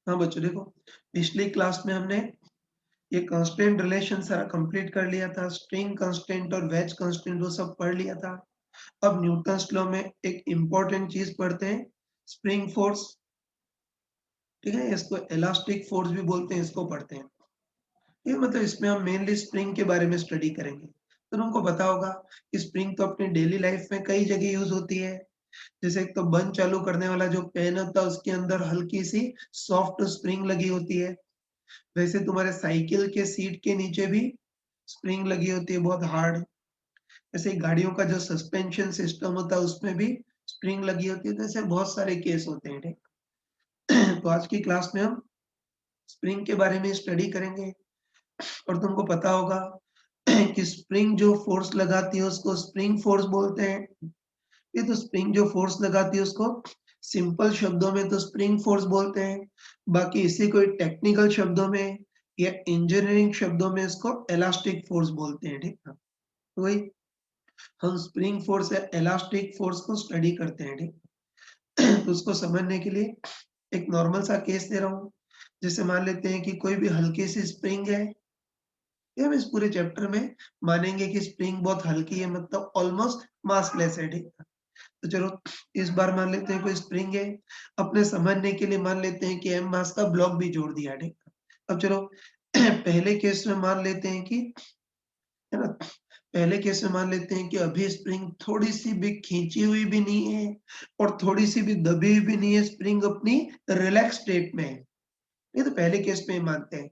हाँ बच्चों देखो, पिछली क्लास में हमने ये कांस्टेंट रिलेशन सारा कंप्लीट कर लिया था, स्ट्रिंग कांस्टेंट और वेज कांस्टेंट वो सब पढ़ लिया था। अब न्यूटन्स लॉ में एक इम्पोर्टेंट चीज पढ़ते हैं, स्प्रिंग फोर्स। ठीक है, इसको इलास्टिक फोर्स भी बोलते हैं, इसको पढ़ते हैं। ये मतलब इसमें हम मेनली स्प्रिंग के बारे में स्टडी करेंगे। तो तुमको पता होगा कि स्प्रिंग तो अपनी डेली लाइफ में कई जगह यूज होती है। जैसे एक तो बंद चालू करने वाला जो पेन होता है उसके अंदर हल्की सी सॉफ्ट स्प्रिंग लगी होती है। वैसे तुम्हारे साइकिल के सीट के नीचे भी स्प्रिंग लगी होती है बहुत हार्ड। ऐसे ही गाड़ियों का जो सस्पेंशन सिस्टम होता है उसमें भी स्प्रिंग लगी होती है। तो ऐसे बहुत सारे केस होते हैं। ठीक तो आज की क्लास में हम स्प्रिंग के बारे में स्टडी करेंगे। और तुमको पता होगा कि स्प्रिंग जो फोर्स लगाती है उसको स्प्रिंग फोर्स बोलते हैं। ये तो स्प्रिंग जो फोर्स लगाती है उसको सिंपल शब्दों में तो स्प्रिंग फोर्स बोलते हैं। बाकी इसी कोई टेक्निकल शब्दों में या इंजीनियरिंग शब्दों में इसको इलास्टिक फोर्स बोलते हैं। ठीक है, तो वही हम स्प्रिंग फोर्स या इलास्टिक फोर्स को स्टडी करते हैं। ठीक तो उसको समझने के लिए एक नॉर्मल सा केस दे रहा हूँ। जैसे मान लेते हैं कि कोई भी हल्की सी स्प्रिंग है। ये हम इस पूरे चैप्टर में मानेंगे कि स्प्रिंग बहुत हल्की है, मतलब ऑलमोस्ट मासलेस है। ठीक है, तो चलो इस बार मान लेते हैं कोई स्प्रिंग है। अपने समझने के लिए मान लेते हैं कि एम मास का ब्लॉक भी जोड़ दिया। ठीक है, अब चलो पहले केस में मान लेते हैं कि, है ना, पहले केस में मान लेते हैं कि अभी स्प्रिंग थोड़ी सी भी खींची हुई भी नहीं है और थोड़ी सी भी दबी हुई भी नहीं है, स्प्रिंग अपनी रिलैक्स स्टेट में है। ये तो पहले केस में ही मानते हैं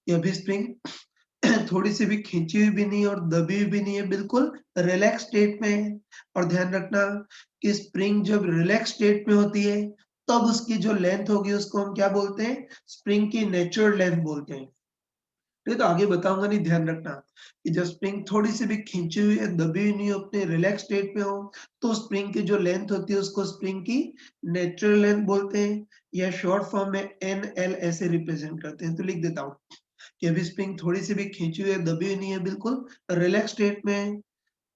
कि अभी स्प्रिंग थोड़ी सी भी खींची हुई भी नहीं और दबी हुई भी नहीं है, बिल्कुल रिलैक्स स्टेट में है। और ध्यान रखना कि स्प्रिंग जब रिलैक्स स्टेट में होती है तब उसकी जो लेंथ होगी उसको हम क्या बोलते हैं, स्प्रिंग की नेचुरल लेंथ बोलते हैं। ये तो आगे बताऊंगा, नहीं ध्यान रखना कि जब स्प्रिंग थोड़ी सी भी खींची हुई है, दबी हुई नहीं हो, अपने रिलैक्स स्टेट में हो, तो स्प्रिंग की जो लेंथ होती है उसको स्प्रिंग की नेचुरल लेंथ बोलते हैं, या शॉर्ट फॉर्म में एनएल ऐसे रिप्रेजेंट करते हैं। तो लिख देता हूँ कि अभी स्प्रिंग थोड़ी सी भी खींची हुई है, दबी हुई नहीं है, बिल्कुल रिलैक्स स्टेट में है,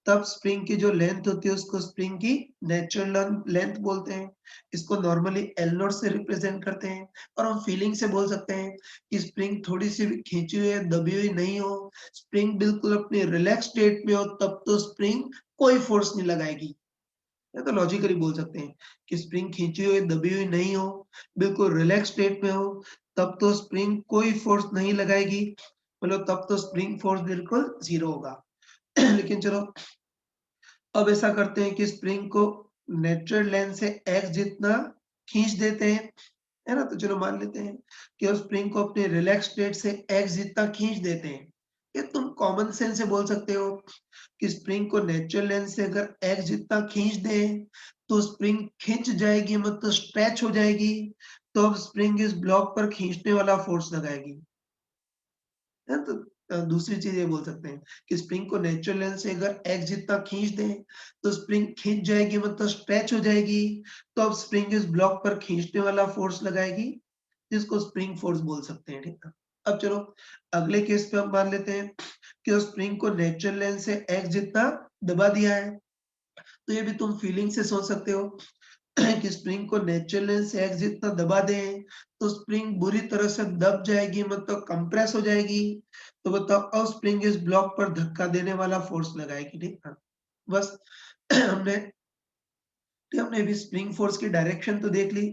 तब स्प्रिंग की जो लेंथ होती है उसको स्प्रिंग की नेचुरल लेंथ बोलते हैं। इसको नॉर्मली एल नॉट से रिप्रेजेंट करते हैं। और हम फीलिंग से बोल सकते हैं कि स्प्रिंग थोड़ी सी भी खींची हुई है, दबी हुई नहीं हो, स्प्रिंग बिल्कुल अपनी रिलैक्स स्टेट में हो, तब तो स्प्रिंग कोई फोर्स नहीं लगाएगी। या तो लॉजिकली बोल सकते हैं कि स्प्रिंग खींची हुई दबी हुई नहीं हो, बिल्कुल रिलैक्स स्टेट में हो, तब तो स्प्रिंग कोई फोर्स नहीं लगाएगी, मतलब तब तो स्प्रिंग फोर्स बिल्कुल जीरो होगा। लेकिन चलो अब ऐसा करते हैं कि स्प्रिंग को नेचुरल लेंथ से x जितना खींच देते हैं, है ना। तो चलो मान लेते हैं कि उस स्प्रिंग को अपने रिलैक्स स्टेट से x जितना खींच देते हैं। ये तुम कॉमन सेंस से बोल सकते हो कि स्प्रिंग को नेचुरल लेंथ से अगर x जितना खींच दें तो स्प्रिंग खिंच जाएगी, मतलब स्ट्रेच हो जाएगी, तो अब स्प्रिंग इस ब्लॉक पर खींचने वाला फोर्स लगाएगी। है तो दूसरी चीज ये बोल सकते हैं कि स्प्रिंग को नेचुरल लेंथ से अगर x जितना खींच दें तो स्प्रिंग खिंच जाएगी, मतलब स्ट्रेच हो जाएगी, तो अब स्प्रिंग इस ब्लॉक पर खींचने वाला फोर्स लगाएगी, जिसको स्प्रिंग फोर्स बोल सकते हैं। ठीक है, अब चलो अगले केस पे हम मान लेते हैं कि उस स्प्रिंग को नेचुरल लेंथ से x जितना दबा दिया है। तो ये भी तुम फीलिंग से सोच सकते हो कि स्प्रिंग को नेचुरल लेंथ से x जितना दबा दें तो स्प्रिंग बुरी तरह से दब जाएगी, मतलब कंप्रेस हो जाएगी। तो बताओ अब स्प्रिंग इस ब्लॉक पर धक्का देने वाला फोर्स लगाएगी। ठीक है, बस हमने हमने अभी स्प्रिंग फोर्स की डायरेक्शन तो देख ली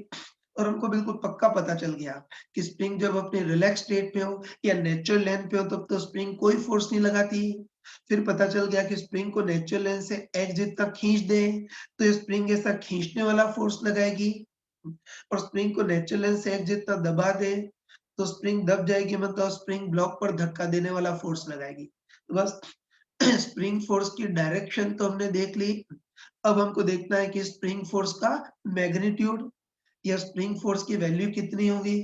और हमको बिल्कुल पक्का पता चल गया कि स्प्रिंग जब अपने रिलैक्स स्टेट पे हो या नेचुरल लेंथ पे हो तब तो स्प्रिंग कोई फोर्स नहीं लगाती। फिर पता चल गया कि स्प्रिंग को नेचुरल लेंथ से x जितना खींच दे तो स्प्रिंग ऐसा खींचने वाला फोर्स लगाएगी, और स्प्रिंग को नेचुरल लेंथ से x जितना दबा दे तो स्प्रिंग दब जाएगी, मतलब स्प्रिंग ब्लॉक पर धक्का देने वाला फोर्स लगाएगी। तो बस स्प्रिंग फोर्स की डायरेक्शन तो हमने देख ली। अब हमको देखना है कि स्प्रिंग फोर्स का मैग्नीट्यूड या स्प्रिंग फोर्स की वैल्यू कितनी होगी।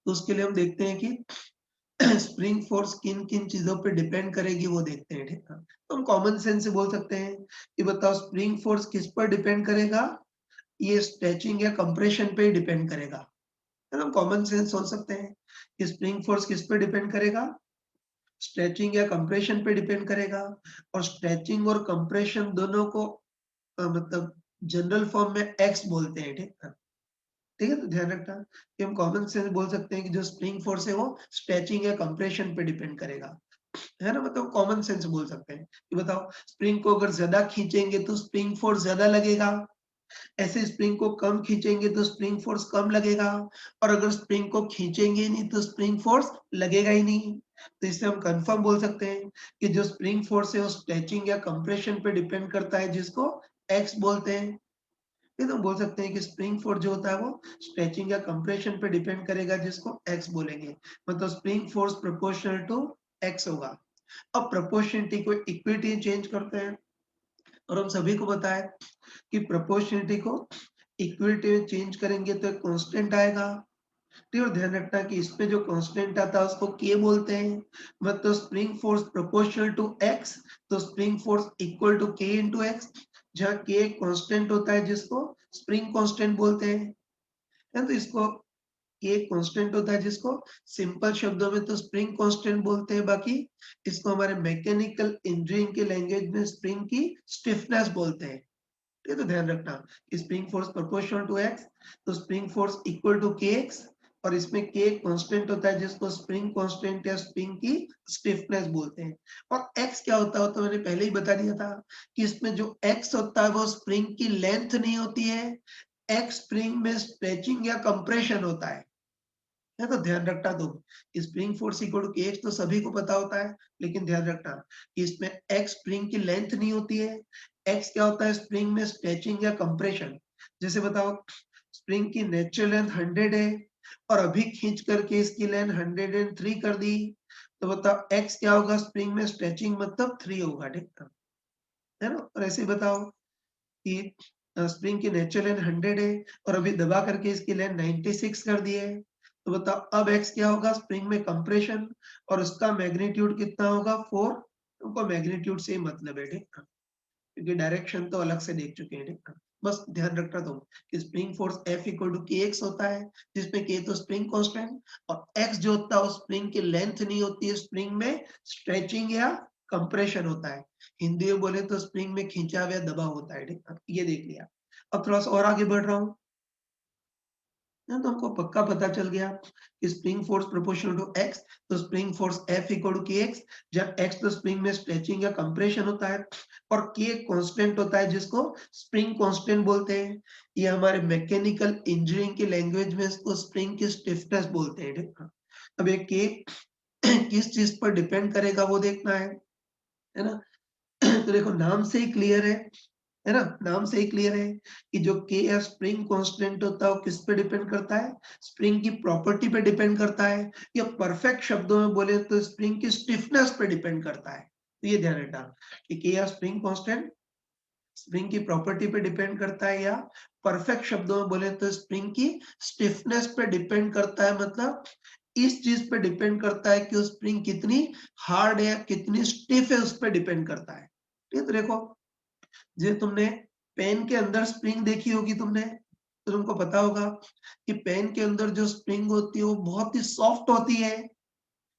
तो उसके लिए हम देखते हैं कि स्प्रिंग फोर्स किन किन चीजों पे डिपेंड करेगी वो देखते हैं। ठीक है, तो हम कॉमन सेंस से बोल सकते हैं कि बताओ स्प्रिंग फोर्स किस पर डिपेंड करेगा, ये स्ट्रेचिंग या कंप्रेशन पे ही डिपेंड करेगा। है ना, हम कॉमन सेंस सोच सकते हैं कि स्प्रिंग फोर्स किस पे डिपेंड करेगा, स्ट्रेचिंग या कंप्रेशन पे डिपेंड करेगा। और स्ट्रेचिंग और कंप्रेशन दोनों को मतलब जनरल फॉर्म में एक्स बोलते हैं। ठीक है, ठीक है? तो ध्यान रखना कि हम कॉमन सेंस बोल सकते हैं कि जो स्प्रिंग फोर्स है वो स्ट्रेचिंग या कंप्रेशन पे डिपेंड करेगा। है ना? मतलब कॉमन सेंस बोल सकते हैं कि बताओ स्प्रिंग को अगर ज़्यादा खींचेंगे तो स्प्रिंग फोर्स ज़्यादा लगेगा, ऐसे स्प्रिंग को कम खींचेंगे तो स्प्रिंग फोर्स कम लगेगा और अगर स्प्रिंग को खींचेंगे ही नहीं तो स्प्रिंग फोर्स लगेगा ही नहीं। तो इससे हम कन्फर्म बोल सकते हैं कि जो स्प्रिंग फोर्स है वो स्ट्रेचिंग या कंप्रेशन पे डिपेंड करता है जिसको एक्स बोलते हैं। ये तो हम बोल सकते हैं कि स्प्रिंग फोर्स जो होता है वो स्ट्रेचिंग या कंप्रेशन पे डिपेंड करेगा जिसको एक्स बोलेंगे। मतलब spring force proportional to X होगा। अब प्रोपोर्शनलिटी को इक्विटी चेंज करते हैं और हम सभी को पता है कि प्रोपोर्शनलिटी को इक्विटी में चेंज करेंगे तो एक कांस्टेंट आएगा। ठीक है? और ध्यान रखना कि इसमें जो कांस्टेंट आता है उसको के बोलते हैं। मतलब spring force proportional to x, तो spring force equal to K into X, जहाँ के कांस्टेंट होता है जिसको स्प्रिंग कांस्टेंट बोलते हैं। है? तो इसको ये कांस्टेंट होता है जिसको सिंपल शब्दों में तो स्प्रिंग कांस्टेंट बोलते हैं, बाकी इसको हमारे मैकेनिकल इंजीनियरिंग के लैंग्वेज में स्प्रिंग की स्टिफनेस बोलते हैं। ये तो ध्यान रखना कि spring force proportional to x, तो स्प्रिंग फोर्स इक्वल टू के एक्स और इसमें के कांस्टेंट होता है जिसको स्प्रिंग कांस्टेंट या स्प्रिंग की स्टिफनेस बोलते हैं। और एक्स क्या होता है तो मैंने पहले ही बता दिया था कि इसमें जो एक्स होता है वो स्प्रिंग की लेंथ नहीं होती है, एक्स स्प्रिंग में स्ट्रेचिंग या कंप्रेशन होता है तो ध्यान रखना तुम स्प्रिंग फोर्स इक्वल टू के एक्स तो सभी को पता होता है, लेकिन ध्यान रखना कि इसमें एक्स स्प्रिंग की लेंथ नहीं होती है, एक्स क्या होता है स्प्रिंग में स्ट्रेचिंग या कंप्रेशन। जैसे बताओ स्प्रिंग की नेचुरल लेंथ 100 है और अभी खींच करके इसकी लेंथ 103 कर दी, तो बताओ एक्स क्या होगा स्प्रिंग में स्ट्रेचिंग मतलब 3 होगा, ठीक है ना? और ऐसे ही बताओ कि स्प्रिंग की नेचुरल लेंथ 100 है और अभी दबा करके इसकी लेंथ 96 कर दी है, तो बताओ अब एक्स क्या होगा स्प्रिंग में कंप्रेशन और उसका मैग्नीट्यूड कितना होगा 4। उनको मैग्नीट्यूड से ही मतलब है, ठीक है? क्योंकि डायरेक्शन तो अलग से देख चुके हैं, ठीक है? बस ध्यान रखना तुम कि spring force F equal to के एक्स होता है जिसमें के तो स्प्रिंग कांस्टेंट और एक्स जो होता है वो स्प्रिंग की लेंथ नहीं होती है, स्प्रिंग में स्ट्रेचिंग या कंप्रेशन होता है। हिंदी में बोले तो स्प्रिंग में खींचा हुआ दबाव होता है, ठीक है? ये देख लिया। अब थोड़ा सा और आगे बढ़ रहा हूँ। तो हमको पक्का पता चल गया कि spring force proportional to x, तो spring force F equal to के एक्स, जब एक्स तो स्प्रिंग में स्ट्रेचिंग या कंप्रेशन होता है और के कांस्टेंट होता है जिसको स्प्रिंग कांस्टेंट बोलते हैं। ये हमारे मैकेनिकल इंजीनियरिंग की लैंग्वेज में इसको स्प्रिंग की स्टिफनेस बोलते हैं, ठीक है? अब ये के किस चीज पर डिपेंड करेगा वो देखना है ना? तो देखो नाम से ही क्लियर है ना? नाम से ही क्लियर है कि जो के या स्प्रिंग कांस्टेंट होता है वो किस पे डिपेंड करता है? स्प्रिंग की प्रॉपर्टी पे डिपेंड करता है या परफेक्ट शब्दों में बोले तो स्प्रिंग की स्टिफनेस पे डिपेंड करता है। तो ये ध्यान रखना कि के या स्प्रिंग कांस्टेंट स्प्रिंग की प्रॉपर्टी पे डिपेंड करता है या परफेक्ट शब्दों में बोले तो स्प्रिंग की स्टिफनेस पे डिपेंड करता है। मतलब इस चीज पे डिपेंड करता है कि वो स्प्रिंग कितनी हार्ड है या कितनी स्टिफ है उस पर डिपेंड करता है। ठीक है? तो देखो जो तुमने पेन के अंदर स्प्रिंग देखी होगी तुमने, तो तुमको पता होगा कि पेन के अंदर जो स्प्रिंग होती है वो बहुत ही सॉफ्ट होती है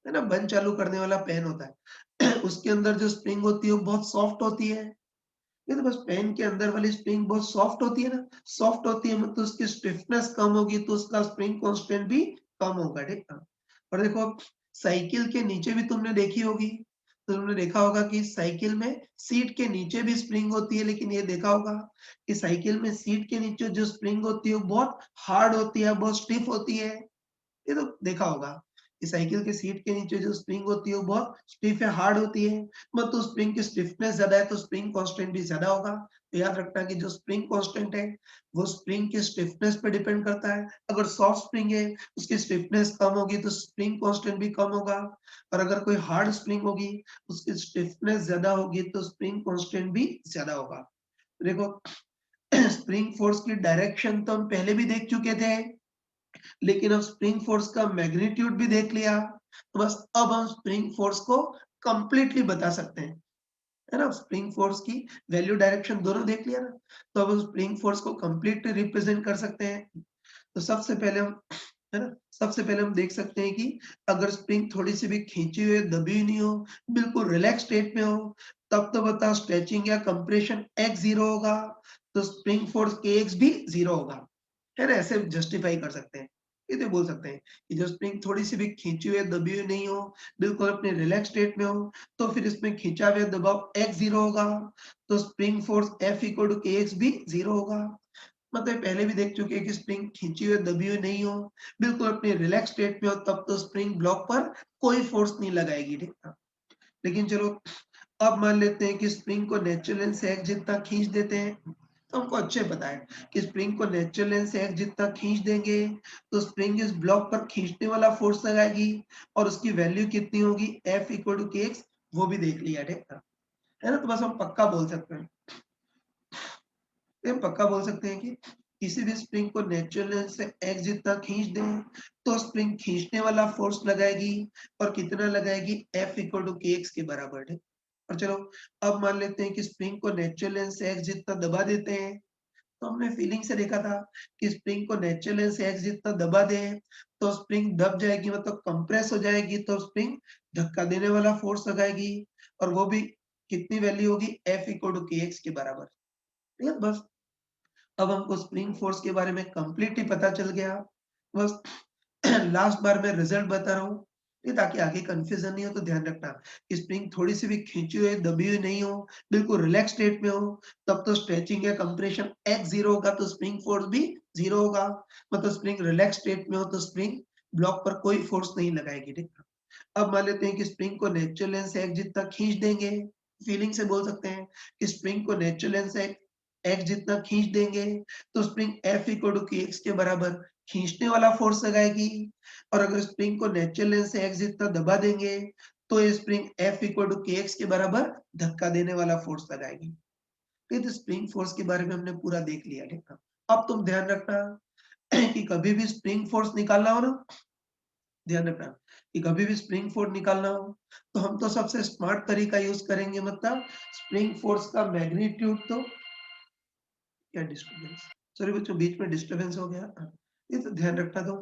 ना? बंद चालू करने वाला पेन होता है उसके अंदर जो स्प्रिंग होती है वो बहुत सॉफ्ट होती है। ये तो बस पेन के अंदर वाली स्प्रिंग बहुत सॉफ्ट होती है ना, सॉफ्ट होती है मतलब उसकी स्टिफनेस कम होगी तो उसका स्प्रिंग कांस्टेंट भी कम होगा, ठीक है? और देखो साइकिल के नीचे भी तुमने देखी होगी, तो तुमने देखा होगा कि साइकिल में सीट के नीचे भी स्प्रिंग होती है, लेकिन ये देखा होगा कि साइकिल में सीट के नीचे जो स्प्रिंग होती है वो बहुत हार्ड होती है, बहुत स्टिफ होती है। ये तो देखा होगा कि साइकिल के सीट के नीचे जो स्प्रिंग होती है वो बहुत स्टिफ है, हार्ड होती है। मतलब स्प्रिंग की स्टिफनेस ज्यादा है तो स्प्रिंग कांस्टेंट भी ज्यादा होगा। तो याद रखना कि जो स्प्रिंग कांस्टेंट है वो स्प्रिंग की स्टिफनेस पे डिपेंड करता है। अगर सॉफ्ट स्प्रिंग है उसकी स्टिफनेस कम होगी तो स्प्रिंग कांस्टेंट भी कम होगा और अगर कोई हार्ड स्प्रिंग होगी उसकी स्टिफनेस ज्यादा होगी तो स्प्रिंग कांस्टेंट भी ज्यादा होगा। देखो स्प्रिंग फोर्स की डायरेक्शन तो हम पहले भी देख चुके थे, लेकिन अब स्प्रिंग फोर्स का मैग्नीट्यूड भी देख लिया, तो बस अब हम स्प्रिंग फोर्स को कंप्लीटली बता सकते हैं, है ना? स्प्रिंग फोर्स की वैल्यू डायरेक्शन दोनों देख लिया ना, तो अब हम स्प्रिंग फोर्स को कंप्लीटली रिप्रेजेंट कर सकते हैं। तो सबसे पहले हम है ना? सबसे पहले हम देख सकते हैं कि अगर स्प्रिंग थोड़ी सी भी खींची हुई दबी नहीं हो, बिल्कुल रिलैक्स स्टेट में हो, तब तो बताओ स्ट्रेचिंग या कंप्रेशन एक्स जीरो होगा, तो स्प्रिंग फोर्स के एक्स भी जीरो होगा। है ना? ऐसे जस्टिफाई कर सकते हैं। ये तो बोल सकते हैं कि जो स्प्रिंग थोड़ी-सी भी खींची हुई, दबी हुई नहीं हो, बिल्कुल अपने रिलैक्स स्टेट में हो, तो फिर इसमें खींचा हुआ दबाव X 0 होगा, तो spring force F equal to Kx भी 0 होगा। मतलब पहले भी देख चुके हैं कि स्प्रिंग खींची हुई, दबी हुई नहीं हो, बिल्कुल अपने रिलैक्स स्टेट में हो, तब तो स्प्रिंग ब्लॉक पर कोई फोर्स नहीं लगाएगी, ठीक है? लेकिन चलो अब मान लेते हैं कि स्प्रिंग को नेचुरल लेंथ से x जितना खींच देते हैं, तो हमको अच्छे पता है कि स्प्रिंग को नेचुरल लेंथ से x जितना खींच देंगे, तो स्प्रिंग इस ब्लॉक पर खींचने वाला फोर्स लगाएगी और उसकी वैल्यू कितनी होगी F इक्वल टू kx, वो भी देख लिया, ठीक है ना? तो बस हम पक्का बोल सकते हैं, तो हम पक्का बोल सकते हैं कि किसी भी स्प्रिंग को नेचुरल लेंथ से x जितना खींच दें, तो स्प्रिंग खींचने वाला फोर्स लगाएगी और कितना लगाएगी F इक्वल टू kx के बराबर है। और चलो अब मान लेते हैं कि स्प्रिंग को नेचुरल लेंथ से x जितना दबा देते हैं, तो हमने फीलिंग से देखा था कि स्प्रिंग को नेचुरल लेंथ से x जितना दबा दें, तो स्प्रिंग दब जाएगी, मतलब कंप्रेस हो जाएगी, तो स्प्रिंग धक्का देने वाला फोर्स लगाएगी और वो भी कितनी वैल्यू होगी F इक्वल टू kx के बराबर। ठीक है? बस अब हमको स्प्रिंग फोर्स के बारे में कंप्लीटली पता चल गया। बस लास्ट बार मैं रिजल्ट बता रहा हूँ, ये ताकि आगे कंफ्यूजन नहीं हो, तो ध्यान रखना कि स्प्रिंग थोड़ी सी भी खींची हुई, दबी हुई नहीं हो, बिल्कुल रिलैक्स स्टेट में हो, तब तो स्ट्रेचिंग या कंप्रेशन X 0 होगा, तो स्प्रिंग फोर्स भी 0 होगा। मतलब स्प्रिंग रिलैक्स स्टेट में हो तो स्प्रिंग ब्लॉक पर कोई फोर्स नहीं लगाएगी, ठीक है? अब मान लेते हैं कि स्प्रिंग को नेचुरल लेंथ से x जितना खींच देंगे, फीलिंग से बोल सकते हैं कि स्प्रिंग को नेचुरल लेंथ से x जितना खींच देंगे, तो spring F equal to kx के बराबर खींचने वाला फोर्स लगाएगी और अगर स्प्रिंग को नेचुरल लेंथ से x जितना दबा देंगे, तो ये spring F equal to kx के बराबर धक्का देने वाला फोर्स लगाएगी। तो स्प्रिंग फोर्स के बारे में हमने पूरा देख लिया, ठीक है? अब तुम ध्यान रखना कि कभी भी स्प्रिंग फोर्स निकालना हो ना, ध्यान रखना कि कभी भी स्प्रिंग फोर्स निकालना हो, तो हम तो सबसे स्मार्ट तरीका यूज करेंगे, मतलब स्प्रिंग फोर्स का मैग्नीट्यूड, तो क्या डिस्टर्बेंस, सॉरी बच्चों बीच में डिस्टर्बेंस हो गया। ये तो ध्यान रखना तो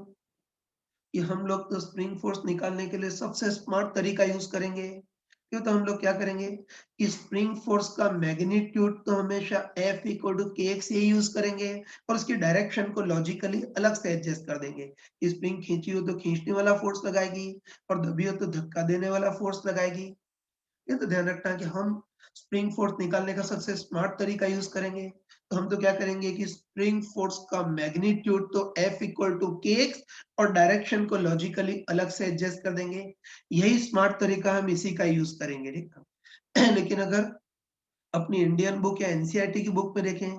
कि हम लोग तो स्प्रिंग फोर्स निकालने के लिए सबसे स्मार्ट तरीका यूज करेंगे। क्यों? तो हम लोग क्या करेंगे कि स्प्रिंग फोर्स का मैग्नीट्यूड तो हमेशा F इक्वल टू kx ही यूज करेंगे और उसकी डायरेक्शन को लॉजिकली अलग से एडजस्ट कर देंगे कि स्प्रिंग खींची हो तो खींचने वाला फोर्स लगाएगी और दबी हो तो धक्का देने वाला फोर्स लगाएगी। ये तो ध्यान रखना कि हम स्प्रिंग फोर्स निकालने का सबसे स्मार्ट तरीका यूज करेंगे। तो हम तो क्या करेंगे कि स्प्रिंग फोर्स का मैग्नीट्यूड तो F इक्वल टू kx और डायरेक्शन को लॉजिकली अलग से एडजस्ट कर देंगे। यही स्मार्ट तरीका हम इसी का यूज करेंगे, ठीक है? लेकिन अगर अपनी इंडियन बुक या एनसीईआरटी की बुक में देखें,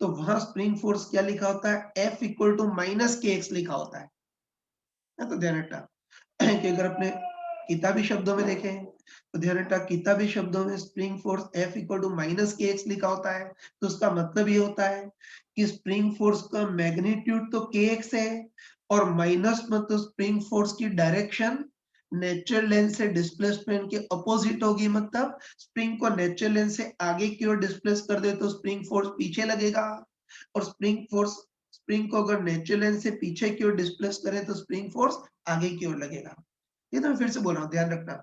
तो वहां स्प्रिंग फोर्स क्या लिखा होता है, F equal to minus kx लिखा होता है। तो ध्यान रखना कि अगर अपने किताबी शब्दों में देखें, तो ध्यान रखना किताबी शब्दों में spring force F equal to minus K X लिखा होता है, तो उसका मतलब ये होता है कि स्प्रिंग फोर्स का मैग्नीट्यूड तो के एक्स है और माइनस मतलब स्प्रिंग फोर्स की डायरेक्शन नेचुरल लेंथ से डिस्प्लेसमेंट के अपोजिट होगी। मतलब स्प्रिंग को नेचुरल लेंथ से आगे की ओर डिस्प्लेस कर दे तो स्प्रिंग फोर्स पीछे लगेगा और स्प्रिंग को अगर नेचुरल लेंथ से पीछे की ओर डिस्प्लेस करें तो स्प्रिंग फोर्स आगे की ओर लगेगा। ये तो मैं फिर से बोल रहा हूँ, ध्यान रखना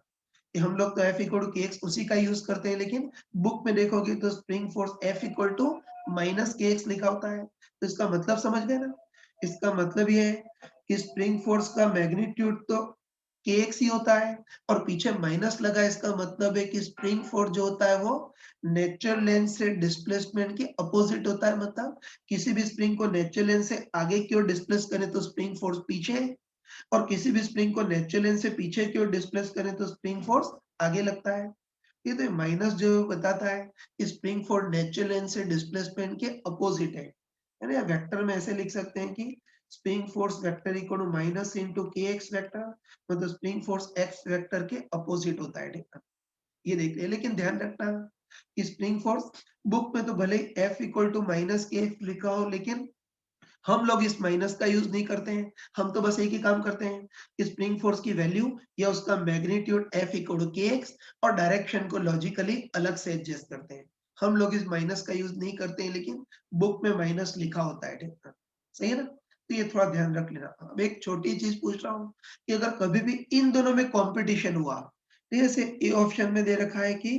कि हम लोग तो F इक्वल टू के एक्स उसी का यूज करते हैं, लेकिन बुक में देखोगे तो spring force F equal to minus K X लिखा होता है। तो इसका मतलब समझ गए ना? इसका मतलब ये है कि स्प्रिंग फोर्स का मैग्नीट्यूड तो के एक्स ही होता है और पीछे माइनस लगा है, इसका मतलब है कि स्प्रिंग फोर्स जो होता है वो नेचुरल लेंथ से डिस्प्लेसमेंट के अपोजिट होता है। मतलब किसी भी स्प्रिंग को नेचुरल लेंथ से आगे की ओर डिस्प्लेस करें तो स्प्रिंग फोर्स पीछे और किसी भी स्प्रिंग को नेचुरल लेंथ से पीछे की ओर डिस्प्लेस करें तो स्प्रिंग फोर्स आगे लगता है। ये तो माइनस जो बताता है कि स्प्रिंग फोर्स नेचुरल लेंथ से डिस्प्लेसमेंट के अपोजिट है। यानी वेक्टर में ऐसे लिख सकते हैं कि spring force vector equal to minus into K X vector, मतलब स्प्रिंग फोर्स एक्स वेक्टर के अपोजिट होता है, ठीक है? ये देखिए, लेकिन ध्यान रखना कि स्प्रिंग फोर्स बुक में तो भले ही F इक्वल टू माइनस के लिखा हो, लेकिन हम लोग इस माइनस का यूज नहीं करते हैं। हम तो बस एक ही काम करते हैं कि स्प्रिंग फोर्स की वैल्यू या उसका magnitude F equal to kx और डायरेक्शन को लॉजिकली अलग से एडजस्ट करते हैं। हम लोग इस माइनस का यूज नहीं करते हैं, लेकिन बुक में माइनस लिखा होता है, ठीक है? सही है ना? तो ये थोड़ा ध्यान रख लेना। अब एक छोटी चीज पूछ रहा हूँ कि अगर कभी भी इन दोनों में कॉम्पिटिशन हुआ, तो जैसे ए ऑप्शन में दे रखा है कि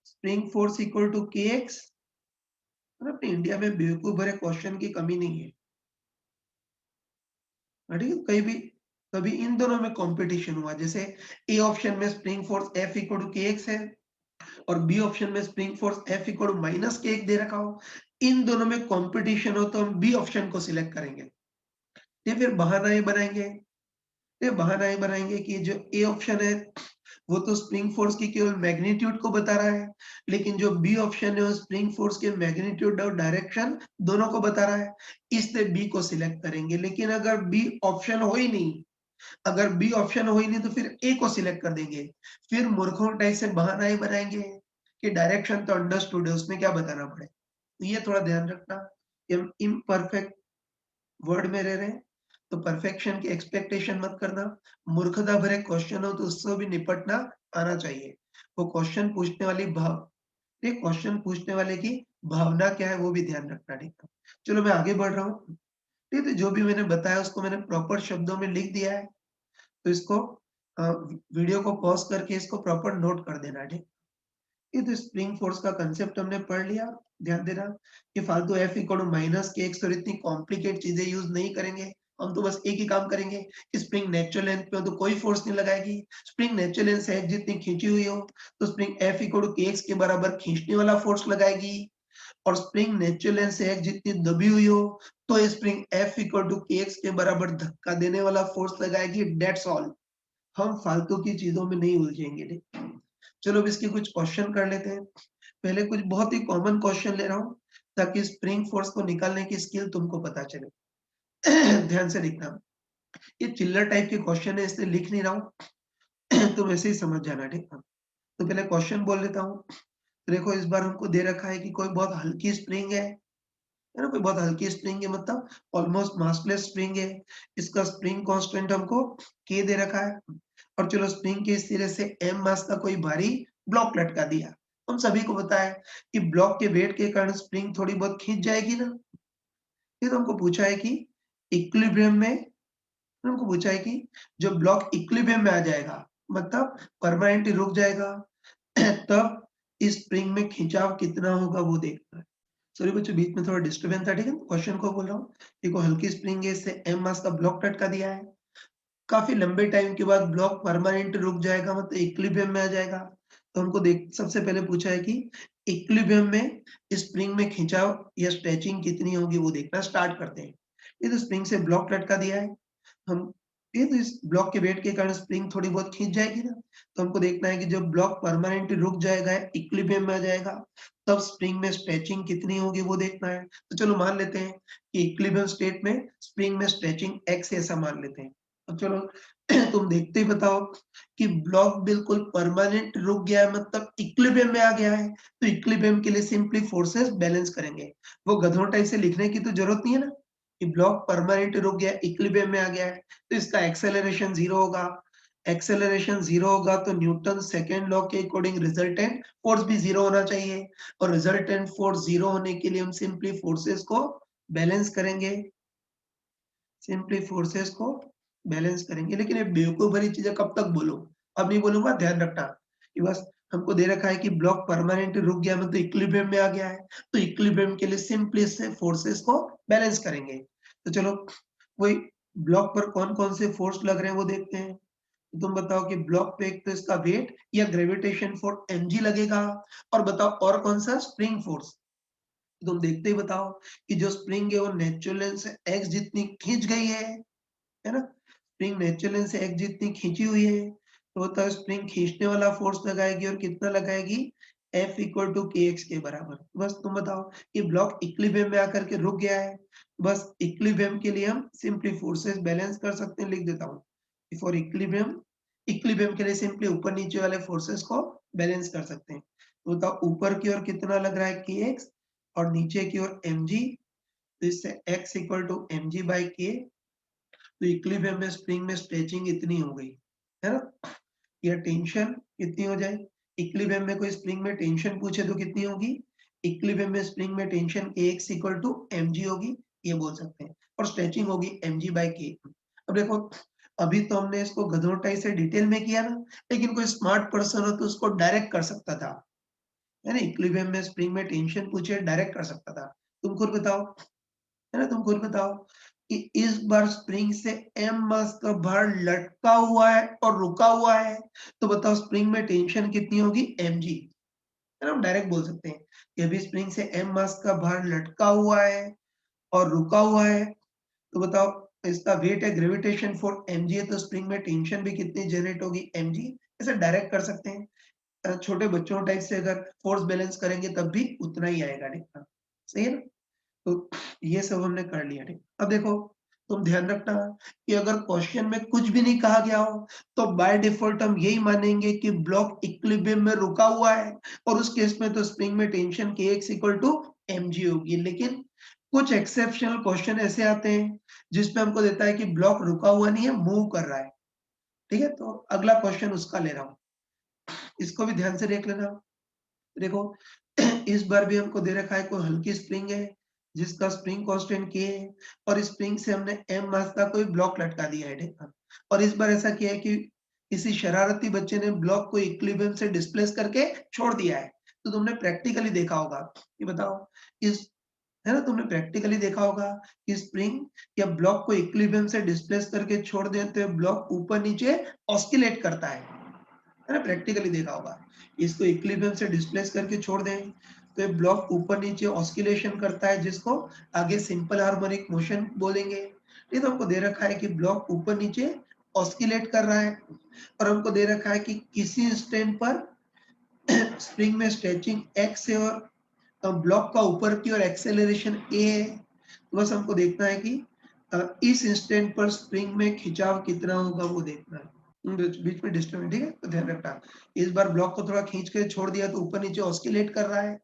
spring force equal to kx, अपने इंडिया में बेवकूफ भरे क्वेश्चन की कमी नहीं है। ठीक है? कभी इन दोनों में कंपटीशन हुआ, जैसे ए ऑप्शन में spring force F equal to kx है और बी ऑप्शन में spring force F equal to minus kx दे रखा हो, इन दोनों में कंपटीशन हो तो हम बी ऑप्शन को सिलेक्ट करेंगे। ये फिर बहाना ये बनाएंगे, ये बहाना ये बनाएंगे कि जो ए ऑप्शन है वो तो स्प्रिंग फोर्स की केवल मैग्नीट्यूड को बता रहा है, लेकिन जो बी ऑप्शन है वो स्प्रिंग फोर्स के मैग्नीट्यूड और डायरेक्शन दोनों को बता रहा है, इसलिए बी को सिलेक्ट करेंगे। लेकिन अगर बी ऑप्शन हो ही नहीं, अगर बी ऑप्शन हो ही नहीं तो फिर ए को सिलेक्ट कर देंगे। फिर मूर्खों टाइप से बहाना ही बनाएंगे कि डायरेक्शन तो अंडरस्टूड है, उसमें क्या बताना पड़े। तो ये थोड़ा ध्यान रखना, हम इम्परफेक्ट वर्ड में रह रहे हैं, तो परफेक्शन की एक्सपेक्टेशन मत करना। मूर्खता भरे क्वेश्चन हो तो उससे भी निपटना आना चाहिए। वो क्वेश्चन पूछने वाली ठीक, क्वेश्चन पूछने वाले की भावना क्या है वो भी ध्यान रखना, ठीक है। चलो मैं आगे बढ़ रहा हूँ। ठीक है, जो भी मैंने बताया उसको मैंने प्रॉपर शब्दों में लिख दिया है, तो इसको वीडियो को पॉज़ करके इसको प्रॉपर नोट कर देना, ठीक। ये तो स्प्रिंग फोर्स का कांसेप्ट हमने पढ़ लिया। ध्यान देना कि फालतू F equal to minus K X और इतनी कॉम्प्लिकेट चीजें यूज नहीं करेंगे। हम तो बस एक ही काम करेंगे कि स्प्रिंग नेचुरल लेंथ पे हो तो कोई फोर्स नहीं लगाएगी। स्प्रिंग नेचुरल लेंथ से H जितनी खींची हुई हो तो spring F equal to kx के बराबर खींचने वाला फोर्स लगाएगी, और स्प्रिंग नेचुरल लेंथ से H जितनी दबी हुई हो तो ये spring F equal to kx के बराबर धक्का देने वाला फोर्स लगाएगी। That's all. हम फालतू की चीजों में नहीं उलझेंगे, ठीक। चलो अब इसके कुछ क्वेश्चन कर लेते हैं। पहले कुछ बहुत ही कॉमन क्वेश्चन ले रहा हूँ ताकि स्प्रिंग फोर्स को निकालने की स्किल तुमको पता चले। ध्यान से लिखना। ये चिल्लर टाइप के क्वेश्चन है इसलिए लिख नहीं रहा हूँ। तुम ऐसे ही समझ जाना, ठीक है। तो पहले क्वेश्चन बोल लेता हूँ। तो देखो इस बार हमको दे रखा है कि कोई बहुत हल्की स्प्रिंग है ना, कोई बहुत हल्की स्प्रिंग है, मतलब ऑलमोस्ट मासलेस स्प्रिंग है। इसका स्प्रिंग कांस्टेंट हमको के दे रखा है, और चलो स्प्रिंग के इस सिरे से एम मास का कोई भारी ब्लॉक लटका दिया। हम सभी को पता है कि ब्लॉक के वेट के कारण स्प्रिंग थोड़ी बहुत खींच जाएगी ना। फिर हमको पूछा है कि इक्विलिब्रियम में, हमको पूछा है कि जो ब्लॉक इक्विलिब्रियम में आ जाएगा, मतलब परमानेंटली रुक जाएगा, तब इस स्प्रिंग में खिंचाव कितना होगा वो देखना है। सॉरी बच्चों, बीच में थोड़ा डिस्टर्बेंस था, ठीक है। क्वेश्चन को बोल रहा हूँ। देखो हल्की स्प्रिंग है, इससे एम मास का ब्लॉक लटका दिया है। काफ़ी लंबे टाइम के बाद ब्लॉक परमानेंट रुक जाएगा, मतलब इक्विलिब्रियम में आ जाएगा। तो हमको देख सबसे पहले पूछा है कि इक्विलिब्रियम में स्प्रिंग में खिंचाव या स्ट्रेचिंग कितनी होगी वो देखना। स्टार्ट करते हैं। ये तो स्प्रिंग से ब्लॉक लटका दिया है। हम ये तो इस ब्लॉक के वेट के कारण स्प्रिंग थोड़ी बहुत खींच जाएगी ना। तो हमको देखना है कि जब ब्लॉक परमानेंट रुक जाएगा, इक्विलिब्रियम में आ जाएगा, तब स्प्रिंग में स्ट्रेचिंग कितनी होगी वो देखना है। तो चलो मान लेते हैं कि इक्विलिब्रियम स्टेट में स्प्रिंग में स्ट्रेचिंग x ऐसा मान लेते हैं। अब चलो तुम देखते ही बताओ कि ब्लॉक बिल्कुल परमानेंट रुक गया है, मतलब इक्विलिब्रियम में आ गया है। तो इक्विलिब्रियम के लिए सिंपली फोर्सेस बैलेंस करेंगे। वो गधों टाइप से लिखने की तो जरूरत नहीं है ना कि ब्लॉक परमानेंट रुक गया, इक्विलिब्रियम में आ गया है, तो इसका एक्सेलरेशन 0 होगा। एक्सेलरेशन 0 होगा तो न्यूटन सेकंड लॉ के अकॉर्डिंग रिजल्टेंट फोर्स भी 0 होना चाहिए, और रिजल्टेंट फोर्स 0 होने के लिए हम सिंपली फोर्सेस को बैलेंस करेंगे। सिंपली फोर्सेस को बैलेंस करेंगे। लेकिन ये बेवकूफ भरी चीजें कब तक बोलूं, अब नहीं बोलूंगा। ध्यान रखना कि बस हमको दे रखा है कि ब्लॉक परमानेंट रुक गया, मतलब इक्विलिब्रियम में आ गया है, तो इक्विलिब्रियम के लिए सिंपली इससे फोर्सेस को बैलेंस करेंगे। तो चलो वही ब्लॉक पर कौन कौन से फोर्स लग रहे हैं वो देखते हैं। तो तुम बताओ कि ब्लॉक पे एक तो इसका वेट या ग्रेविटेशन फोर्स mg लगेगा, और बताओ और कौन सा स्प्रिंग फोर्स। तुम देखते ही बताओ कि जो स्प्रिंग है वो नेचुरल लेंथ से x जितनी खींच गई है ना। स्प्रिंग नेचुरल लेंथ से x जितनी खींची हुई है, तो होता स्प्रिंग खींचने वाला फोर्स लगाएगी, और कितना लगाएगी, F इक्वल टू kx के बराबर। बस तुम बताओ कि ब्लॉक इक्विलिब्रियम में आकर के रुक गया है। बस इक्विलिब्रियम के लिए हम सिंपली फोर्सेस बैलेंस कर सकते हैं। लिख देता हूँ फॉर इक्विलिब्रियम, इक्विलिब्रियम के लिए सिंपली ऊपर नीचे वाले फोर्सेस को बैलेंस कर सकते हैं। तो बताओ ऊपर की ओर कितना लग रहा है kx, और नीचे की ओर mg। तो इससे x equal to mg by k। तो इक्विलिब्रियम में स्प्रिंग में स्ट्रेचिंग इतनी हो गई, है ना। या टेंशन कितनी हो जाए, इक्विलिब्रियम में कोई स्प्रिंग में टेंशन पूछे तो कितनी होगी, इक्विलिब्रियम में स्प्रिंग में tension Ax equal to mg होगी, ये बोल सकते हैं, और स्ट्रेचिंग होगी mg बाई k। अब देखो अभी तो हमने इसको गधोटाई से डिटेल में किया ना, लेकिन कोई स्मार्ट पर्सन हो तो उसको डायरेक्ट कर सकता था, है ना। इक्विलिब्रियम में स्प्रिंग में टेंशन पूछे डायरेक्ट कर सकता था। तुम खुद बताओ, है ना, तुम खुद बताओ। कि इस बार स्प्रिंग से m मास का भार लटका हुआ है और रुका हुआ है, तो बताओ स्प्रिंग में टेंशन कितनी होगी, mg, है ना? हम डायरेक्ट बोल सकते हैं कि अभी स्प्रिंग से m मास का भार लटका हुआ है और रुका हुआ है, तो बताओ इसका वेट है ग्रेविटेशन फोर्स mg है, तो स्प्रिंग में टेंशन भी कितनी जनरेट होगी, mg। ऐसे डायरेक्ट कर सकते हैं। छोटे बच्चों टाइप से अगर फोर्स बैलेंस करेंगे तब भी उतना ही आएगा, ठीक है? सही है ना? तो ये सब हमने कर लिया, ठीक। अब देखो, तुम ध्यान रखना कि अगर क्वेश्चन में कुछ भी नहीं कहा गया हो तो बाय डिफॉल्ट हम यही मानेंगे कि ब्लॉक इक्विलिब्रियम में रुका हुआ है, और उस केस में तो स्प्रिंग में tension kx equal to mg होगी। लेकिन कुछ एक्सेप्शनल क्वेश्चन ऐसे आते हैं जिसमें हमको देता है कि ब्लॉक रुका हुआ नहीं है, मूव कर रहा है, ठीक है? तो अगला क्वेश्चन उसका ले रहा हूँ, इसको भी ध्यान से देख लेना। देखो, इस बार भी हमको दे रखा है कोई हल्की स्प्रिंग है जिसका स्प्रिंग कांस्टेंट k है, और स्प्रिंग से हमने m मास का कोई ब्लॉक लटका दिया है, ठीक है? और इस बार ऐसा किया है कि किसी शरारती बच्चे ने ब्लॉक को इक्विलिब्रियम से डिस्प्लेस करके छोड़ दिया है। तो तुमने प्रैक्टिकली देखा होगा, ये बताओ, इस, है ना, तुमने प्रैक्टिकली देखा होगा कि स्प्रिंग या ब्लॉक को इक्विलिब्रियम से डिस्प्लेस करके छोड़ दें तो ब्लॉक ऊपर नीचे ऑस्किलेट करता है ना? प्रैक्टिकली देखा होगा। इसको इक्विलिब्रियम से डिस्प्लेस करके छोड़ दें तो ये ब्लॉक ऊपर नीचे ऑस्किलेशन करता है, जिसको आगे सिंपल हार्मोनिक मोशन बोलेंगे। ये तो हमको दे रखा है कि ब्लॉक ऊपर नीचे ऑस्किलेट कर रहा है, और हमको दे रखा है कि किसी इंस्टेंट पर स्प्रिंग में स्ट्रेचिंग x है और ब्लॉक का ऊपर की ओर एक्सेलरेशन a है। तो बस हमको देखना है कि इस इंस्टेंट पर स्प्रिंग में खिंचाव कितना होगा वो देखना है। बीच में डिस्टर्ब, ठीक है? तो ध्यान रखना, इस बार ब्लॉक को थोड़ा खींच के छोड़ दिया तो ऊपर नीचे ऑस्किलेट कर रहा है,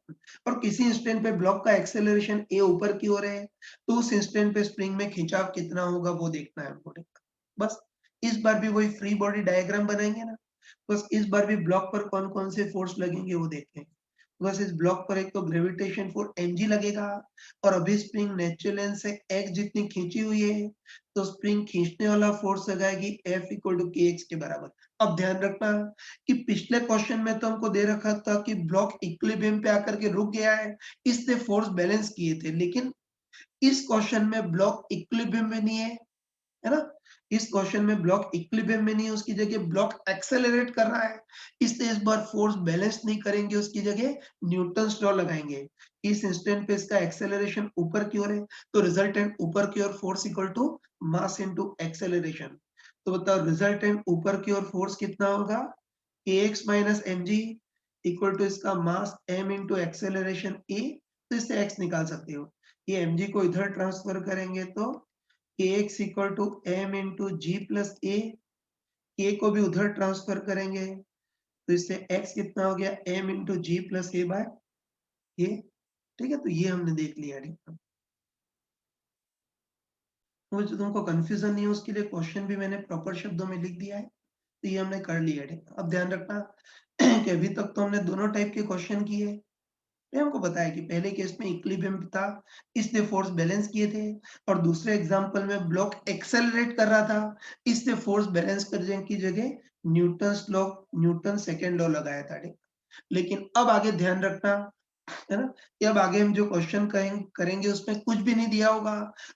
और किसी इंस्टेंट पे ब्लॉक का एक्सेलरेशन a ऊपर की ओर है, तो उस इंस्टेंट पे स्प्रिंग में खिंचाव कितना होगा वो देखना है हमको, ठीक है? बस इस बार भी वही फ्री बॉडी डायग्राम बनाएंगे ना, बस इस बार भी ब्लॉक पर कौन कौन से फोर्स लगेंगे वो देखते हैं। बस इस ब्लॉक पर एक तो ग्रेविटेशन फोर्स mg लगेगा, और अभी स्प्रिंग नेचुरल लेंथ से x जितनी खींची हुई है, तो स्प्रिंग खींचने वाला फोर्स लगाएगी F इक्वल टू kx के बराबर। अब ध्यान रखना कि पिछले क्वेश्चन में तो हमको दे रखा था कि ब्लॉक इक्विलिब्रियम पे आकर के रुक गया है, इससे फोर्स बैलेंस किए थे, लेकिन इस क्वेश्चन में ब्लॉक इक्विलिब्रियम में नहीं है ना? इस क्वेश्चन में ब्लॉक इक्विलिब्रियम में नहीं है, उसकी जगह ब्लॉक एक्सेलरेट कर रहा है, इसलिए इस बार फोर्स बैलेंस नहीं करेंगे, उसकी जगह न्यूटन्स लॉ लगाएंगे। इस इंस्टेंट पे इसका एक्सेलरेशन ऊपर की ओर है, तो रिजल्टेंट ऊपर की ओर force equal to mass into acceleration. तो बताओ रिजल्टेंट ऊपर की ओर फोर्स कितना होगा, kx minus mg equal to इसका mass m into acceleration a। तो इससे x निकाल सकते हो, ये mg को इधर ट्रांसफर करेंगे तो kx equal to m into g plus a, k को भी उधर ट्रांसफर करेंगे तो इससे x कितना हो गया, m इंटू जी प्लस ए बाय ए, ठीक है? तो ये हमने देख लिया, ठीक है? तो जो तुमको कंफ्यूजन नहीं हो उसके लिए क्वेश्चन भी मैंने प्रॉपर शब्दों में लिख दिया है, तो ये हमने कर लिया, ठीक है? अब ध्यान रखना कि अभी तक तो हमने दोनों टाइप के क्वेश्चन किए। ये हमको बताया कि पहले केस में इक्विलिब्रियम था, इसने फोर्स बैलेंस किए थे, और दूसरे एग्जांपल में ब्लॉक एक्सेलरेट कर रहा था, इसने फोर्स बैलेंस करने की जगह Newton's law, Newton second law लगाया था, ठीक? लेकिन अब आगे ध्यान रखना, है ना, कि अब आगे हम जो क्वेश्चन करेंगे उसमें कुछ भी नहीं दिया होगा,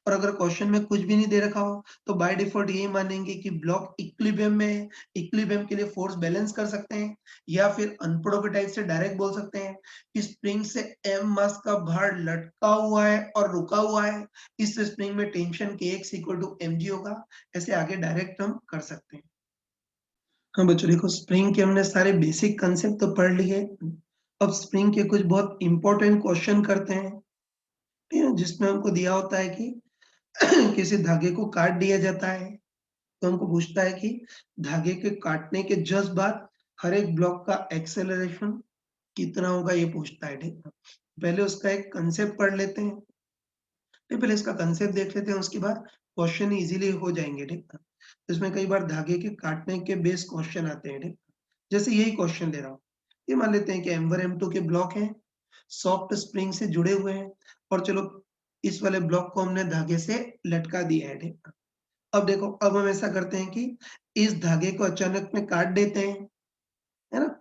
और अगर क्वेश्चन में कुछ भी नहीं दे रखा हो तो बाय डिफॉल्ट यही मानेंगे कि ब्लॉक इक्विलिब्रियम में है, इक्विलिब्रियम के लिए फोर्स बैलेंस कर सकते हैं, या फिर अनपढ़ों के टाइप से डायरेक्ट बोल सकते हैं कि स्प्रिंग से m मास का भार लटका हुआ है और रुका हुआ है, इस स्प्रिंग में tension kx equal to mg होगा। ऐसे आगे डायरेक्ट हम कर सकते हैं। हाँ बच्चों, देखो, स्प्रिंग के हमने सारे बेसिक कंसेप्ट तो पढ़ लिए, अब स्प्रिंग के कुछ बहुत इंपॉर्टेंट क्वेश्चन करते हैं, ठीक है? जिसमें हमको दिया होता है कि किसी धागे को काट दिया जाता है, तो हमको पूछता है कि धागे के काटने के जस्ट बाद हर एक ब्लॉक का एक्सेलरेशन कितना होगा, ये पूछता है, ठीक है? पहले उसका एक कंसेप्ट पढ़ लेते हैं, नहीं पहले इसका कंसेप्ट देख लेते हैं, उसके बाद क्वेश्चन इजीली हो जाएंगे, ठीक है? इसमें कई बार धागे के काटने के बेस क्वेश्चन आते हैं, ठीक? जैसे यही क्वेश्चन ले रहा हूँ, ये मान लेते हैं कि M1 M2 के ब्लॉक हैं, सॉफ्ट स्प्रिंग से जुड़े हुए हैं, और चलो इस वाले ब्लॉक को हमने धागे से लटका दिया है, ठीक? अब देखो, अब हम ऐसा करते हैं कि इस धागे को अचानक में काट देते हैं, है ना?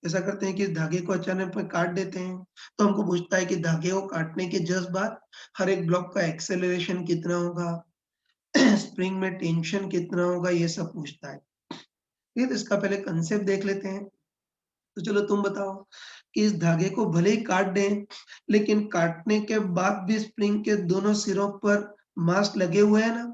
ऐसा करते हैं कि इस धागे को अचानक में काट देते हैं, तो हमको पूछता है कि धागे को काटने के जस्ट बाद हर एक ब्लॉक का एक्सेलरेशन कितना होगा? स्प्रिंग में टेंशन कितना होगा ये सब पूछता है। ठीक है, तो इसका पहले कंसेप्ट देख लेते हैं। तो चलो तुम बताओ कि इस धागे को भले ही काट दें, लेकिन काटने के बाद भी स्प्रिंग के दोनों सिरों पर मास लगे हुए हैं ना?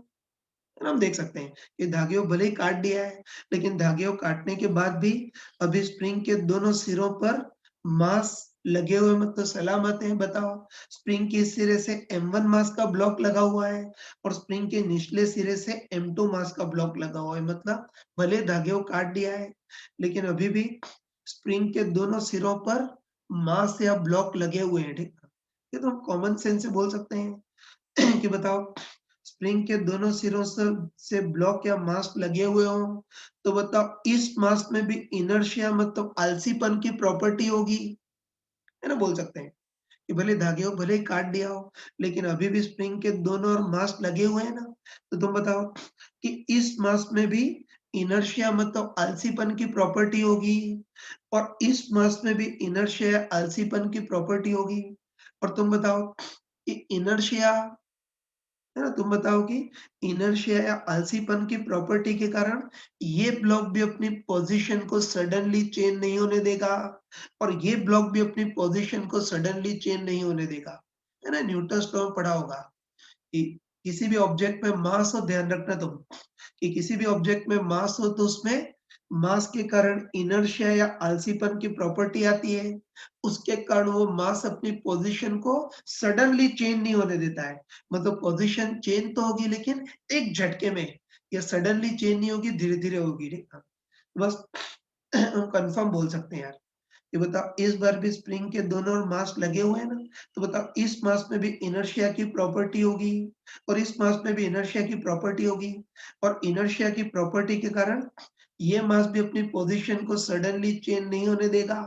हम देख सकते हैं कि धागे को भले ही काट दिया है, लेकिन धागे को काटने के बाद भी अभी स्प्रिंग के दोनों सिरों पर मास लगे हुए मतलब सलामत हैं। बताओ, स्प्रिंग के इस सिरे से M1 मास का ब्लॉक लगा हुआ है और स्प्रिंग के निचले सिरे से M2 मास का ब्लॉक लगा हुआ है। मतलब भले धागे को काट दिया है, लेकिन अभी भी स्प्रिंग के दोनों सिरों पर मास या ब्लॉक लगे हुए हैं। ठीक है, ये तो हम कॉमन सेंस से बोल सकते हैं कि बताओ, स्प्रिंग के दोनों सिरों से ब्लॉक या मास लगे हुए हों, तो बताओ इस मास में भी इनर्शिया मतलब आलसीपन की प्रॉपर्टी होगी, है ना? बोल सकते हैं कि भले धागे को भले ही काट दिया हो, लेकिन अभी भी स्प्रिंग के दोनों ओर मास लगे हुए हैं ना? तो तुम बताओ कि इस मास में भी इनर्शिया मतलब आलसीपन की प्रॉपर्टी होगी और इस मास में भी इनर्शिया या आलसीपन की प्रॉपर्टी होगी। और तुम बताओ कि इनर्शिया, है ना? तुम बताओ कि इनर्शिया या आलसीपन की प्रॉपर्टी के कारण ये ब्लॉक भी अपनी पोजीशन को सडनली चेंज नहीं होने देगा और ये ब्लॉक भी अपनी पोजीशन को सडनली चेंज नहीं होने देगा। है ना? न्यूटन्स लॉ में पढ़ा होगा कि किसी भी ऑब्जेक्ट में मास हो, ध्यान रखना तुम कि किसी भी ऑब्जेक्ट में मास हो तो उसमें मास के कारण इनर्शिया या आलसीपन की प्रॉपर्टी आती है। उसके कारण वो मास अपनी पोजीशन को सडनली चेंज नहीं होने देता है। मतलब पोजीशन चेंज तो होगी लेकिन एक झटके में, या सडनली चेंज नहीं होगी, धीरे-धीरे होगी। ठीक है? बस हम कन्फर्म बोल सकते हैं यार। ये बताओ इस बार भी स्प्रिंग के दोनों ओर मास लगे हुए हैं ना? तो बताओ इस मास में भी इनर्शिया की प्रॉपर्टी होगी और इस मास में भी इनर्शिया की प्रॉपर्टी होगी और इनर्शिया की प्रॉपर्टी के कारण ये मास भी अपनी पोजीशन को सडनली चेंज नहीं होने देगा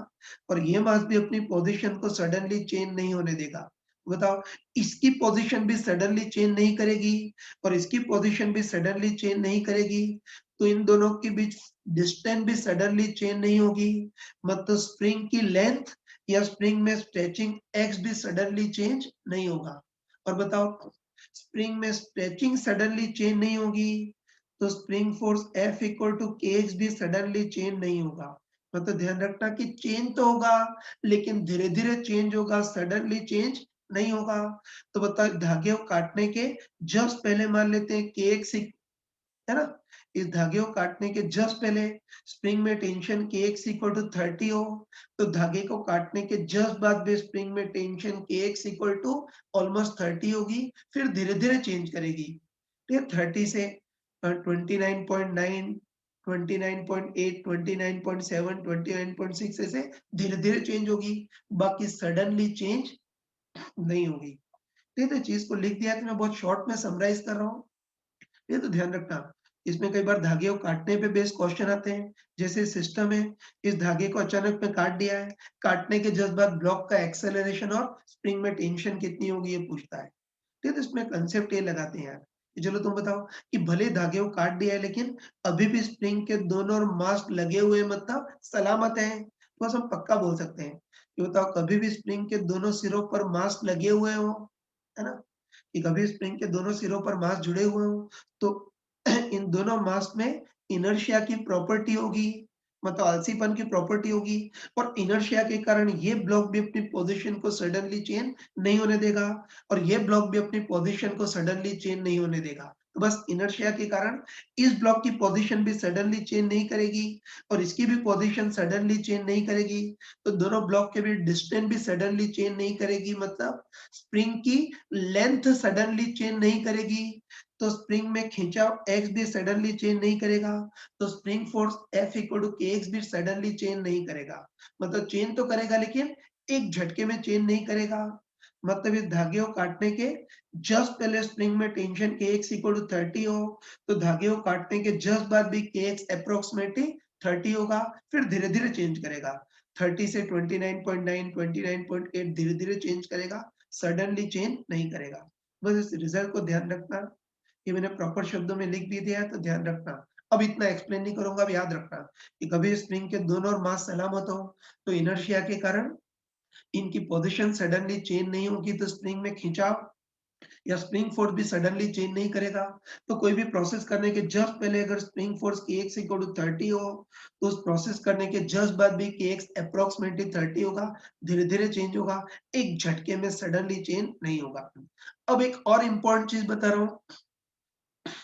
और ये मास भी अपनी पोजीशन को सडनली चेंज नहीं होने देगा। बताओ, इसकी पोजीशन भी सडनली चेंज नहीं करेगी और इसकी पोजीशन भी सडनली चेंज नहीं करेगी, तो इन दोनों के बीच डिस्टेंस भी सडनली चेंज नहीं होगी। मतलब स्प्रिंग की लेंथ या स्प्रिंग में स्ट्रेचिंग एक्स भी सडनली चेंज नहीं होगा। और बताओ, स्प्रिंग में स्ट्रेचिंग सडनली चेंज नहीं होगी, तो spring force F equal to kx भी सडनली चेंज नहीं होगा। मतलब ध्यान रखना कि चेंज तो होगा, लेकिन धीरे-धीरे चेंज होगा, सडनली चेंज नहीं होगा। तो बताओ धागे को काटने के जस्ट पहले मान लेते हैं kx, है ना? इस धागे को काटने के जस्ट पहले स्प्रिंग में टेंशन kx इक्वल टू 30 हो, तो धागे को काटने के जस्ट बाद भी स्प्रिंग में tension kx equal to almost 30 होगी, फिर धीरे-धीरे चेंज करेगी। ठीक है? 30 से 29.9, 29.8, 29.7, 29.6 ऐसे धीरे-धीरे चेंज होगी, बाकी सडनली चेंज नहीं होगी। ठीक है? तो चीज़ को लिख दिया है तो मैं बहुत शॉर्ट में समराइज़ कर रहा हूँ। ये तो ध्यान रखना, इसमें कई बार धागे को काटने पे बेस्ड क्वेश्चन आते हैं। जैसे सिस्टम है, इस धागे को अचानक में काट दिया है, काटने के जस्ट बाद ब्लॉक का एक्सेलरेशन और स्प्रिंग में टेंशन कितनी होगी ये पूछता है। ठीक है, तो इसमें कंसेप्ट ये लगाते हैं यार, कि चलो तुम बताओ कि भले धागे को काट दिया है लेकिन अभी भी स्प्रिंग के दोनों ओर मास लगे हुए मतलब सलामत हैं। बस हम पक्का बोल सकते हैं कि बताओ कभी भी स्प्रिंग के दोनों सिरों पर मास लगे हुए हों, है ना? कि कभी स्प्रिंग के दोनों सिरों पर मास जुड़े हुए हों, तो इन दोनों मास में इनर्शिया की प्रॉपर्टी होगी, मतलब आलसीपन की प्रॉपर्टी होगी और इनर्शिया के कारण ये ब्लॉक भी अपनी पोजीशन को सडनली चेंज नहीं होने देगा और ये ब्लॉक भी अपनी पोजीशन को सडनली चेंज नहीं होने देगा। तो बस इनर्शिया के कारण इस ब्लॉक की पोजीशन भी सडनली चेंज नहीं करेगी और इसकी भी पोजीशन सडनली चेंज नहीं करेगी। तो दोनों ब्लॉक के बीच डिस्टेंस भी सडनली चेंज नहीं करेगी, मतलब स्प्रिंग की लेंथ सडनली चेंज नहीं करेगी। तो स्प्रिंग में खिंचाव x भी सडनली चेंज नहीं करेगा, तो spring force F equal to kx भी सडनली चेंज नहीं करेगा। मतलब चेंज तो करेगा लेकिन एक झटके में चेंज नहीं करेगा। मतलब इस धागे को काटने के जस्ट पहले स्प्रिंग में टेंशन kx इक्वल टू 30 हो, तो धागे को काटने के जस्ट बाद भी kx अप्रोक्सीमेटली 30 होगा, फिर धीरे-धीरे चेंज करेगा। 30 से 29.9, 29.8 धीरे-धीरे चेंज करेगा, सडनली चेंज नहीं करेगा। बस इस रिजल्ट को ध्यान रखना। ये मैंने प्रॉपर शब्दों में लिख भी दिया है तो ध्यान रखना। अब इतना एक्सप्लेन नहीं करूँगा, अब याद रखना कि कभी स्प्रिंग के दोनों ओर मास सलामत हो, तो इनर्शिया के कारण इनकी पोजीशन सडनली चेंज नहीं होगी, तो स्प्रिंग में खिंचाव या स्प्रिंग फोर्स भी सडनली चेंज नहीं करेगा। तो कोई भी प्रोसेस करने के जस्ट पहले अगर spring force kx equal to 30 हो, तो उस प्रोसेस करने के जस्ट बाद भी kx अप्रोक्सीमेटली 30 होगा, धीरे-धीरे चेंज होगा, एक झटके में सडनली चेंज नहीं होगा। अब एक और इम्पोर्टेंट चीज़ बता रहा हूँ,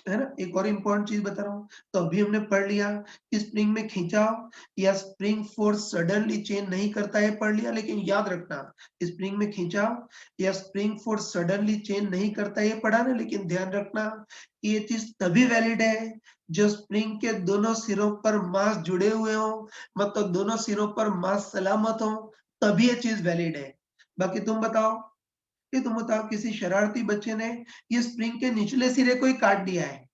है ना? एक और इम्पोर्टेंट चीज़ बता रहा हूँ, तो अभी हमने पढ़ लिया कि स्प्रिंग में खिंचाव या स्प्रिंग फोर्स सडनली चेंज नहीं करता है, पढ़ लिया। लेकिन याद रखना, स्प्रिंग में खिंचाव या स्प्रिंग फोर्स सडनली चेंज नहीं करता है, ये पढ़ा ना। लेकिन ध्यान रखना, ये चीज़ तभी वैलिड है जो स्प्रिंग के दोनों सिरों पर मास जुड़े हुए हों, मतलब दोनों सिरों पर मास सलामत हों, तभी ये चीज़ वैलिड है। बाकी तुम बताओ, ये तुम बताओ, किसी शरारती बच्चे ने ये स्प्रिंग के निचले सिरे को ही काट दिया है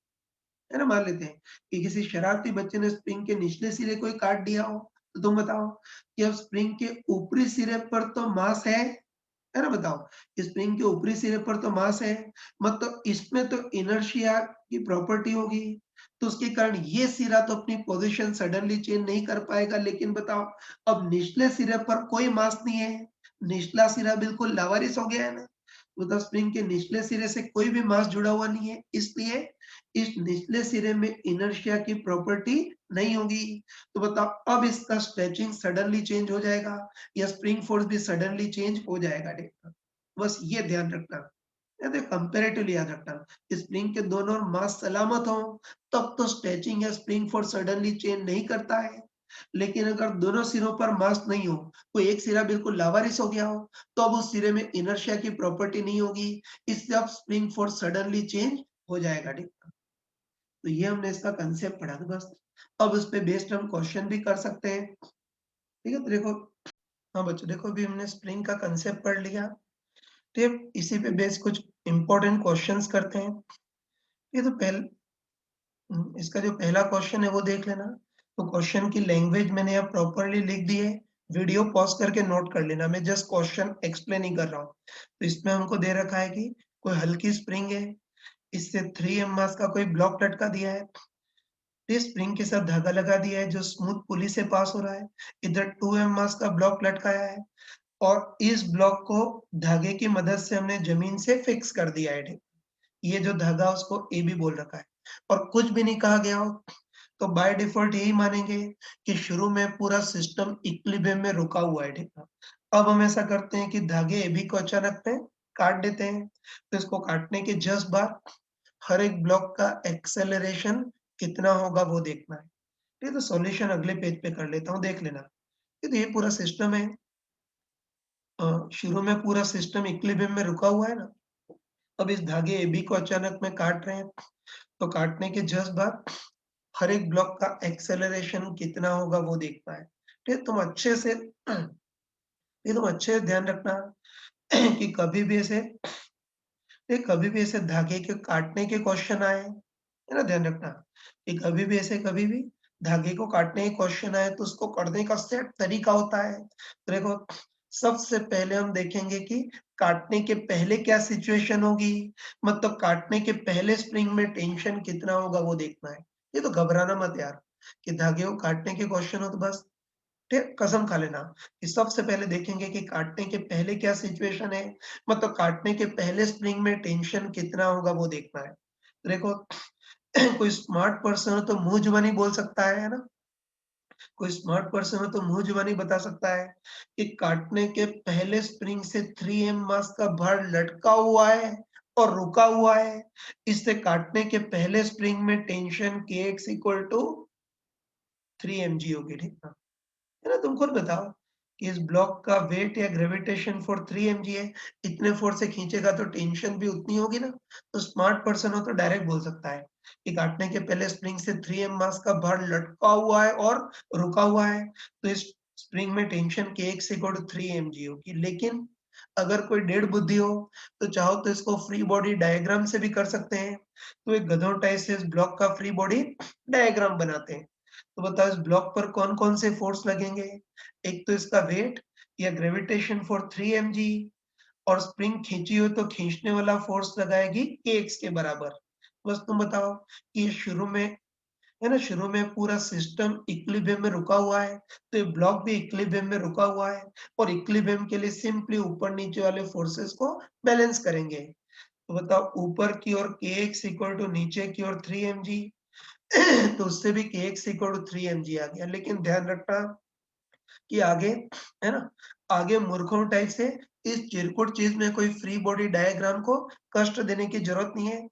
ना? मान लेते हैं कि किसी शरारती बच्चे ने स्प्रिंग के निचले सिरे को ही काट दिया हो, तो तुम बताओ कि अब स्प्रिंग के ऊपरी सिरे पर तो मास है ना? बताओ, स्प्रिंग के ऊपरी सिरे पर तो मास है, मतलब इसमें तो इनर्शिया की प्रॉपर्टी होगी, तो उसके कारण ये सिरा तो अपनी पोजीशन सडनली चेंज नहीं कर पाएगा। लेकिन बताओ, अब निचले सिरे पर कोई मास नहीं है, निचला सिरा बिल्कुल लावारिस हो गया है ना? मतलब स्प्रिंग के निचले सिरे से कोई भी मास जुड़ा हुआ नहीं है, इसलिए इस निचले सिरे में इनर्शिया की प्रॉपर्टी नहीं होगी। तो बताओ, अब इसका स्ट्रेचिंग सडनली चेंज हो जाएगा या स्प्रिंग फोर्स भी सडनली चेंज हो जाएगा देखना। बस ये ध्यान रखना। या तो कंपैरेटिवली याद रखना, स्प्रिंग के दोनों मास सलामत हों, तब तो स्ट्रेचिंग या स्प्रिंग फोर्स सडनली चेंज नहीं करता है। लेकिन अगर दोनों सिरों पर मास नहीं हो, कोई एक सिरा बिल्कुल लावारिस हो गया हो, तो अब उस सिरे में इनर्शिया की प्रॉपर्टी नहीं होगी, इससे अब स्प्रिंग फोर्स सडनली चेंज हो जाएगा देखना। तो ये हमने इसका कंसेप्ट पढ़ा था बस। अब उस पे बेस्ड हम क्वेश्चन भी कर सकते हैं। ठीक है? तो देखो, हाँ बच्चों, देखो अभी हमने स्प्रिंग का कंसेप्ट पढ़ लिया। फिर इसी पे बेस कुछ इंपॉर्टेंट क्वेश्चंस करते हैं। ये तो इसका जो पहला क्वेश्चन है वो देख लेना। तो क्वेश्चन की लैंग्वेज मैंने यहाँ प्रॉपर्ली लिख दी है। वीडियो पॉज़ करके नोट कर लेना, मैं जस्ट क्वेश्चन एक्सप्लेन ही कर रहा हूँ। तो इसमें हमको दे रखा है कि कोई हल्की स्प्रिंग है, इससे 3 एम मास का कोई ब्लॉक लटका दिया है। ये स्प्रिंग के साथ धागा लगा दिया है जो स्मूथ पुली से पास हो रहा है। इधर 2 एम मास का ब्लॉक लटकाया है और इस ब्लॉक को धागे की मदद से हमने जमीन से फिक्स कर दिया है। ये जो धागा उसको ए बी बोल रखा है और कुछ भी नहीं कहा गया हो, तो बाय डिफॉल्ट यही मानेंगे कि शुरू में पूरा सिस्टम इक्विलिब्रियम में रुका हुआ है, ठीक है। अब हम ऐसा करते हैं कि धागे ए बी को अचानक में काट देते हैं। तो इसको काटने के जस्ट बाद हर एक ब्लॉक का एक्सेलरेशन कितना होगा वो देखना है। ठीक है, तो सॉल्यूशन अगले पेज पे कर लेता हूँ, देख लेना। तो ये पूरा सिस्टम है। शुरू में पूरा सिस्टम इक्विलिब्रियम में रुका हुआ है ना। अब इस धागे एबी को अचानक में काट रहे हैं, तो काटने के जस्ट बाद हर एक ब्लॉक का एक्सेलरेशन कितना होगा वो देखना है। ठीक है, तुम अच्छे से ध्यान रखना कि कभी भी ऐसे धागे के काटने के क्वेश्चन आए, है ना? ध्यान रखना कि कभी भी धागे को काटने के क्वेश्चन आए तो उसको करने का सेट तरीका होता है। तो देखो, सबसे पहले हम देखेंगे कि काटने के पहले क्या सिचुएशन होगी, मतलब काटने के पहले स्प्रिंग में टेंशन कितना होगा वो देखना है। ये तो घबराना मत यार, कि धागे को काटने के क्वेश्चन हो तो बस ठीक कसम खा लेना कि सबसे पहले देखेंगे कि काटने के पहले क्या सिचुएशन है, मतलब काटने के पहले स्प्रिंग में टेंशन कितना होगा वो देखना है। तो देखो, कोई स्मार्ट पर्सन हो तो मुंह जुबानी बोल सकता है ना? कोई स्मार्ट पर्सन हो तो मुंह जुबानी बता सकता है कि काटने के पहले स्प्रिंग से 3 एम मास का भार लटका हुआ है और रुका हुआ है। इससे काटने के पहले स्प्रिंग में tension kx equal to 3 mg होगी, ठीक है? है ना? तुम खुद बताओ कि इस ब्लॉक का वेट या ग्रेविटेशन फोर्स 3 mg है, इतने फोर्स से खींचेगा तो टेंशन भी उतनी होगी ना। तो स्मार्ट पर्सन हो तो डायरेक्ट बोल सकता है कि काटने के पहले स्प्रिंग से 3 एम मास का भार लटका हुआ है और रुका हुआ है, तो इस स्प्रिंग में tension kx equal to 3 mg होगी। लेकिन अगर कोई डेढ़ बुद्धि हो तो चाहो तो इसको फ्री बॉडी डायग्राम से भी कर सकते हैं। तो एक गधों टाइप से इस ब्लॉक का फ्री बॉडी डायग्राम बनाते हैं। तो बताओ, इस ब्लॉक पर कौन-कौन से फोर्स लगेंगे? एक तो इसका वेट या ग्रेविटेशन फोर्स 3 mg और स्प्रिंग खींची हो तो खींचने वाला फोर्स लगाएगी kx के बराबर। बस तुम बताओ कि ये शुरू में, है ना, शुरू में पूरा सिस्टम इक्विलिब्रियम में रुका हुआ है, तो ये ब्लॉक भी इक्विलिब्रियम में रुका हुआ है और इक्विलिब्रियम के लिए सिंपली ऊपर-नीचे वाले फोर्सेस को बैलेंस करेंगे। तो बताओ ऊपर की ओर kx इक्वल टू नीचे की ओर 3 mg तो उससे भी kx इक्वल टू 3 mg आ गया। लेकिन ध्यान रखना कि आगे, है ना, आगे मूर्खों टाइप से इस चिरकुट चीज में कोई फ्री बॉडी डायग्राम को कष्ट देने की जरूरत नहीं है,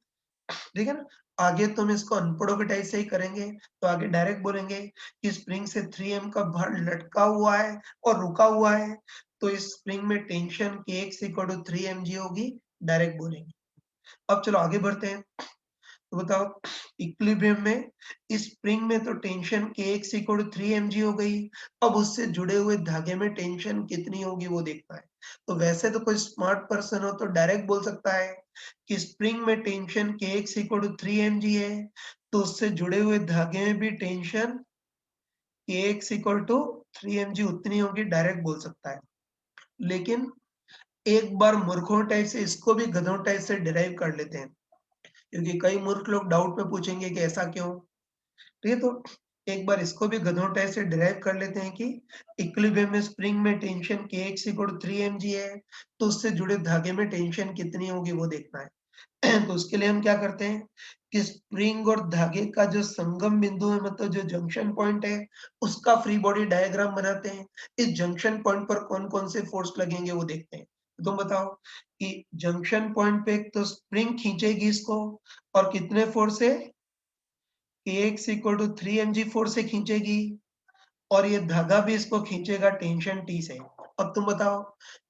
ठीक है ना। आगे तुम इसको अनपढ़ों के टाइप से ही करेंगे, तो आगे डायरेक्ट बोलेंगे कि स्प्रिंग से 3m का भार लटका हुआ है और रुका हुआ है, तो इस स्प्रिंग में tension kx equal to 3 mg होगी, डायरेक्ट बोलेंगे। अब चलो आगे बढ़ते हैं। तो बताओ इक्विलिब्रियम में इस स्प्रिंग में तो tension kx equal to 3 mg हो गई। अब उससे जुड़े हुए धागे में टेंशन कितनी होगी वो देखना है। तो वैसे तो कोई स्मार्ट पर्सन हो तो डायरेक्ट बोल सकता है कि स्प्रिंग में tension kx equal to 3 mg है, तो उससे जुड़े हुए धागे में भी tension kx equal to 3 mg उतनी होगी, डायरेक्ट बोल सकता है। लेकिन एक बार मूर्खों टाइप से इसको भी गधों टाइप से डिराइव कर लेते हैं, क्योंकि कई मूर्ख लोग डाउट में पूछेंगे कि ऐसा क्यों। ठीक है, तो एक बार इसको भी गधों टाइप से डिराइव कर लेते हैं कि इक्विलिब्रियम में स्प्रिंग में tension kx equal to 3 mg है, तो उससे जुड़े धागे में टेंशन कितनी होगी वो देखना है। तो उसके लिए हम क्या करते हैं कि स्प्रिंग और धागे का जो संगम बिंदु है, मतलब जो जंक्शन पॉइंट है, उसका फ्री बॉडी डायग्राम बनाते हैं। इस जंक्शन पॉइंट पर कौन-कौन से फोर्स लगेंगे वो देखते हैं। तो तुम बताओ कि जंक्शन पॉइंट पे एक तो स्प्रिंग खींचेगी इसको, और कितने फोर्स से, kx equal to 3 mg force से खींचेगी, और ये धागा भी इसको खींचेगा टेंशन T से। अब तुम बताओ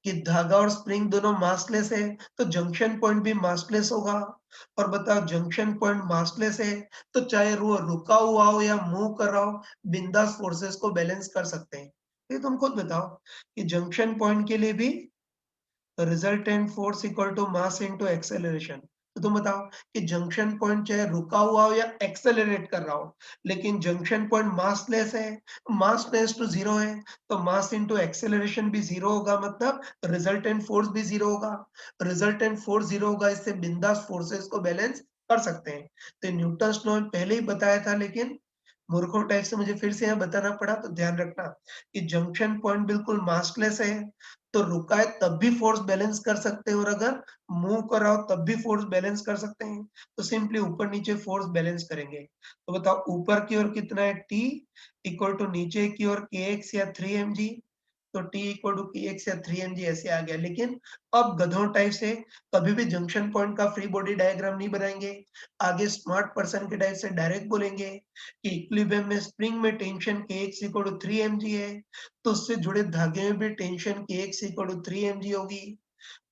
कि धागा और स्प्रिंग दोनों मासलेस है, तो जंक्शन पॉइंट भी मासलेस होगा। और बताओ जंक्शन पॉइंट मासलेस है, तो चाहे वो रुका हुआ हो या मूव कर रहा हो, बिंदास फोर्सेस को बैलेंस कर सकते हैं। ये तुम खुद बताओ कि जंक्शन पॉइंट के लिए भी resultant force equal to mass into acceleration. तो तुम बताओ कि जंक्शन पॉइंट चाहे रुका हुआ हो या एक्सेलरेट कर रहा हो, लेकिन जंक्शन पॉइंट मासलेस है, मास टेंड्स टू जीरो है, तो मास इनटू एक्सेलरेशन भी जीरो होगा, मतलब रिजल्टेंट फोर्स भी जीरो होगा। रिजल्टेंट फोर्स जीरो होगा, इससे बिंदास फोर्सेस को बैलेंस कर सकते हैं। तो न्यूटन्स लॉ पहले ही बताया था, लेकिन मूर्खों टाइप से मुझे फिर से यहाँ बताना पड़ा। तो ध्यान रखना कि जंक्शन पॉइंट बिल्कुल मासलेस है, तो रुका है तब भी फोर्स बैलेंस कर सकते हैं, और अगर मूव कर रहा हो तब भी फोर्स बैलेंस कर सकते हैं। तो सिंपली ऊपर नीचे फोर्स बैलेंस करेंगे। तो बताओ ऊपर की ओर कितना है, T इक्वल टू नीचे की ओर kx या 3 mg। तो T इक्वल टू kx या 3 mg ऐसे आ गया। लेकिन अब गधों टाइप से कभी भी जंक्शन पॉइंट का फ्री बॉडी डायग्राम नहीं बनाएंगे। आगे स्मार्ट पर्सन के टाइप से डायरेक्ट बोलेंगे कि इक्विलिब्रियम में स्प्रिंग में tension kx equal to 3 mg है, तो उससे जुड़े धागे में भी tension kx equal to 3 mg होगी।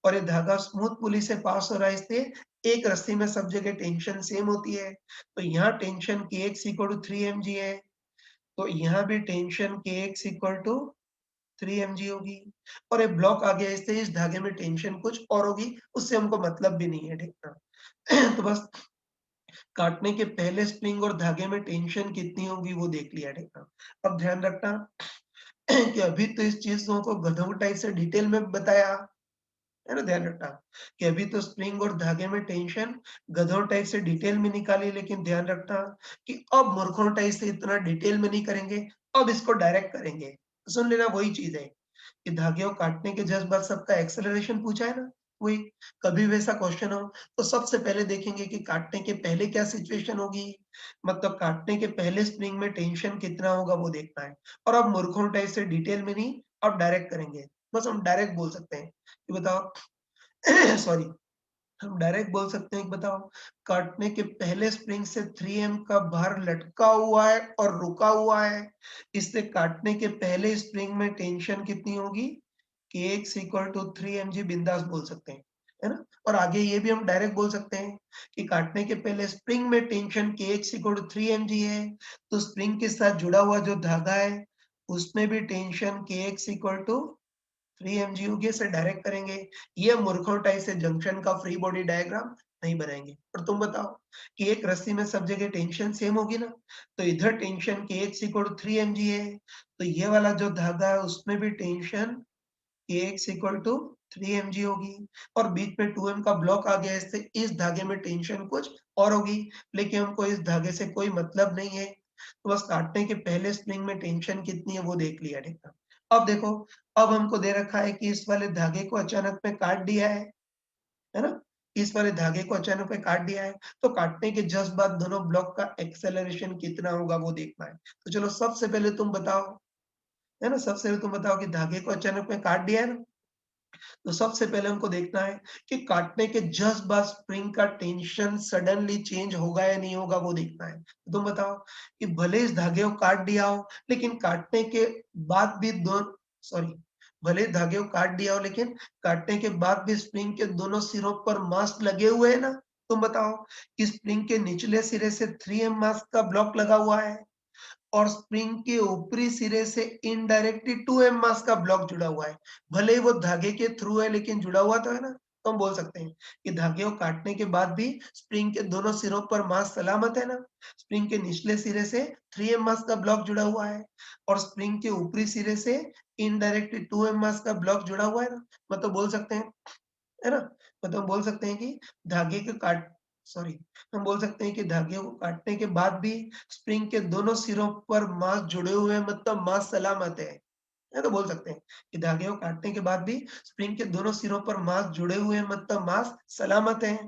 और ये धागा स्मूथ पुली से पास हो रहा है, इसलिए एक रस्सी में सब जगह टेंशन सेम होती है। तो यहाँ tension kx equal to 3 mg है, तो यहाँ भी tension kx equal to 3 mg होगी। और ये ब्लॉक आ गया, इससे इस धागे में टेंशन कुछ और होगी, उससे हमको मतलब भी नहीं है, ठीक है। तो बस काटने के पहले स्प्रिंग और धागे में टेंशन कितनी होगी वो देख लिया, ठीक है। अब ध्यान रखना कि अभी तो इस चीज़ों को गधों टाइप से डिटेल में बताया, है ना। ध्यान रखना कि अभी तो स्प्रिंग और धागे में टेंशन गधों टाइप से डिटेल में निकाली, लेकिन ध्यान रखना कि अब मूर्खों टाइप से इतना डिटेल में नहीं करेंगे, अब इसको डायरेक्ट करेंगे। सुन लेना, वही चीज़ है कि धागे को काटने के जस्ट बाद सबका एक्सेलरेशन पूछा है ना, वही। कभी वैसा क्वेश्चन हो तो सबसे पहले देखेंगे कि काटने के पहले क्या सिचुएशन होगी, मतलब काटने के पहले स्प्रिंग में टेंशन कितना होगा वो देखना है। और अब मूर्खों टाइप से डिटेल में नहीं, अब डायरेक्ट करेंगे। बस हम डायरेक्ट बोल सकते हैं कि बताओ सॉरी, हम डायरेक्ट बोल सकते हैं कि बताओ काटने के पहले स्प्रिंग से 3m का भार लटका हुआ है और रुका हुआ है, इससे काटने के पहले स्प्रिंग में टेंशन कितनी होगी, kx इक्वल टू 3 mg, बिंदास बोल सकते हैं, है ना। और आगे ये भी हम डायरेक्ट बोल सकते हैं कि काटने के पहले स्प्रिंग में tension kx equal to 3 mg है, तो स्प्रिंग के साथ जुड़ा हुआ जो धागा है उसमें भी tension kx equal to 3 mg होगी, इसे डायरेक्ट करेंगे। ये मूर्खों टाइप से जंक्शन का फ्री बॉडी डायग्राम नहीं बनाएंगे। और तुम बताओ कि एक रस्सी में सब जगह टेंशन सेम होगी ना, तो इधर tension kx equal to 3 mg है, तो ये वाला जो धागा है उसमें भी tension kx equal to 3 mg होगी। और बीच में 2m का ब्लॉक आ गया, इससे इस धागे में टेंशन कुछ और होगी, लेकिन हमको इस धागे से कोई मतलब नहीं है। तो बस काटने के पहले स्प्रिंग में टेंशन कितनी है वो देख लिया, ठीक है। अब देखो, अब हमको दे रखा है कि इस वाले धागे को अचानक में काट दिया है ना? इस वाले धागे को अचानक पे काट दिया है, तो काटने के जस्ट बाद दोनों ब्लॉक का एक्सेलरेशन कितना होगा वो देखना है। तो चलो सबसे पहले तुम बताओ, है ना? सबसे पहले तुम बताओ कि धागे को अचानक में काट दिया है ना? तो सबसे पहले हमको देखना है कि काटने के जस्ट बाद स्प्रिंग का टेंशन सडनली चेंज होगा या नहीं होगा वो देखना है। तो तुम बताओ कि भले इस धागे को काट दिया हो, लेकिन काटने के बाद भी दो सॉरी भले धागे को काट दिया हो लेकिन काटने के बाद भी स्प्रिंग के दोनों सिरों पर मास लगे हुए हैं ना? तुम बताओ कि स्प्रिंग के निचले सिरे से 3M मास का ब्लॉक लगा हुआ है और स्प्रिंग के ऊपरी सिरे से इनडायरेक्टली 2M मास का ब्लॉक जुड़ा हुआ है। भले ही वो धागे के थ्रू है लेकिन जुड़ा हुआ तो है ना? तो हम बोल सकते हैं कि धागे को काटने के बाद भी स्प्रिंग के दोनों सिरों पर मास सलामत है ना? स्प्रिंग के निचले सिरे से 3M मास का ब्लॉक जुड़ा हुआ है और स्प्रिंग के ऊपरी सिरे से इनडायरेक्टली 2M मास का ब्लॉक जुड़ा हुआ है ना? मतलब बोल सकते हैं, है ना? मतलब हम बोल सकते हैं कि धागे के काट सॉरी हम बोल सकते हैं कि धागे को काटने के बाद भी स्प्रिंग के दोनों सिरों पर मास जुड़े हुए हैं मतलब मास सलामत है तो बोल सकते हैं कि धागे को काटने के बाद भी स्प्रिंग के दोनों सिरों पर मास जुड़े हुए हैं मतलब मास सलामत है।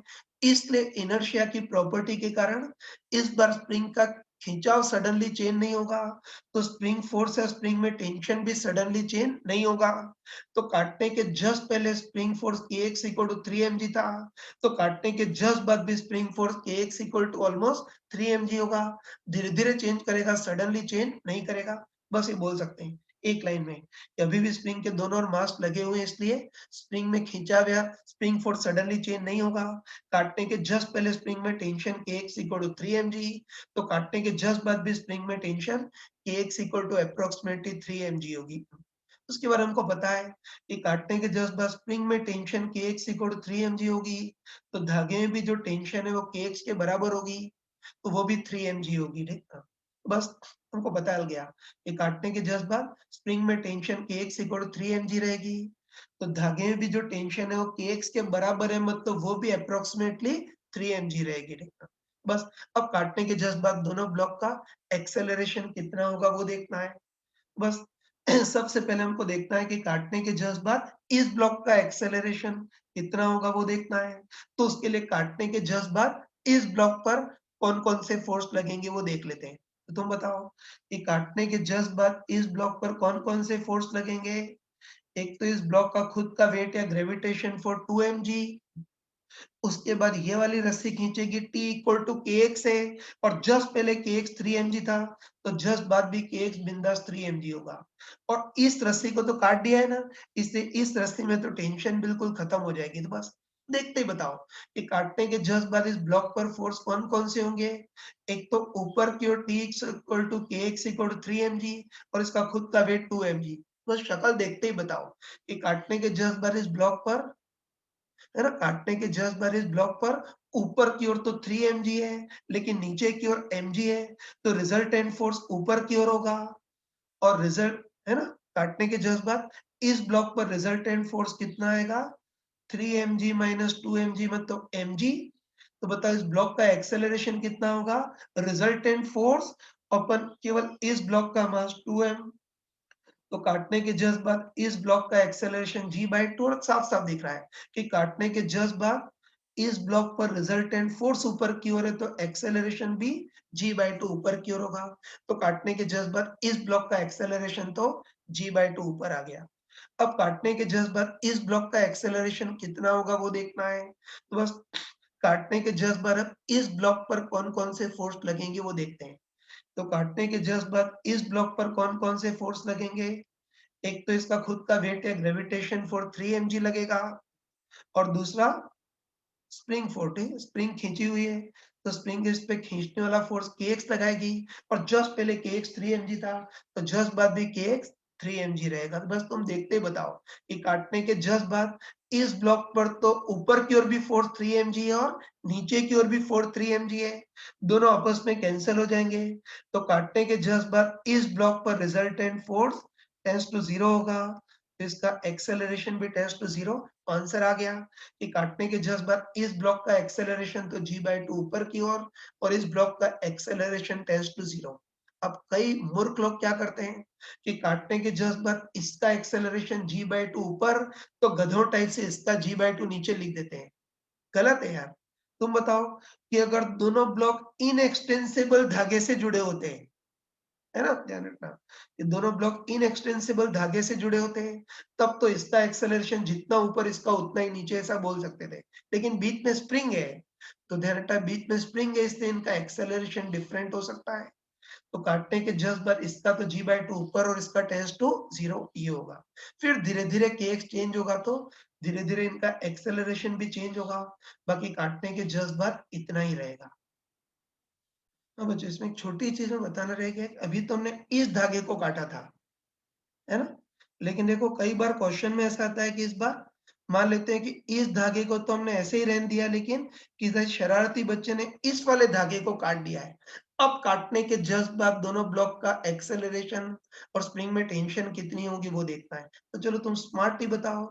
इसलिए इनर्शिया की प्रॉपर्टी के कारण इस बार स्प्रिंग का खिंचाव सडनली चेंज नहीं होगा, तो स्प्रिंग फोर्स या स्प्रिंग में टेंशन भी सडनली चेंज नहीं होगा। तो काटने के जस्ट पहले spring force Kx equal to 3 mg था, तो काटने के जस्ट बाद भी spring force Kx equal to almost 3 mg होगा। धीरे-धीरे चेंज करेगा, सडनली चेंज नहीं करेगा। बस ये बोल सकते हैं एक लाइन में कि अभी भी स्प्रिंग के दोनों ओर मास लगे हुए हैं इसलिए स्प्रिंग में खींचाव या स्प्रिंग फोर्स सडनली चेंज नहीं होगा। काटने के जस्ट पहले स्प्रिंग में tension Kx equal to 3 mg, तो काटने के जस्ट बाद भी स्प्रिंग में tension Kx equal to approximately 3 mg होगी। उसके बाद हमको पता है कि काटने के जस्ट बाद स्प्रिंग में tension Kx equal to 3 mg होगी, तो धागे में भी जो टेंशन है वो Kx के बराबर होगी, तो वो भी 3 mg होगी, ठीक है? बस हमको पता चल गया कि काटने के जस्ट बाद स्प्रिंग में tension Kx equal to 3 mg रहेगी, तो धागे में भी जो टेंशन है वो Kx के बराबर है मतलब वो भी अप्रॉक्सिमेटली 3 mg रहेगी, ठीक है? बस अब काटने के जस्ट बाद दोनों ब्लॉक का एक्सेलरेशन कितना होगा वो देखना है। बस सबसे पहले हमको देखना है कि काटने के जस्ट बाद इस ब्लॉक का एक्सेलरेशन कितना होगा वो देखना है। तो उसके लिए काटने के जस्ट बाद इस ब्लॉक पर कौन-कौन से फोर्स लगेंगे वो देख लेते हैं। तो तुम बताओ कि काटने के जस्ट बाद इस ब्लॉक पर कौन-कौन से फोर्स लगेंगे? एक तो इस ब्लॉक का खुद का वेट या ग्रेविटेशन फोर्स 2 mg, उसके बाद ये वाली रस्सी खींचेगी T इक्वल टू Kx है और जस्ट पहले Kx 3 mg था, तो जस्ट बाद भी Kx बिंदास 3 mg होगा। और इस रस्सी को तो काट दिया है ना, इससे इस रस्सी में तो टेंशन बिल्कुल खत्म हो जाएगी। तो बस देखते ही बताओ कि काटने के जस्ट बाद इस ब्लॉक पर फोर्स कौन-कौन से होंगे? एक तो ऊपर की ओर T equal to Kx equal to 3 mg और इसका खुद का वेट 2 mg। बस शक्ल देखते ही बताओ कि काटने के जस्ट बाद इस ब्लॉक पर, है ना? काटने के जस्ट बाद इस ब्लॉक पर ऊपर की ओर तो 3 mg है, लेकिन नीचे की ओर mg है, तो रिजल्टेंट फोर्स ऊपर की ओर होगा और रिजल्ट, है ना? काटने के जस्ट बाद इस ब्लॉक पर रिजल्टेंट फोर्स कितना आएगा? 3 mg माइनस 2 mg मतलब mg। तो बताओ इस ब्लॉक का एक्सेलरेशन कितना होगा? रिजल्टेंट फोर्स अपन केवल इस ब्लॉक का मास 2m, तो काटने के जस्ट बाद इस ब्लॉक का एक्सेलरेशन g/2 और साफ-साफ दिख रहा है कि काटने के जस्ट बाद इस ब्लॉक पर रिजल्टेंट फोर्स ऊपर की ओर है तो एक्सेलरेशन भी g/2 ऊपर की ओर होगा। तो काटने के जस्ट बाद इस ब्लॉक का एक्सेलरेशन तो g/2 ऊपर आ गया। अब काटने के जस्ट बाद इस ब्लॉक का एक्सेलरेशन कितना होगा वो देखना है। तो बस काटने के जस्ट बाद अब इस ब्लॉक पर कौन-कौन से फोर्स लगेंगे वो देखते हैं। तो काटने के जस्ट बाद इस ब्लॉक पर कौन-कौन से फोर्स लगेंगे? एक तो इसका खुद का वेट है ग्रेविटेशन फोर्स 3 mg लगेगा और दूसरा स्प्रिंग फोर्स है, स्प्रिंग खींची हुई है, तो स्प्रिंग इस पे खींचने वाला फोर्स Kx लगाएगी और जस्ट पहले Kx 3 mg था, तो जस्ट बाद भी Kx 3 mg रहेगा। तो बस तुम देखते ही बताओ कि काटने के जस्ट बाद इस ब्लॉक पर तो ऊपर की ओर भी फोर्स 3 mg है और नीचे की ओर भी फोर्स 3 mg है, दोनों आपस में कैंसल हो जाएंगे। तो काटने के जस्ट बाद इस ब्लॉक पर रिजल्टेंट फोर्स टेंड्स टू 0 होगा, तो इसका एक्सेलरेशन भी टेंड्स टू 0। आंसर आ गया कि काटने के जस्ट बाद इस ब्लॉक का एक्सेलरेशन तो g/2 ऊपर की ओर और इस ब्लॉक का एक्सेलरेशन टेंड्स टू 0। अब कई मूर्ख लोग क्या करते हैं कि काटने के जस्ट बाद इसका एक्सेलरेशन g/2 ऊपर, तो गधों टाइप से इसका g/2 नीचे लिख देते हैं। गलत है यार। तुम बताओ कि अगर दोनों ब्लॉक इनएक्सटेंसिबल धागे से जुड़े होते हैं, है ना? ध्यान रखना, ये दोनों ब्लॉक इनएक्सटेंसिबल धागे से जुड़े होते हैं, तब तो इसका एक्सेलरेशन जितना ऊपर इसका उतना ही नीचे, ऐसा बोल सकते थे। लेकिन बीच में स्प्रिंग है, तो ध्यान रखना बीच में स्प्रिंग है, इसलिए इनका एक्सेलरेशन डिफरेंट हो सकता है। तो काटने के जस्ट बाद इसका तो g/2 ऊपर और इसका टेंड्स टू 0 ये होगा। फिर धीरे-धीरे kx चेंज होगा तो धीरे-धीरे इनका एक्सेलरेशन भी चेंज होगा। बाकी काटने के जस्ट बाद इतना ही रहेगा। हाँ बच्चों, इसमें एक छोटी चीज़ मैं बताना रह गया, अभी तो हमने इस धागे को काटा था, है ना? लेकिन देखो कई बार क्वेश्चन में ऐसा आता है कि इस बार मान लेते हैं कि इस धागे को तो हमने ऐसे ही रहने दिया, लेकिन किसी शरारती बच्चे ने इस वाले धागे को काट दिया है। अब काटने के जस्ट बाद दोनों ब्लॉक का एक्सेलरेशन और स्प्रिंग में टेंशन कितनी होगी वो देखना है। तो चलो तुम स्मार्टली बताओ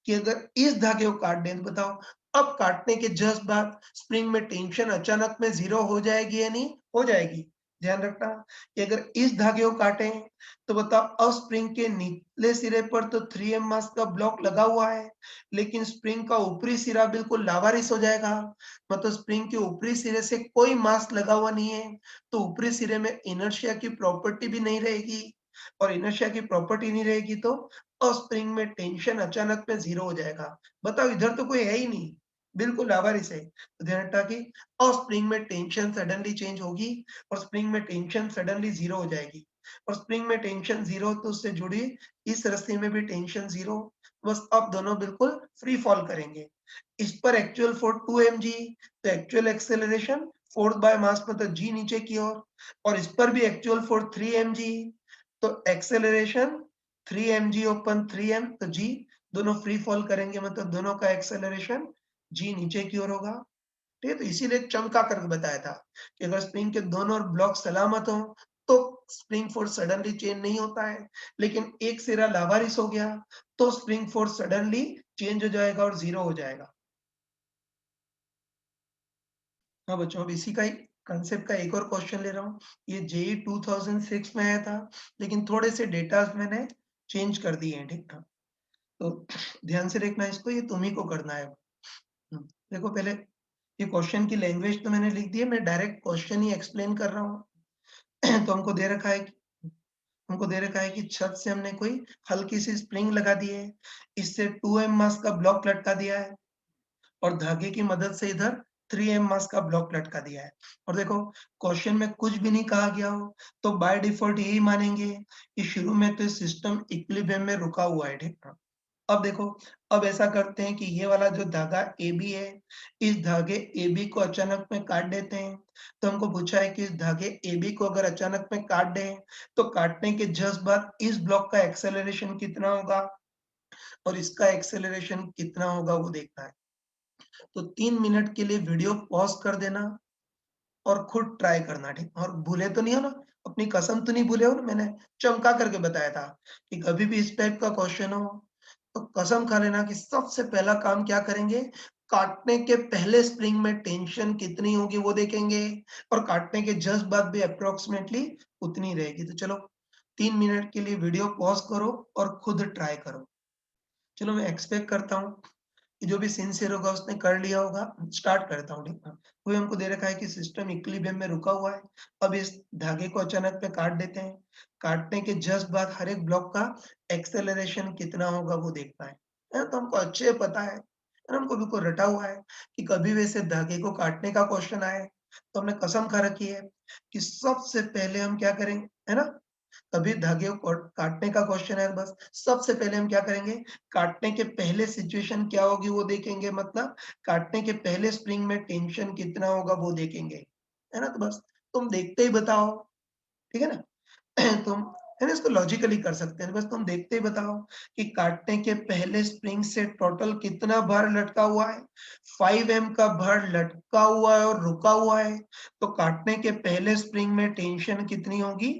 कि अगर इस धागे को काट दें तो बताओ अब काटने के जस्ट बाद स्प्रिंग में टेंशन अचानक में 0 हो जाएगी या नहीं? हो जाएगी। ध्यान रखना कि अगर इस धागे को काटें तो बताओ अब स्प्रिंग के निचले सिरे पर तो 3m मास का ब्लॉक लगा हुआ है, लेकिन स्प्रिंग का ऊपरी सिरा बिल्कुल लावारिस हो जाएगा। मतलब स्प्रिंग के ऊपरी सिरे से कोई मास लगा हुआ नहीं है, तो ऊपरी सिरे में इनर्शिया की प्रॉपर्टी भी नहीं रहेगी, और इनर्शिया की प्रॉपर्टी नहीं रहेगी तो स्प्रिंग में टेंशन अचानक में 0 हो जाएगा। बताओ इधर तो कोई है ही नहीं, बिल्कुल लावारिस है। तो ध्यान रखना कि स्प्रिंग में टेंशन सडनली चेंज होगी और स्प्रिंग में टेंशन सडनली 0 हो जाएगी। और स्प्रिंग में टेंशन 0 तो उससे जुड़ी इस रस्सी में भी टेंशन 0, बस अब दोनों बिल्कुल फ्री फॉल करेंगे। इस पर एक्चुअल फोर्स 2 mg, तो actual acceleration force by mass मतलब g नीचे की ओर, और इस पर भी एक्चुअल फोर्स 3 mg, तो एक्सेलरेशन 3 mg ओपन 3m, तो g दोनों फ्री फॉल करेंगे, मतलब दोनों का एक्सेलरेशन g नीचे की ओर होगा। ठीक है, तो इसीलिए चमका कर बताया था कि अगर स्प्रिंग के दोनों ब्लॉक सलामत हो तो स्प्रिंग फोर्स सडनली चेंज नहीं होता है, लेकिन एक सिरा लावारिस हो गया तो स्प्रिंग फोर्स सडनली चेंज हो जाएगा और 0 हो जाएगा। हाँ बच्चों, अब इसी का ही कंसेप्ट का एक और क्वेश्चन ले रहा हूँ। ये जेईई 2006 में आया था, लेकिन थोड़े से डेटास मैंने चेंज कर दिए हैं, ठीक था? तो ध्यान से देखना इसको, ये तुम ही को करना है। देखो पहले ये क्वेश्चन की लैंग्वेज तो मैंने लिख दी है, मैं डायरेक्ट क्वेश्चन ही एक्सप्लेन कर रहा हूँ। तो हमको दे रखा है कि छत से हमने कोई हल्की सी स्प्रिंग लगा दी है, इससे 2m मास का ब्लॉक लटका दिया है और धागे की मदद से इधर 3m मास का ब्लॉक लटका दिया है। और देखो क्वेश्चन में कुछ भी नहीं कहा गया हो तो बाय डिफॉल्ट यही मानेंगे कि शुरू में तो सिस्टम इक्विलिब्रियम में रुका हुआ है, ठीक है? अब देखो, अब ऐसा करते हैं कि ये वाला जो धागा AB है, इस धागे AB को अचानक में काट देते हैं। तो हमको पूछा है कि इस धागे AB को अगर अचानक में काट दें, तो काटने के जस्ट बाद इस ब्लॉक का एक्सेलरेशन कितना होगा और इसका एक्सेलरेशन कितना होगा वो देखना है। तो 3 मिनट के लिए वीडियो पॉज़ कर देना और खुद ट्राई करना, ठीक? और भूले तो नहीं हो ना? अपनी कसम तो नहीं भूले हो ना? मैंने चमका करके बताया था कि कभी भी इस टाइप का क्वेश्चन हो तो कसम खा लेना कि सबसे पहला काम क्या करेंगे, काटने के पहले स्प्रिंग में टेंशन कितनी होगी वो देखेंगे और काटने के जस्ट बाद भी अप्रोक्सीमेटली उतनी रहेगी। तो चलो 3 मिनट के लिए वीडियो पॉज़ करो और खुद ट्राई करो। चलो मैं एक्सपेक्ट करता हूँ कि जो भी सिंसियर होगा उसने कर लिया होगा। स्टार्ट करता हूँ, ठीक है? कोई हमको दे रखा है कि सिस्टम इक्विलिब्रियम में रुका हुआ है। अब इस धागे को अचानक में काट देते हैं। काटने के जस्ट बाद हर एक ब्लॉक का एक्सेलरेशन कितना होगा वो देखना है? तो हमको अच्छे पता है ना? हमको बिल्कुल रटा हुआ है कि कभी भी ऐसे धागे को काटने का क्वेश्चन आए, तो हमने कसम खा रखी है कि सबसे पहले हम क्या करेंगे, है ना? कभी धागे को काटने का क्वेश्चन है, बस सबसे पहले हम क्या करेंगे, काटने के पहले सिचुएशन क्या होगी वो देखेंगे, मतलब काटने के पहले स्प्रिंग में टेंशन कितना होगा वो देखेंगे, है ना? तो बस तुम देखते ही बताओ, ठीक है ना? तुम है ना, इसको लॉजिकली कर सकते हैं, बस तुम देखते ही बताओ कि काटने के पहले स्प्रिंग से टोटल कितना भार लटका हुआ है। 5m का भार लटका हुआ है और रुका हुआ है, तो काटने के पहले स्प्रिंग में टेंशन कितनी होगी?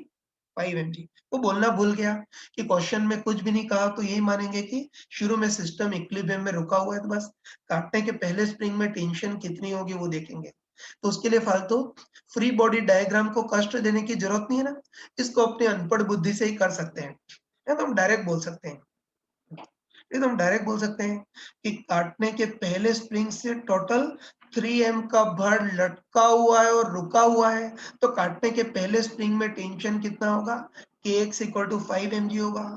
5 mg। वो बोलना भूल गया कि क्वेश्चन में कुछ भी नहीं कहा, तो यही मानेंगे कि शुरू में सिस्टम इक्विलिब्रियम में रुका हुआ है, तो बस काटने के पहले स्प्रिंग में टेंशन कितनी होगी वो देखेंगे। तो उसके लिए फालतू फ्री बॉडी डायग्राम को कष्ट देने की जरूरत नहीं है ना, इसको अपनी अनपढ़ बुद्धि से ही कर सकते हैं, या तो हम डायरेक्ट बोल सकते हैं। ये तो हम डायरेक्ट बोल सकते हैं कि काटने के पहले स्प्रिंग से टोटल 3m का भर लटका हुआ है और रुका हुआ है, तो काटने के पहले स्प्रिंग में टेंशन कितना होगा? kx इक्वल टू 5 mg होगा।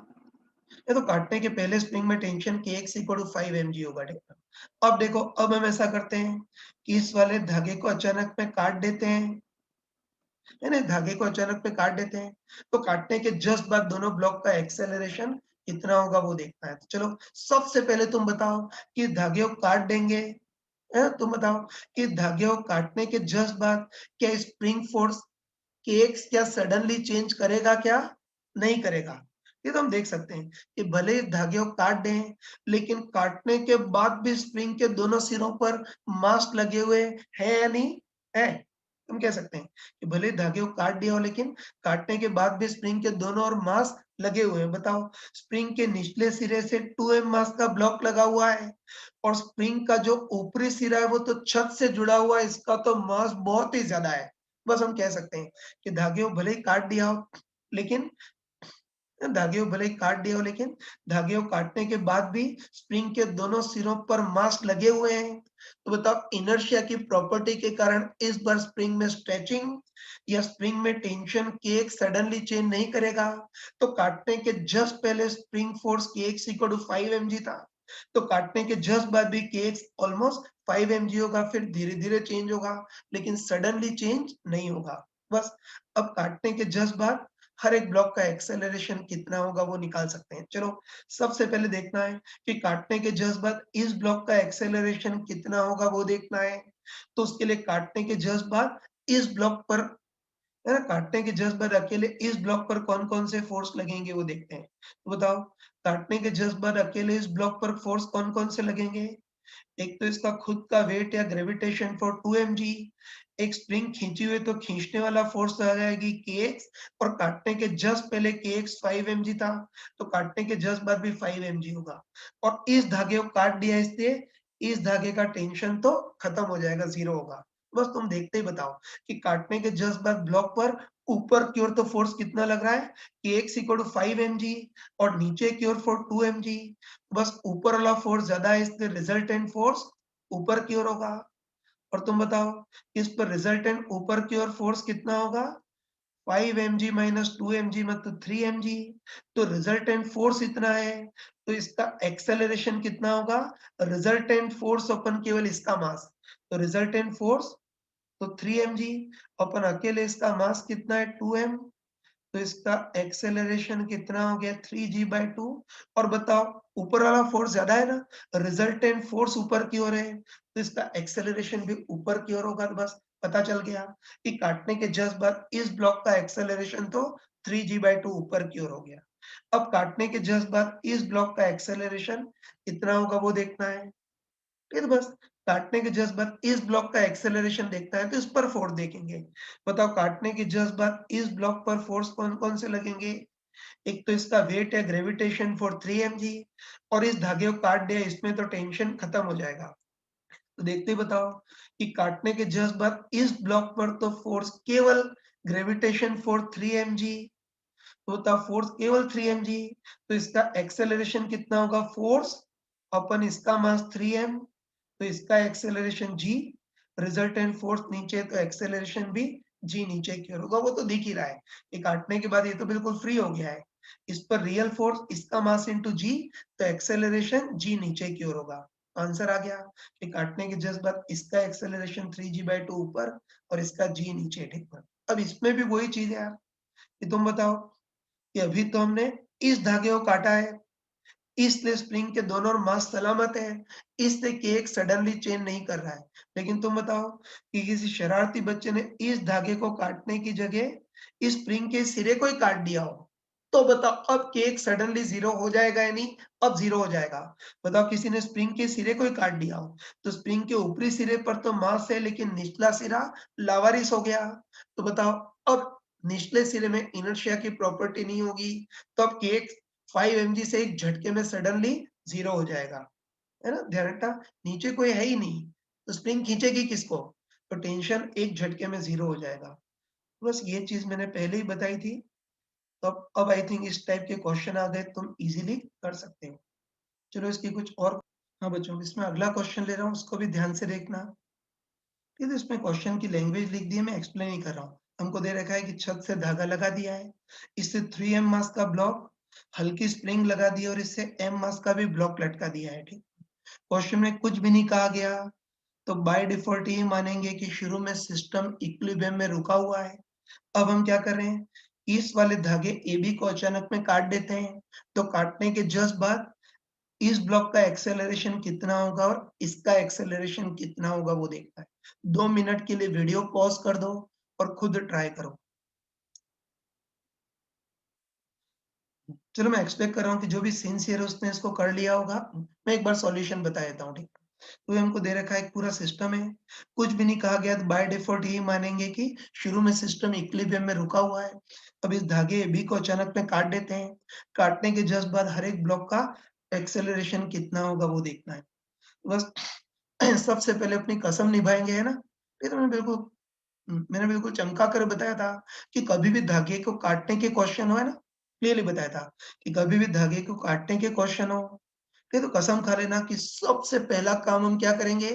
ये तो काटने के पहले स्प्रिंग में tension kx equal to 5 mg होगा। ठीक है, अब देखो, अब हम ऐसा करते हैं कि इस वाले धागे को अचानक में काट देते हैं, है ना? धागे को अचानक में काट देते हैं, तो काटने के जस्ट बाद दोनों ब्लॉक का एक्सेलरेशन कितना होगा वो देखना है। तो चलो, सबसे पहले तुम बताओ कि धागे को काट देंगे, है? तुम बताओ कि धागे को काटने के जस्ट बाद क्या स्प्रिंग फोर्स kx क्या सडनली चेंज करेगा क्या? नहीं करेगा। ये तो हम देख सकते हैं कि भले ही धागे को काट दें, लेकिन काटने के बाद भी स्प्रिंग के दोनों सिरों पर मास लगे हुए हैं या नहीं? है। हम कह सकते हैं कि भले ही धागे को काट दिया हो, लेकिन काटने के बाद भी स्प्रिंग के दोनों ओर मास लगे हुए हैं। बताओ, स्प्रिंग के निचले सिरे से 2m मास का ब्लॉक लगा हुआ है और स्प्रिंग का जो ऊपरी सिरा है वो तो छत से जुड़ा हुआ है, इसका तो मास बहुत ही ज्यादा है। बस हम कह सकते हैं कि धागे को भले ही काट दिया हो, लेकिन धागे को भले ही काट दिया हो, लेकिन धागे को काटने के बाद भी स्प्रिंग के दोनों सिरों पर मास लगे हुए हैं। तो बताओ, इनर्शिया की प्रॉपर्टी के कारण इस बार स्प्रिंग में स्ट्रेचिंग या स्प्रिंग में टेंशन kx सडनली चेंज नहीं करेगा। तो काटने के जस्ट पहले spring force kx equal to 5 mg था, तो काटने के जस्ट बाद भी kx ऑलमोस्ट 5 mg होगा, फिर धीरे-धीरे चेंज होगा, लेकिन सडनली चेंज नहीं होगा। बस, अब काटने के जस्ट बाद हर एक ब्लॉक का एक्सेलरेशन कितना होगा वो निकाल सकते हैं। चलो, सबसे पहले देखना है कि काटने के जस्ट बाद इस ब्लॉक का एक्सेलरेशन कितना होगा वो देखना है। तो उसके लिए काटने के जस्ट बाद इस ब्लॉक पर, है ना, काटने के जस्ट बाद अकेले इस ब्लॉक पर कौन-कौन से फोर्स लगेंगे वो देखते हैं। तो बताओ, काटने के जस्ट बाद अकेले इस ब्लॉक पर फोर्स कौन-कौन से लगेंगे? एक तो इसका खुद का वेट या ग्रेविटेशन फॉर 2 mg, एक स्प्रिंग खींची हुई तो खींचने वाला फोर्स आ जाएगी kx, और काटने के जस्ट पहले kx 5 mg था, तो काटने के जस्ट बाद भी 5 mg होगा। और इस धागे को काट दिया, इसलिए इस धागे का टेंशन तो खत्म हो जाएगा, जीरो होगा। बस तुम देखते ही बताओ कि काटने के जस्ट बाद ब्लॉक पर ऊपर की ओर तो फोर्स कितना लग रहा है? kx इक्वल टू 5 mg, और नीचे की ओर फॉर 2 mg। बस ऊपर वाला फोर्स ज्यादा है, इसलिए रिजल्टेंट फोर्स ऊपर की ओर होगा। और तुम बताओ, इस पर रिजल्टेंट ऊपर की ओर फोर्स कितना होगा? 5 mg माइनस 2 mg मतलब 3 mg। तो रिजल्टेंट फोर्स इतना है, तो इसका एक्सेलरेशन कितना होगा? रिजल्टेंट फोर्स अपन केवल इसका मास, तो रिजल्टेंट फोर्स तो 3 mg अपन अकेले इसका मास कितना है? 2m, तो इसका एक्सेलरेशन कितना हो गया? 3g/2। और बताओ, ऊपर वाला फोर्स ज्यादा है ना, रिजल्टेंट फोर्स ऊपर की ओर है, तो इसका एक्सेलरेशन भी ऊपर की ओर होगा। तो बस पता चल गया कि काटने के जस्ट बाद इस ब्लॉक का एक्सेलरेशन तो 3g/2 ऊपर की ओर हो गया। अब काटने के जस्ट बाद इस ब्लॉक का एक्सेलरेशन कितना होगा वो देखना है। फिर बस काटने के जस्ट बाद इस ब्लॉक का एक्सेलरेशन देखना है, तो इस पर फोर्स देखेंगे। बताओ, काटने के जस्ट बाद इस ब्लॉक पर फोर्स कौन-कौन से लगेंगे? एक तो इसका वेट है ग्रेविटेशन फॉर 3 mg, और इस धागे को काट दिया, इसमें तो टेंशन खत्म हो जाएगा। तो देखते ही बताओ कि काटने के जस्ट बाद इस ब्लॉक पर तो फोर्स केवल ग्रेविटेशन फॉर 3 mg, तो बताओ फोर्स केवल 3 mg, तो इसका एक्सेलरेशन कितना होगा? फोर्स अपन इसका मास 3m, तो इसका एक्सेलरेशन g, रिजल्टेंट फोर्स नीचे, तो एक्सेलरेशन भी g नीचे की ओर होगा। वो तो दिख ही रहा है, ये काटने के बाद ये तो बिल्कुल फ्री हो गया है। इस पर रियल फोर्स इसका मास इंटू g, तो एक्सेलरेशन g नीचे की ओर होगा। आंसर आ गया कि काटने के जस्ट बाद इसका एक्सेलरेशन 3g/2 ऊपर और इसका g नीचे। ठीक है, अब इसमें भी वही चीज है यार, कि तुम बताओ कि अभी तो हमने इस धागे को काटा है, इसलिए स्प्रिंग के दोनों ओर मास सलामत है, इसलिए केक सडनली चेंज नहीं कर रहा है। लेकिन तुम बताओ कि किसी शरारती बच्चे ने इस धागे को काटने की जगह इस स्प्रिंग के सिरे को ही काट दिया हो, तो बताओ अब केक सडनली जीरो हो जाएगा या नहीं? अब जीरो हो जाएगा। बताओ, किसी ने स्प्रिंग के सिरे को ही काट दिया हो, तो स्प्रिंग के ऊपरी सिरे पर तो मास है, लेकिन निचला सिरा लावारिस हो गया। तो बताओ, अब निचले सिरे में इनर्शिया की प्रॉपर्टी नहीं होगी, तो अब केक 5 mg से एक झटके में सडनली जीरो हो जाएगा, है ना? ध्यान रखना, नीचे कोई है ही नहीं, तो स्प्रिंग खींचेगी किसको? तो टेंशन एक झटके में जीरो हो जाएगा। बस ये चीज मैंने पहले ही बताई थी। तो अब आई थिंक इस टाइप के क्वेश्चन आ गए, तुम इजीली कर सकते हो। चलो इसकी कुछ और। हाँ बच्चों, इसमें अगला क्वेश्चन ले रहा हूँ, उसको भी ध्यान से देखना। ठीक है, इसमें क्वेश्चन की लैंग्वेज लिख दी है, मैं एक्सप्लेन नहीं कर रहा हूँ। हमको दे रखा है कि छत से धागा लगा दिया है, इससे 3m मास का ब्लॉक, हल्की स्प्रिंग लगा दी है और इससे m मास का भी ब्लॉक लटका दिया है। ठीक, क्वेश्चन में कुछ भी नहीं कहा गया, तो बाय डिफॉल्ट ये मानेंगे कि शुरू में सिस्टम इक्विलिब्रियम में रुका हुआ है। अब हम क्या कर रहे हैं, इस वाले धागे AB को अचानक में काट देते हैं, तो काटने के जस्ट बाद इस ब्लॉक का एक्सेलरेशन कितना होगा और इसका एक्सेलरेशन कितना होगा वो देखना है। 2 मिनट के लिए वीडियो पॉज़ कर दो और खुद ट्राई करो। चलो मैं एक्सपेक्ट कर रहा हूँ कि जो भी सिंसियर है उसने इसको कर लिया होगा। मैं एक बार सॉल्यूशन बता देता हूँ, ठीक? तो ये हमको दे रखा है एक पूरा सिस्टम है, कुछ भी नहीं कहा गया, तो बाय डिफॉल्ट यही मानेंगे कि शुरू में सिस्टम इक्विलिब्रियम में रुका हुआ है। अब इस धागे AB को अचानक में काट देते हैं, काटने के जस्ट बाद हर एक ब्लॉक का एक्सेलरेशन कितना होगा वो देखना है। बस सबसे पहले अपनी कसम निभाएँगे, है ना? ये तो मैंने बिल्कुल चमका कर बताया था कि कभी भी धागे को काटने के क्वेश्चन हो, है ना? क्लियरली बताया था कि कभी भी धागे को काटने के क्वेश्चन हो, ठीक है, तो कसम खा लेना कि सबसे पहला काम हम क्या करेंगे,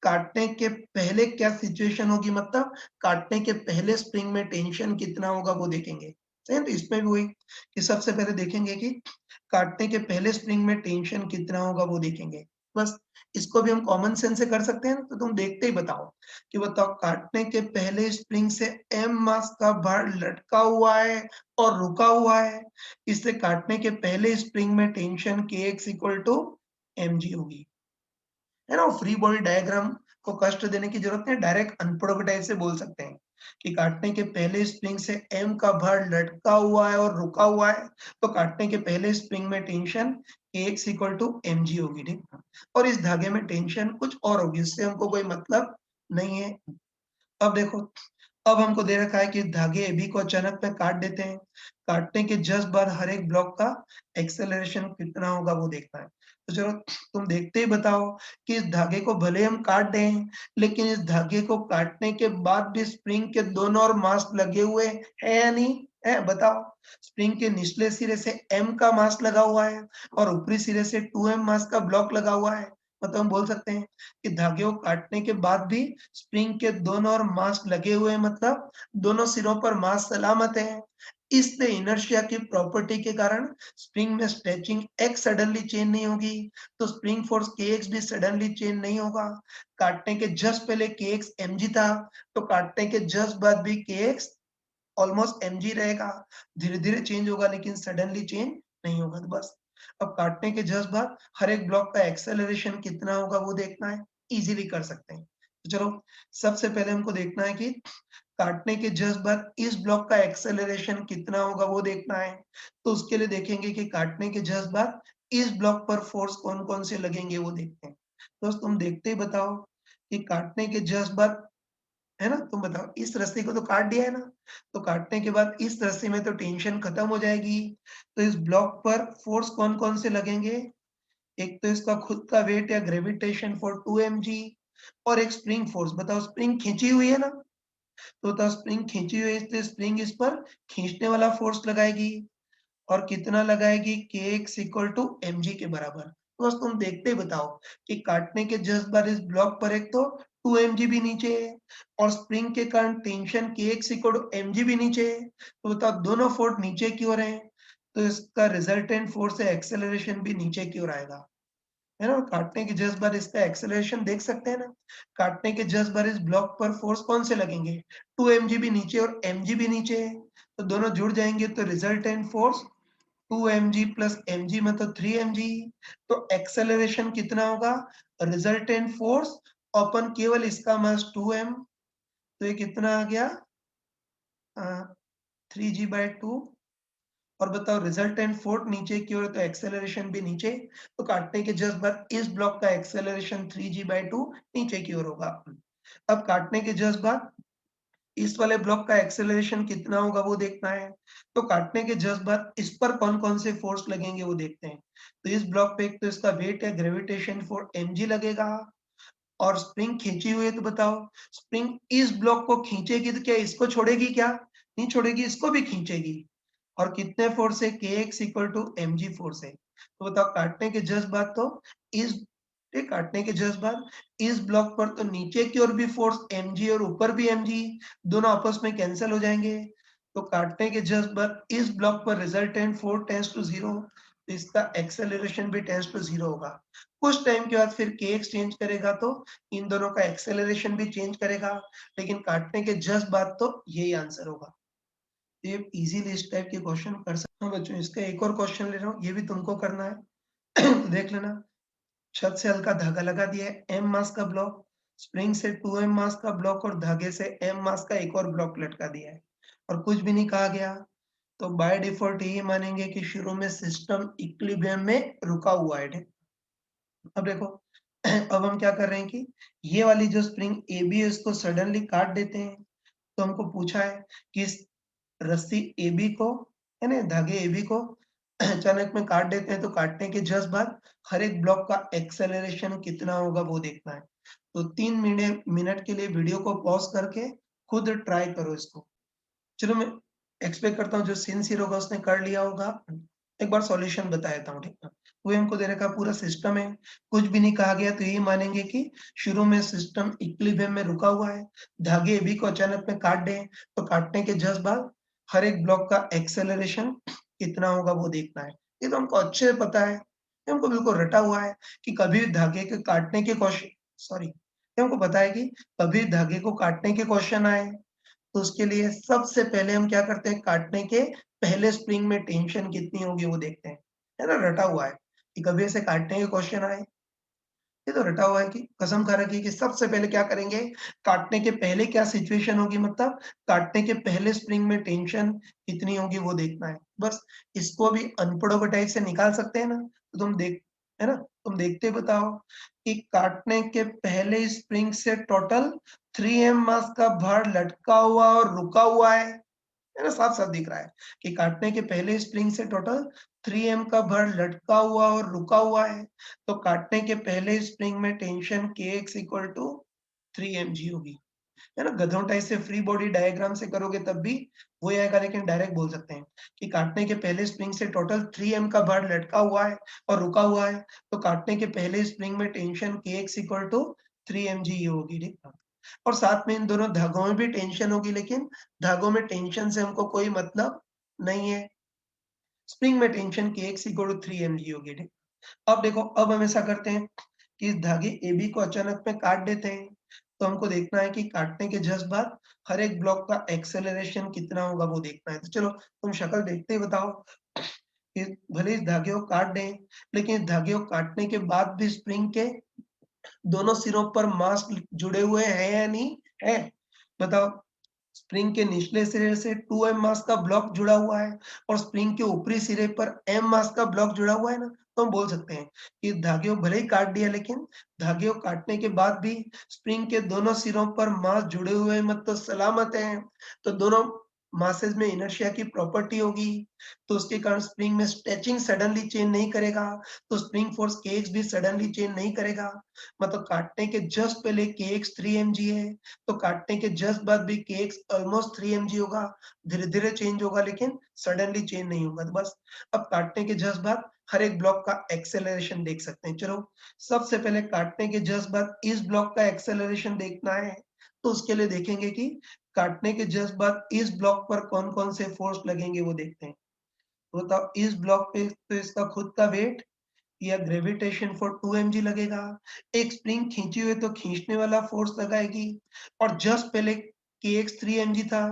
काटने के पहले क्या सिचुएशन होगी, मतलब काटने के पहले स्प्रिंग में टेंशन कितना होगा वो देखेंगे। सही है? तो इसमें भी वही कि सबसे पहले देखेंगे कि काटने के पहले स्प्रिंग में टेंशन कितना होगा वो देखेंगे। बस इसको भी हम कॉमन सेंस से कर सकते हैं ना, तो तुम देखते ही बताओ कि बताओ काटने के पहले स्प्रिंग से m मास का भार लटका हुआ है और रुका हुआ है। इससे काटने के पहले स्प्रिंग में tension kx equal to mg होगी। है ना? फ्री बॉडी डायग्राम को कष्ट देने की जरूरत नहीं, डायरेक्ट अनपढ़ों के टाइप से बोल सकते हैं कि काटने के पहले स्प्रिंग से m का भार लटका हुआ है और रुका हुआ है, तो काटने के पहले स्प्रिंग में tension kx equal to mg होगी, ठीक? और इस धागे में टेंशन कुछ और होगी, इससे हमको कोई मतलब नहीं है। अब देखो, अब हमको दे रखा है कि धागे AB को अचानक में काट देते हैं, काटने के जस्ट बाद हर एक ब्लॉक का एक्सेलरेशन कितना होगा वो देखना है। तो चलो तुम देखते ही बताओ कि इस धागे को भले हम काट दें, लेकिन इस धागे को काटने के बाद भी स्प्रिंग के दोनों ओर मास लगे हुए हैं या नहीं? है, बताओ। स्प्रिंग के निचले सिरे से M का मास लगा हुआ है और ऊपरी सिरे से 2M मास का ब्लॉक लगा हुआ है। मतलब हम बोल सकते हैं कि धागे को काटने के बाद भी स्प्रिंग के दोनों ओर मास लगे हुए हैं, मतलब दोनों सिरों पर मास सलामत है। इसलिए इनर्शिया की प्रॉपर्टी के कारण स्प्रिंग में स्ट्रेचिंग x सडनली चेंज नहीं होगी, तो स्प्रिंग फोर्स kx भी सडनली चेंज नहीं होगा। काटने के जस्ट पहले kx mg था, तो काटने के जस्ट बाद भी kx ऑलमोस्ट mg रहेगा। धीरे-धीरे चेंज होगा लेकिन सडनली चेंज नहीं होगा। तो बस अब काटने के जस्ट बाद हर एक ब्लॉक का एक्सेलरेशन कितना होगा वो देखना है, इजीली कर सकते हैं। तो चलो सबसे पहले हमको देखना है कि काटने के जस्ट बाद इस ब्लॉक का एक्सेलरेशन कितना होगा वो देखना है। तो उसके लिए देखेंगे कि काटने के जस्ट बाद इस ब्लॉक पर फोर्स कौन-कौन से लगेंगे वो देखते हैं। दोस्त तुम देखते ही बताओ कि काटने के जस्ट बाद, है ना? तुम बताओ, इस रस्सी को तो काट दिया है ना, तो काटने के बाद इस रस्सी में तो टेंशन खत्म हो जाएगी। तो इस ब्लॉक पर फोर्स कौन-कौन से लगेंगे? एक तो इसका खुद का वेट या ग्रेविटेशन फोर्स 2 mg और एक स्प्रिंग फोर्स। बताओ स्प्रिंग खींची हुई है ना, तो बताओ स्प्रिंग खींची हुई है इसलिए स्प्रिंग इस पर खींचने वाला फोर्स लगाएगी और कितना लगाएगी, kx इक्वल टू mg के बराबर। तो बस तुम देखते ही बताओ कि काटने के जस्ट बाद इस ब्लॉक पर एक तो 2 mg भी नीचे है और स्प्रिंग के कारण tension kx equal to mg भी नीचे है, तो बताओ दोनों फोर्स नीचे की ओर है, तो इसका रिजल्टेंट फोर्स है एक्सेलरेशन भी नीचे की ओर आएगा। है ना? काटने के जस्ट बाद इसका एक्सेलरेशन देख सकते हैं ना, काटने के जस्ट बाद इस ब्लॉक पर फोर्स कौन से लगेंगे, 2 mg भी नीचे और mg भी नीचे है, तो दोनों जुड़ जाएंगे तो resultant force 2 mg plus mg मतलब 3 mg। तो एक्सेलरेशन कितना होगा, रिजल्टेंट फोर्स अपन केवल इसका मास 2m, तो ये कितना आ गया, 3g/2। और बताओ रिजल्टेंट फोर्स नीचे की ओर तो एक्सेलरेशन भी नीचे, तो काटने के जस्ट बाद इस ब्लॉक का एक्सेलरेशन 3g/2 नीचे की ओर होगा। अब काटने के जस्ट बाद इस वाले ब्लॉक का एक्सेलरेशन कितना होगा वो देखना है, तो काटने के जस्ट बाद इस पर कौन-कौन से फोर्स लगेंगे वो देखते हैं। तो इस ब्लॉक पे एक तो इसका वेट या ग्रेविटेशन फोर्स mg लगेगा और स्प्रिंग खींची हुई है, तो बताओ स्प्रिंग इस ब्लॉक को खींचेगी तो क्या इसको छोड़ेगी क्या? नहीं छोड़ेगी, इसको भी खींचेगी। और कितने फोर्स है, kx equal to mg force है। तो बताओ काटने के जस्ट बाद तो इस काटने के जस्ट बाद इस ब्लॉक पर तो नीचे की ओर भी फोर्स mg और ऊपर भी mg, दोनों आपस में कैंसिल हो जाएंगे। तो काटने के जस्ट बाद इस ब्लॉक पर रिजल्टेंट फोर्स टेंड्स टू 0, तो इसका एक्सेलरेशन भी टेंड्स टू 0 होगा। कुछ टाइम के बाद फिर kx चेंज करेगा तो इन दोनों का एक्सेलरेशन भी चेंज करेगा, लेकिन काटने के जस्ट बाद तो यही आंसर होगा। ये इजीली इस टाइप के क्वेश्चन कर सकते हो बच्चों। इसका एक और क्वेश्चन ले रहा हूँ, ये भी तुमको करना है। तो देख लेना, छत से हल्का धागा लगा दिया है, m मास का ब्लॉक, स्प्रिंग से 2m मास का ब्लॉक और धागे से m मास का एक और ब्लॉक लटका दिया है और कुछ भी नहीं कहा गया। तो बाय डिफॉल्ट यही मानेंगे कि शुरू में सिस्टम इक्विलिब्रियम में रुका हुआ है। अब देखो, अब हम क्या कर रहे हैं कि ये वाली जो स्प्रिंग AB है इसको सडनली काट देते हैं। तो हमको पूछा है कि इस रस्सी AB को, है ना, धागे AB को अचानक में काट देते हैं, तो काटने के जस्ट बाद हर एक ब्लॉक का एक्सेलरेशन कितना होगा वो देखना है। तो 3 मिनट के लिए वीडियो को पॉज करके खुद ट्राई करो इसको। चलो मैं एक्सपेक्ट करता हूँ जो सिंसियर होगा उसने कर लिया होगा। एक बार सॉल्यूशन बता देता हूँ, ठीक है। वो हमको दे रखा पूरा सिस्टम है, कुछ भी नहीं कहा गया, तो यही मानेंगे कि शुरू में सिस्टम इक्विलिब्रियम में रुका हुआ है। धागे AB को अचानक में काट दें, तो काटने के जस्ट बाद हर एक ब्लॉक का एक्सेलरेशन कितना होगा वो देखना है। ये तो हमको अच्छे से पता है, ये हमको बिल्कुल रटा हुआ है कि कभी धागे के काटने के क्वेश्चन, सॉरी, ये हमको पता है कि कभी धागे को काटने के क्वेश्चन आए तो उसके लिए सबसे पहले हम क्या करते हैं, काटने के पहले स्प्रिंग में टेंशन कितनी होगी वो देखते हैं, है ना, रटा हुआ है कि कभी ऐसे काटने के क्वेश्चन आए। ये तो रटा हुआ है कि कसम खा रखी है कि सबसे पहले क्या करेंगे, काटने के पहले क्या सिचुएशन होगी, मतलब काटने के पहले स्प्रिंग में टेंशन कितनी होगी वो देखना है। बस इसको भी अनपढ़ों के टाइप से निकाल सकते हैं ना, तो तुम देख, है ना, तुम देखते बताओ कि काटने के पहले स्प्रिंग से टोटल 3m मास का भार लटका हुआ और रुका हुआ है ना, साफ-साफ दिख रहा है कि काटने के पहले स्प्रिंग से टोटल 3m का भार लटका हुआ और रुका हुआ है। तो काटने के पहले स्प्रिंग में tension kx equal to 3mg होगी, है ना। गधों टाइप से फ्री बॉडी डायग्राम से करोगे तब भी वही आएगा, लेकिन डायरेक्ट बोल सकते हैं कि काटने के पहले स्प्रिंग से टोटल 3m का भार लटका हुआ है और रुका हुआ है। तो काटने के पहले स्प्रिंग में tension kx equal to 3mg ये होगी, ठीक है। और साथ में इन दोनों धागों में भी टेंशन होगी, लेकिन धागों में टेंशन से हमको कोई मतलब नहीं है। स्प्रिंग में tension kx equal to 3mg होगी, ठीक। अब देखो, अब हम ऐसा करते हैं कि इस धागे AB को अचानक में काट देते हैं। तो हमको देखना है कि काटने के जस्ट बाद हर एक ब्लॉक का एक्सेलरेशन कितना होगा वो देखना है। तो चलो तुम शक्ल देखते ही बताओ कि भले इस धागे को काट दें, लेकिन इस धागे को काटने के बाद भी स्प्रिंग के दोनों सिरों पर मास जुड़े हुए हैं या नहीं है? बताओ। स्प्रिंग के निचले सिरे से 2m मास का ब्लॉक जुड़ा हुआ है और स्प्रिंग के ऊपरी सिरे पर m मास का ब्लॉक जुड़ा हुआ है ना, तो हम बोल सकते हैं कि धागे को भले ही काट दिया, लेकिन धागे को काटने के बाद भी स्प्रिंग के दोनों सिरों पर मास जुड़े हुए हैं, मतलब सलामत है। तो दोनों मासेस में इनर्शिया की प्रॉपर्टी होगी, तो उसके कारण स्प्रिंग में स्ट्रेचिंग सडनली चेंज नहीं करेगा, तो स्प्रिंग फोर्स kx भी सडनली चेंज नहीं करेगा। मतलब काटने के जस्ट पहले kx 3mg है, तो काटने के जस्ट बाद भी kx ऑलमोस्ट 3mg होगा, धीरे-धीरे चेंज होगा लेकिन सडनली चेंज नहीं होगा। तो बस अब काटने के जस्ट बाद हर एक ब्लॉक का एक्सेलरेशन देख सकते हैं। चलो सबसे पहले काटने के जस्ट बाद इस ब्लॉक का एक्सेलरेशन देखना है, तो उसके लिए देखेंगे कि काटने के जस्ट बाद इस ब्लॉक पर कौन-कौन से फोर्स लगेंगे वो देखते हैं। तो बताओ, इस ब्लॉक पे तो इसका खुद का वेट या ग्रेविटेशन फोर्स 2mg लगेगा। एक स्प्रिंग खींची हुई तो खींचने वाला फोर्स लगाएगी, और जस्ट पहले kx 3mg था,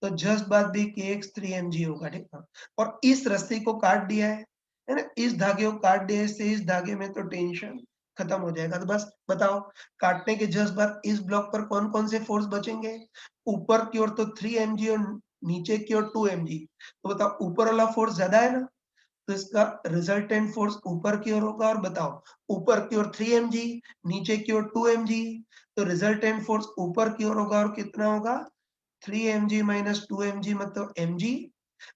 तो जस्ट बाद भी kx 3mg होगा, ठीक है। और इस रस्सी को काट दिया है ना, इस धागे को काट दिया, इससे इस धागे में तो टेंशन खत्म हो जाएगा। तो बस बताओ, काटने के जस्ट बाद इस ब्लॉक पर कौन-कौन से फोर्स बचेंगे? ऊपर की ओर तो 3mg और नीचे की ओर 2mg। तो बताओ, ऊपर वाला फोर्स ज्यादा है ना, तो इसका रिजल्टेंट फोर्स ऊपर की ओर होगा। और बताओ, ऊपर की ओर 3mg, नीचे की ओर 2mg, तो रिजल्टेंट फोर्स ऊपर की ओर होगा और कितना होगा, 3mg माइनस 2mg मतलब mg।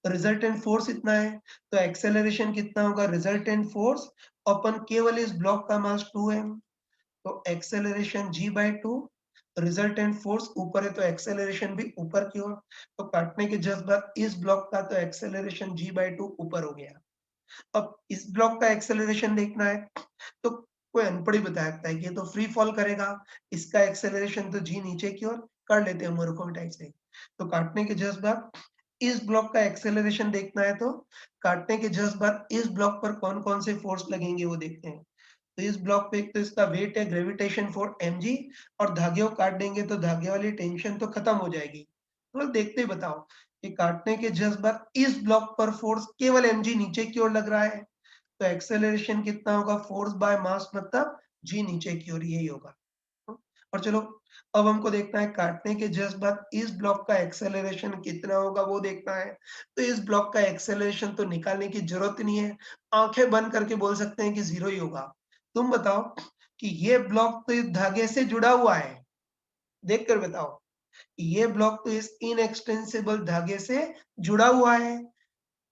रिजल्टेंट फोर्स इतना है, तो एक्सेलरेशन कितना होगा, रिजल्टेंट फोर्स अपन केवल इस ब्लॉक का मास 2m, तो एक्सेलरेशन g/2। रिजल्टेंट फोर्स ऊपर है तो एक्सेलरेशन भी ऊपर की ओर। तो काटने के जस्ट बाद इस ब्लॉक का तो एक्सेलरेशन g/2 ऊपर हो गया। अब इस ब्लॉक का एक्सेलरेशन देखना है, तो कोई अनपढ़ ही बता सकता है कि ये तो फ्री फॉल करेगा, इसका एक्सेलरेशन तो जी नीचे की ओर, कर लेते हैं मूर्खों टाइप से। तो काटने के जस्ट बाद इस ब्लॉक का एक्सेलरेशन देखना है, तो काटने के जस्ट बाद इस ब्लॉक पर कौन-कौन से फोर्स लगेंगे वो देखते हैं। तो इस ब्लॉक पे एक तो इसका वेट है ग्रेविटेशन फोर्स mg, और धागे को काट देंगे तो धागे वाली टेंशन तो खत्म हो जाएगी। तो देखते ही बताओ कि काटने के जस्ट बाद इस ब्लॉक पर फोर्स केवल mg नीचे की ओर लग रहा है, तो एक्सेलरेशन कितना होगा, फोर्स बाय मास मतलब जी नीचे की ओर, यही होगा। और चलो अब हमको देखना है काटने के जस्ट बाद इस ब्लॉक का एक्सेलरेशन कितना होगा वो देखना है। तो इस ब्लॉक का एक्सेलरेशन तो निकालने की जरूरत नहीं है, आंखें बंद करके बोल सकते हैं कि जीरो ही होगा। तुम बताओ कि ये ब्लॉक तो इस धागे से जुड़ा हुआ है, देख कर बताओ, ये ब्लॉक तो इस इनएक्सटेंसिबल धागे से जुड़ा हुआ है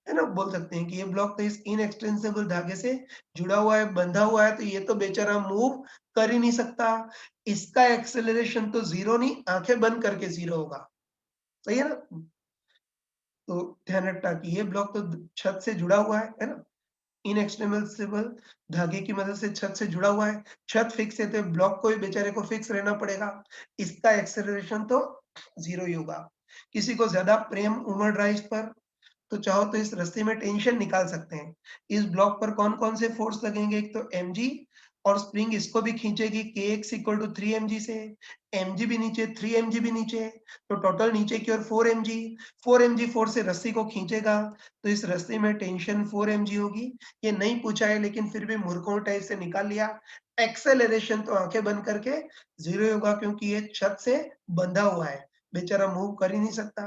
ना? बोल सकते हैं कि ये ब्लॉक तो इस इनएक्सटेंसिबल धागे से जुड़ा हुआ है, बंधा हुआ है, तो ये तो बेचारा मूव कर ही नहीं सकता। इसका एक्सेलरेशन तो ज़ीरो नहीं, आँखें बंद करके ज़ीरो होगा। सही है ना? तो ध्यान रखना कि ये ब्लॉक तो छत से जुड़ा हुआ है ना? इनएक्सटेंसिबल धागे की मदद से छत से जुड़ा हुआ है। छत फिक्स है तो ब्लॉक को भी बेचारे को फिक्स रहना पड़ेगा। इसका एक्सेलरेशन तो ज़ीरो ही होगा। किसी को ज़्यादा प्रेम उमड़ रहा है इस पर, तो चाहो तो इस रस्सी में टेंशन निकाल सकते हैं। इस ब्लॉक पर कौन-कौन से फोर्स लगेंगे, एक तो mg, और स्प्रिंग इसको भी खींचेगी kx इक्वल टू 3 mg से, mg भी नीचे 3 mg भी नीचे, तो टोटल नीचे की ओर 4 mg, 4 mg फोर्स से रस्सी को खींचेगा, तो इस रस्सी में टेंशन 4 mg होगी। ये नहीं पूछा है लेकिन फिर भी मूर्खों टाइप से निकाल लिया। एक्सेलरेशन तो आंखें बंद करके जीरो होगा क्योंकि ये छत से बंधा हुआ है, बेचारा मूव कर ही नहीं सकता।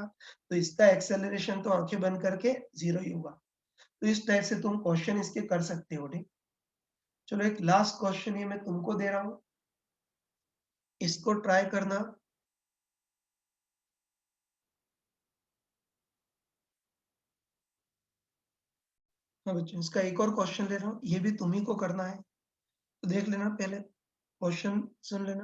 तो इसका एक्सेलरेशन तो आंखें बंद करके जीरो ही होगा। तो इस टाइप से तुम क्वेश्चन इसके कर सकते हो, ठीक। चलो एक लास्ट क्वेश्चन ये मैं तुमको दे रहा हूँ, इसको ट्राई करना। हाँ बच्चों, इसका एक और क्वेश्चन ले रहा हूँ, ये भी तुम ही को करना है, तो देख लेना, पहले क्वेश्चन सुन लेना।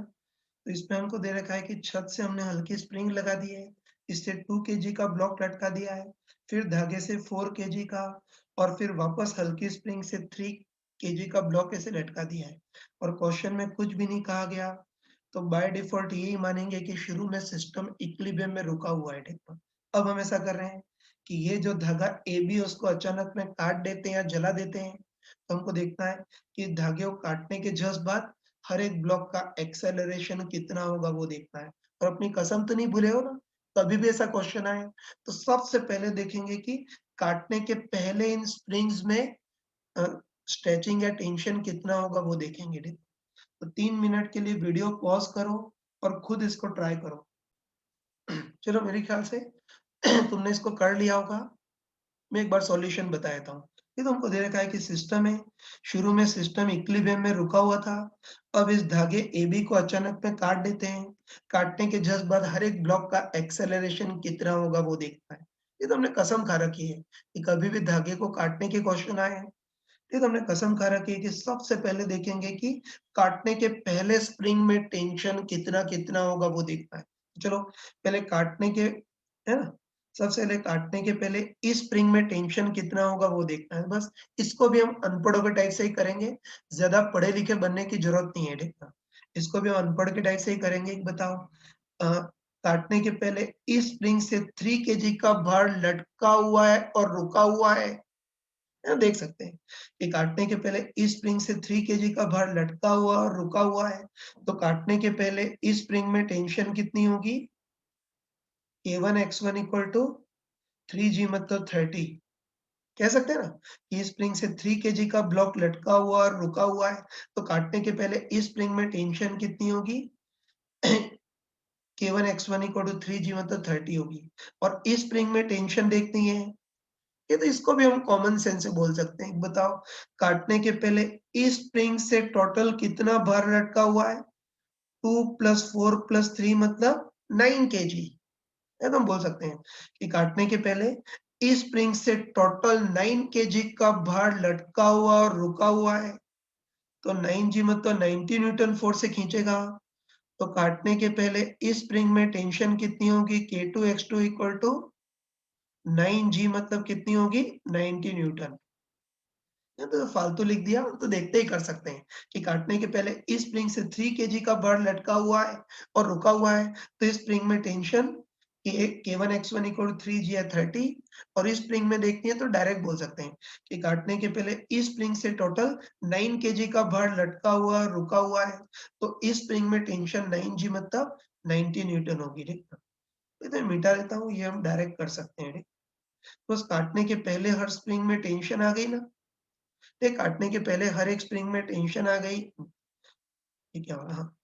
तो इसमें हमको दे रखा है कि छत से हमने हल्की स्प्रिंग लगा दी है, इससे 2 केजी का ब्लॉक लटका दिया है, फिर धागे से 4 केजी का, और फिर वापस हल्की स्प्रिंग से 3 केजी का ब्लॉक ऐसे लटका दिया है, और क्वेश्चन में कुछ भी नहीं कहा गया, तो बाय डिफॉल्ट यही मानेंगे कि शुरू में सिस्टम इक्विलिब्रियम में रुका हुआ है, ठीक है। अब हम ऐसा कर रहे हैं कि ये जो धागा AB है उसको अचानक में काट देते हैं या जला देते हैं, तो हमको देखना है कि धागे को काटने के जस्ट बाद हर एक ब्लॉक का एक्सेलरेशन कितना होगा वो देखना है, और अपनी कसम तो नहीं भूले हो ना? कभी भी ऐसा क्वेश्चन आए तो सबसे पहले देखेंगे कि काटने के पहले इन स्प्रिंग्स में अ, स्ट्रेचिंग या टेंशन कितना होगा वो देखेंगे, ठीक। तो 3 मिनट के लिए वीडियो पॉज़ करो और खुद इसको ट्राई करो। चलो मेरे ख्याल से तुमने इसको कर लिया होगा। मैं एक बार सॉल्यूशन बता देता हूँ। ये तुमको दे रखा है कि सिस्टम है, शुरू में सिस्टम इक्विलिब्रियम में रुका हुआ था। अब इस धागे AB को अचानक में काट देते हैं। काटने के जस्ट बाद हर एक ब्लॉक का एक्सेलरेशन कितना होगा वो देखना है। ये तो हमने कसम खा रखी है कि कभी भी धागे को काटने के क्वेश्चन आए हैं, ये तो हमने कसम खा रखी है कि सबसे पहले देखेंगे कि काटने के पहले स्प्रिंग में टेंशन कितना-कितना होगा वो देखना है। चलो पहले काटने के, है ना? सबसे पहले काटने के पहले इस स्प्रिंग में टेंशन कितना होगा वो देखना है। बस इसको भी हम अनपढ़ों के टाइप से ही करेंगे, ज़्यादा पढ़े-लिखे बनने की ज़रूरत नहीं है, ठीक ना? इसको भी हम अनपढ़ के टाइप से ही करेंगे। बताओ अ, काटने के पहले इस स्प्रिंग से 3 केजी का भार लटका हुआ है और रुका हुआ है। देख सकते हैं कि काटने के पहले इस स्प्रिंग से 3 केजी का भार लटका हुआ और रुका हुआ है, तो काटने के पहले इस स्प्रिंग में टेंशन कितनी होगी? K1 X1 equal to 3G मतलब 30। कह सकते हैं ना कि इस स्प्रिंग से 3 केजी का ब्लॉक लटका हुआ और रुका हुआ है, तो काटने के पहले इस स्प्रिंग में टेंशन कितनी होगी? K1 X1 equal to 3G मतलब 30 होगी, और इस स्प्रिंग में टेंशन देखनी है, ये तो इसको भी हम कॉमन सेंस से बोल सकते हैं। बताओ काटने के पहले इस स्प्रिंग से टोटल कितना भार लटका हुआ है? 2 + 4 + 3 मतलब 9 केजी। ये तो हम बोल सकते हैं कि काटने के पहले इस स्प्रिंग से टोटल 9 केजी का भार लटका हुआ और रुका हुआ है, तो 9G मतलब 90 न्यूटन फोर्स से खींचेगा। तो काटने के पहले इस स्प्रिंग में टेंशन कितनी होगी? K2 X2 = 9G मतलब कितनी होगी? 90 न्यूटन। ये तो फालतू लिख दिया, तो देखते ही कर सकते हैं कि काटने के पहले इस स्प्रिंग से 3 केजी का बार लटका हुआ है और रुका हुआ है, तो इस स्प्रिंग में tension K1 X1 equal 3G या 30 और इस स्प्रिंग में देखनी है तो डायरेक्ट बोल सकते हैं कि काटने के पहले इस स्प्रिंग से टोटल 9 केजी का बार लटका हुआ और रुका हुआ है, तो इस स्प्रिंग में टेंशन 9G मतलब 90 न्यूटन होगी, ठीक है? इधर मिटा देता हूँ, ये हम डायरेक्ट कर सकते हैं, ठीक? बस काटने के पहले हर स्प्रिंग में टेंशन आ गई ना, ये काटने के पहले हर एक स्प्रिंग में टेंशन आ गई, ये क्या होगा? हाँ,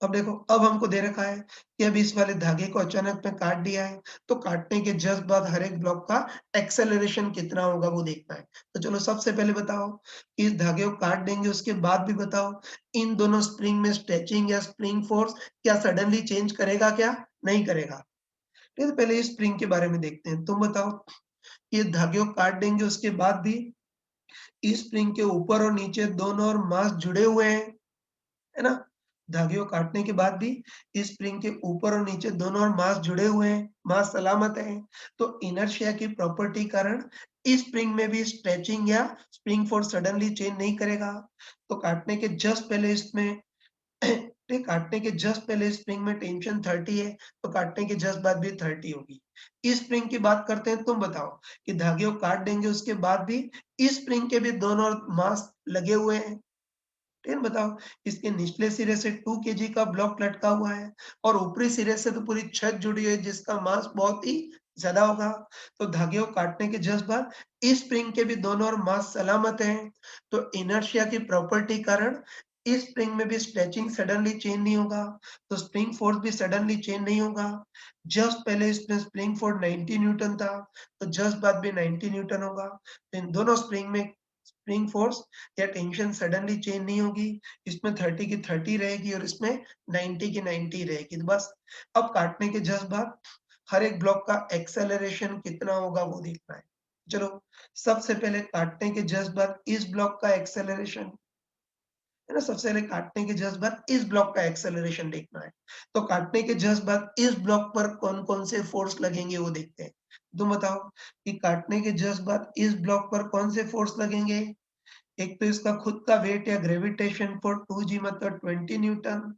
अब देखो, अब हमको दे रखा है कि अब इस वाले धागे को अचानक में काट दिया है, तो काटने के जस्ट बाद हर एक ब्लॉक का एक्सेलरेशन कितना होगा वो देखना है। तो चलो सबसे पहले बताओ, इस धागे को काट देंगे उसके बाद भी बताओ, इन दोनों स्प्रिंग में स्ट्रेचिंग या स्प्रिंग फोर्स क्या सडनली चेंज करेगा क्या? नहीं करेगा। ठीक है, तो पहले इस स्प्रिंग के बारे में देखते हैं। तुम बताओ, ये धागे को काट देंगे उसके बाद भी इस स्प्रिंग के ऊपर और नीचे दोनों ओर मास जुड़े हुए हैं, है ना? धागे को काटने के बाद भी इस स्प्रिंग के ऊपर और नीचे दोनों ओर मास जुड़े हुए हैं, मास सलामत है। तो इनर्शिया की प्रॉपर्टी कारण इस स्प्रिंग में भी स्ट्रेचिंग या स्प्रिंग फोर्स सडनली चेंज नहीं करेगा। तो काटने के जस्ट पहले इसमें ठीक, काटने के जस्ट पहले स्प्रिंग में टेंशन 30 है, तो काटने के जस्ट बाद भी 30 होगी। इस स्प्रिंग की बात करते हैं, तुम बताओ कि धागे को काट देंगे उसके बाद भी इस स्प्रिंग के भी दोनों ओर मास लगे हुए हैं। ठीक है, बताओ, इसके निचले सिरे से 2 केजी का ब्लॉक लटका हुआ है और ऊपरी सिरे से तो पूरी छत जुड़ी हुई है जिसका मास बहुत ही ज्यादा होगा। तो धागे को काटने के जस्ट बाद इस स्प्रिंग के भी दोनों ओर मास सलामत हैं। तो इनर्शिया की प्रॉपर्टी कारण इस स्प्रिंग में भी स्ट्रेचिंग सडनली चेंज नहीं होगा, तो स्प्रिंग फोर्स भी सडनली चेंज नहीं होगा। जस्ट पहले इसमें स्प्रिंग फोर्स 90 न्यूटन था, तो जस्ट बाद भी 90 न्यूटन होगा। तो इन दोनों स्प्रिंग में स्प्रिंग फोर्स या टेंशन सडनली चेंज नहीं होगी, इसमें 30 की 30 रहेगी और इसमें 90 की 90 रहेगी। तो बस अब काटने के जस्ट बाद हर एक ब्लॉक का एक्सेलरेशन कितना होगा वो देखना है। चलो, सबसे पहले काटने के जस्ट बाद इस ब्लॉक का एक्सेलरेशन, है ना? सबसे पहले काटने के जस्ट बाद इस ब्लॉक का एक्सेलरेशन देखना है। तो काटने के जस्ट बाद इस ब्लॉक पर कौन-कौन से फोर्स लगेंगे वो देखते हैं। तुम बताओ कि काटने के जस्ट बाद इस ब्लॉक पर कौन से फोर्स लगेंगे? एक तो इसका खुद का वेट या ग्रेविटेशन फोर्स 2G मतलब 20 न्यूटन,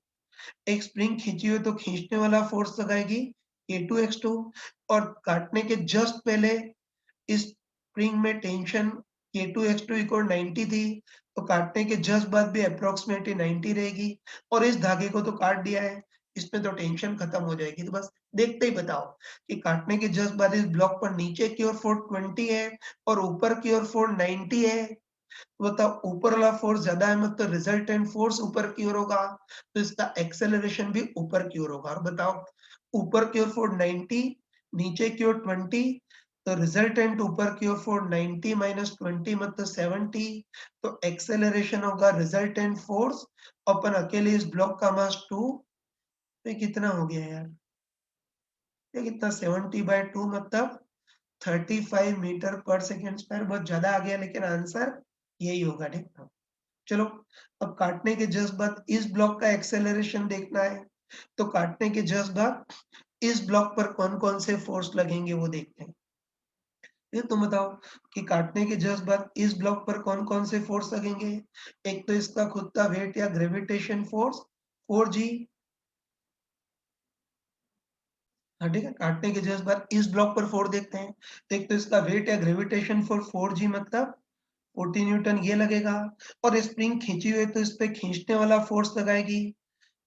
एक स्प्रिंग खींची हुई तो खींचने वाला फोर्स लगाएगी K2X2 और काटने के जस्ट पहले इस स्प्रिंग में टेंशन K2X2 इक्वल 90 थी, तो काटने के जस्ट बाद भी अप्रोक्सीमेटली 90 रहेगी और इस धागे को तो काट दिया है, इसमें तो टेंशन खत्म हो जाएगी। तो बस देखते ही बताओ कि काटने के जस्ट बाद इस ब्लॉक पर नीचे की ओर फोर्स 20 है और ऊपर की ओर फोर्स 90 है। तो बताओ, ऊपर वाला फोर्स ज्यादा है मतलब रिजल्टेंट फोर्स ऊपर की ओर होगा, तो इसका एक्सेलरेशन भी ऊपर की ओर होगा। और बताओ, ऊपर की ओर फोर्स 90, नीचे की ओर 20, तो रिजल्टेंट ऊपर की ओर फोर्स 90 माइनस 20 मतलब 70, तो एक्सेलरेशन होगा रिजल्टेंट फोर्स अपन अकेले इस ब्लॉक का मास 2, तो ये कितना हो गया यार? ये कितना 70/2 मतलब 35 मीटर पर सेकंड स्क्वायर, बहुत ज्यादा आ गया लेकिन आंसर यही होगा, ठीक है? चलो, अब काटने के जस्ट बाद इस ब्लॉक का एक्सेलरेशन देखना है, तो काटने के जस्ट बाद इस ब्लॉक पर कौन-कौन से फोर्स लगेंगे वो देखते हैं। ये तुम बताओ कि काटने के जस्ट बाद इस ब्लॉक पर कौन-कौन से फोर्स लगेंगे? एक तो इसका खुद का वेट या ग्रेविटेशन फोर्स 4G, हाँ, ठीक है? काटने के जस्ट बाद इस ब्लॉक पर फोर्स देखते हैं। तो एक तो इसका वेट या ग्रेविटेशन फोर्स 4G मतलब 40 न्यूटन ये लगेगा और स्प्रिंग खींची हुई है तो इस पे खींचने वाला फोर्स लगाएगी